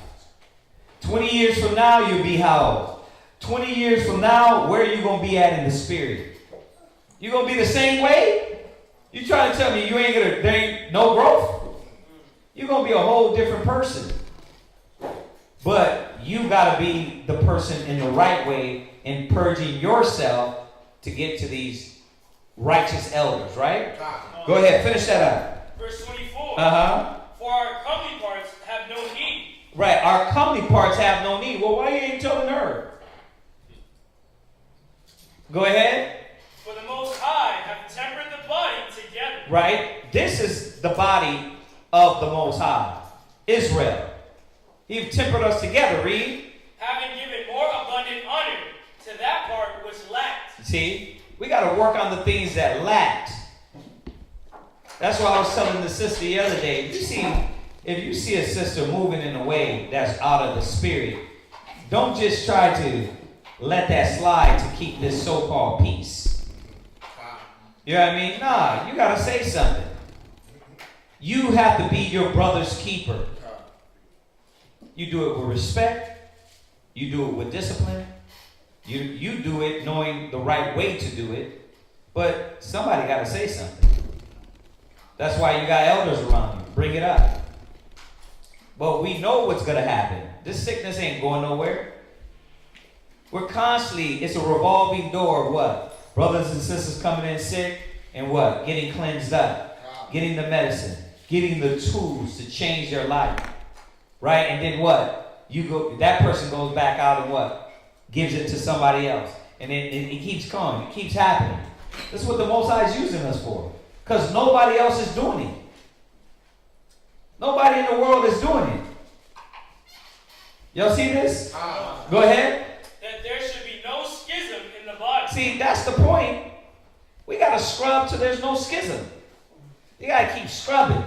20 years from now, you'll be how old? 20 years from now, where are you going to be at in the spirit? You going to be the same way? You trying to tell me you ain't gonna, there ain't no growth? You're going to be a whole different person. But you got to be the person in the right way in purging yourself to get to these righteous elders, right? Go ahead, finish that up. Verse 24. Uh-huh. For our comely parts have no need. Right, our comely parts have no need. Well, why you ain't telling her? Go ahead. For the Most High have tempered the body together. Right? This is the body of the Most High, Israel. He tempered us together. Read. Having given more abundant honor to that part which lacked. See, we got to work on the things that lacked. That's why I was telling the sister the other day. If you see a sister moving in a way that's out of the spirit, don't just try to let that slide to keep this so-called peace. You know what I mean? Nah, you got to say something. You have to be your brother's keeper. You do it with respect. You do it with discipline. You do it knowing the right way to do it. But somebody got to say something. That's why you got elders around you. Bring it up. But we know what's going to happen. This sickness ain't going nowhere. We're constantly, it's a revolving door of what? Brothers and sisters coming in sick and what? Getting cleansed up. Getting the medicine. Getting the tools to change their life. Right? And then what? That person goes back out and what? Gives it to somebody else. And then it keeps coming. It keeps happening. This is what the Most High is using us for. Because nobody else is doing it. Nobody in the world is doing it. Y'all see this? Go ahead. That there should be no schism in the body. See, that's the point. We got to scrub till there's no schism. You got to keep scrubbing.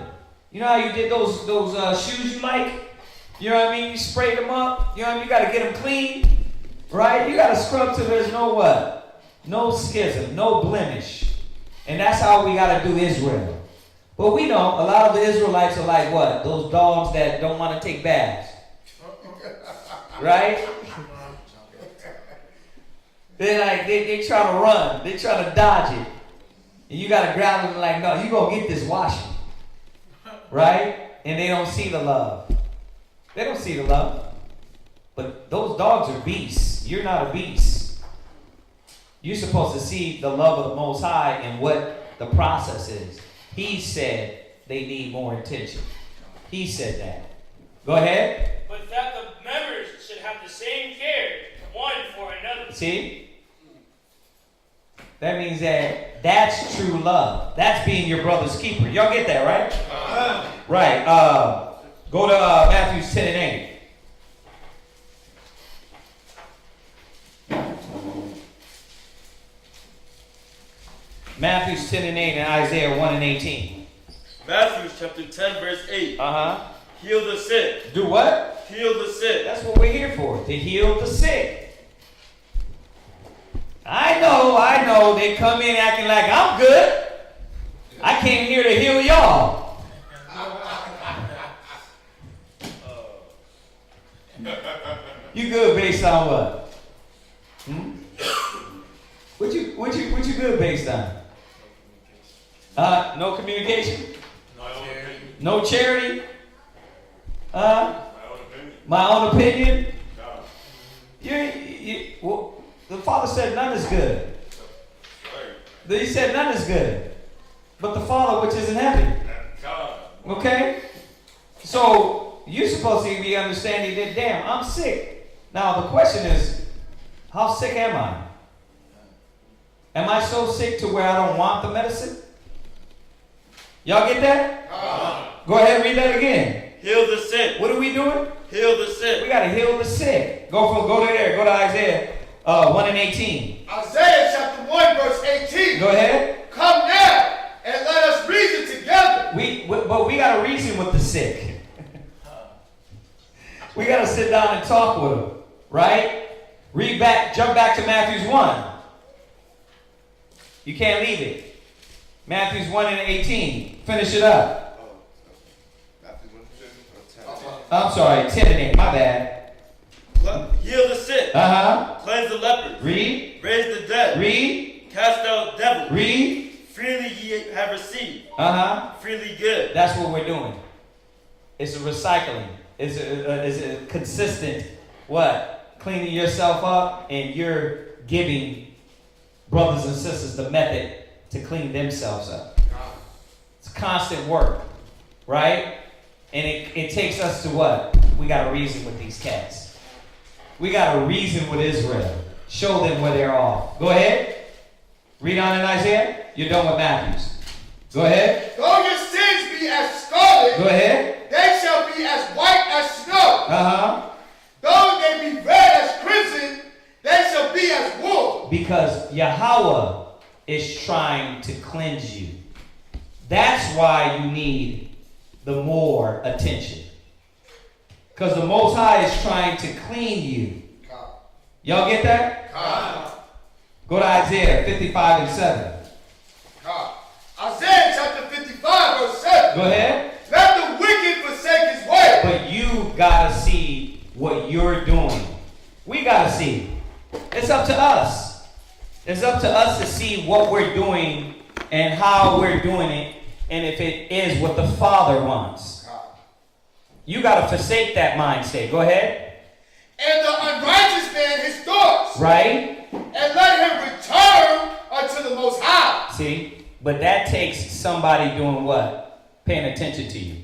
You know how you did those shoes you like? You know what I mean? You sprayed them up. You know what I mean? You got to get them clean. Right? You got to scrub till there's no what? No schism, no blemish. And that's how we got to do Israel. But we know a lot of the Israelites are like what? Those dogs that don't want to take baths. Right? They're like, they try to run. They try to dodge it. And you got to grab them like, no, you going to get this washing. Right? And they don't see the love. They don't see the love. But those dogs are beasts. You're not a beast. You're supposed to see the love of the Most High and what the process is. He said they need more attention. He said that. Go ahead. But that the members should have the same care, one for another. See? That means that's true love. That's being your brother's keeper. Y'all get that, right? Right. Go to Matthew 10 and 8. Matthew 10 and 8 and Isaiah 1 and 18. Matthew chapter 10 verse 8. Heal the sick. Do what? Heal the sick. That's what we're here for, to heal the sick. I know. They come in acting like I'm good. I came here to heal y'all. You good based on what? What you good based on? No communication? No charity? My own opinion? Well, the Father said none is good. He said none is good. But the Father which is in heaven. Okay? So, you're supposed to be understanding that, damn, I'm sick. Now, the question is, how sick am I? Am I so sick to where I don't want the medicine? Y'all get that? Go ahead and read that again. Heal the sick. What are we doing? Heal the sick. We got to heal the sick. Go there. Go to Isaiah 1 and 18. Isaiah chapter 1 verse 18. Go ahead. Come now and let us reason together. But we got to reason with the sick. We got to sit down and talk with them. Right? Jump back to Matthew 1. You can't leave it. Matthew 1 and 18. Finish it up. I'm sorry, 10 and 8. My bad. Heal the sick. Cleanse the lepers. Read. Raise the dead. Read. Cast out devils. Read. Freely ye have received. Freely give. That's what we're doing. It's a recycling. It's a consistent what? Cleaning yourself up and you're giving brothers and sisters the method to clean themselves up. It's constant work, right? And it takes us to what? We got to reason with these cats. We got to reason with Israel. Show them where they're off. Go ahead. Read on in Isaiah. You're done with Matthews. Go ahead. Go yourself. scarlet, Go ahead. they shall be as white as snow. Uh-huh. Though they be red as crimson, they shall be as wool. Because Yahweh is trying to cleanse you. That's why you need the more attention. Because the Most High is trying to clean you. Y'all get that? Go to Isaiah 55 and 7. Isaiah chapter 55 verse 7. Go ahead. Let the wicked forsake his way. But you gotta see what you're doing. We gotta see. It's up to us. It's up to us to see what we're doing and how we're doing it, and if it is what the Father wants. You gotta forsake that mindset. Go ahead. And the unrighteous man his thoughts. Right? And let him return unto the Most High. See? But that takes somebody doing what? Paying attention to you.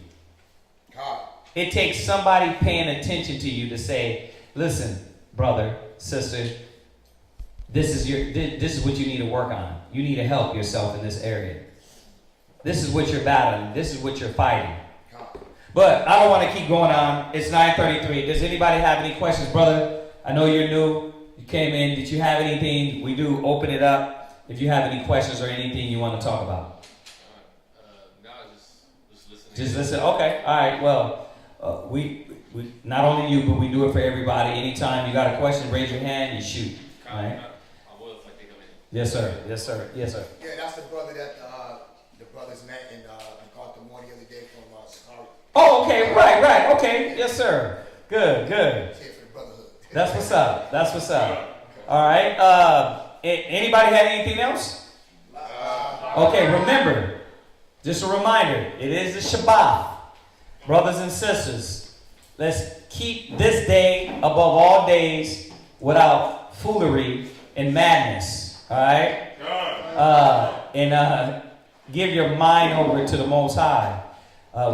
It takes somebody paying attention to you to say, listen, brother, sister, this is what you need to work on. You need to help yourself in this area. This is what you're battling. This is what you're fighting. But I don't want to keep going on. It's 9:33. Does anybody have any questions, brother? I know you're new. You came in. Did you have anything? We do open it up. If you have any questions or anything you want to talk about. No, just listening. Just listen. Okay. All right. Well, we not only you, but we do it for everybody. Anytime you got a question, raise your hand and shoot. All right. I will if I think of it. Yes, sir. Yes, sir. Yes, sir. Yeah, that's the brother that the brothers met in Baltimore the other day from Chicago. Oh, okay. Right. Okay. Yes, sir. Good. Here for the brotherhood. That's what's up. That's what's up. All right. Anybody had anything else? Okay. Remember, just a reminder. It is the Shabbat. Brothers and sisters, let's keep this day above all days without foolery and madness. All right? And give your mind over to the Most High.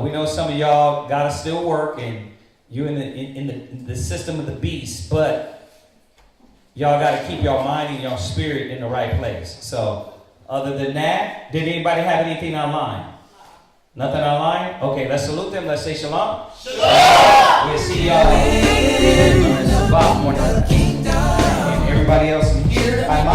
We know some of y'all gotta still work, and you're in the system of the beast, but y'all gotta keep your mind and your spirit in the right place. So, other than that, did anybody have anything online? Nothing online? Okay, let's salute them. Let's say shalom. Shalom! We'll see y'all on the Shabbat morning. And everybody else in here, I'm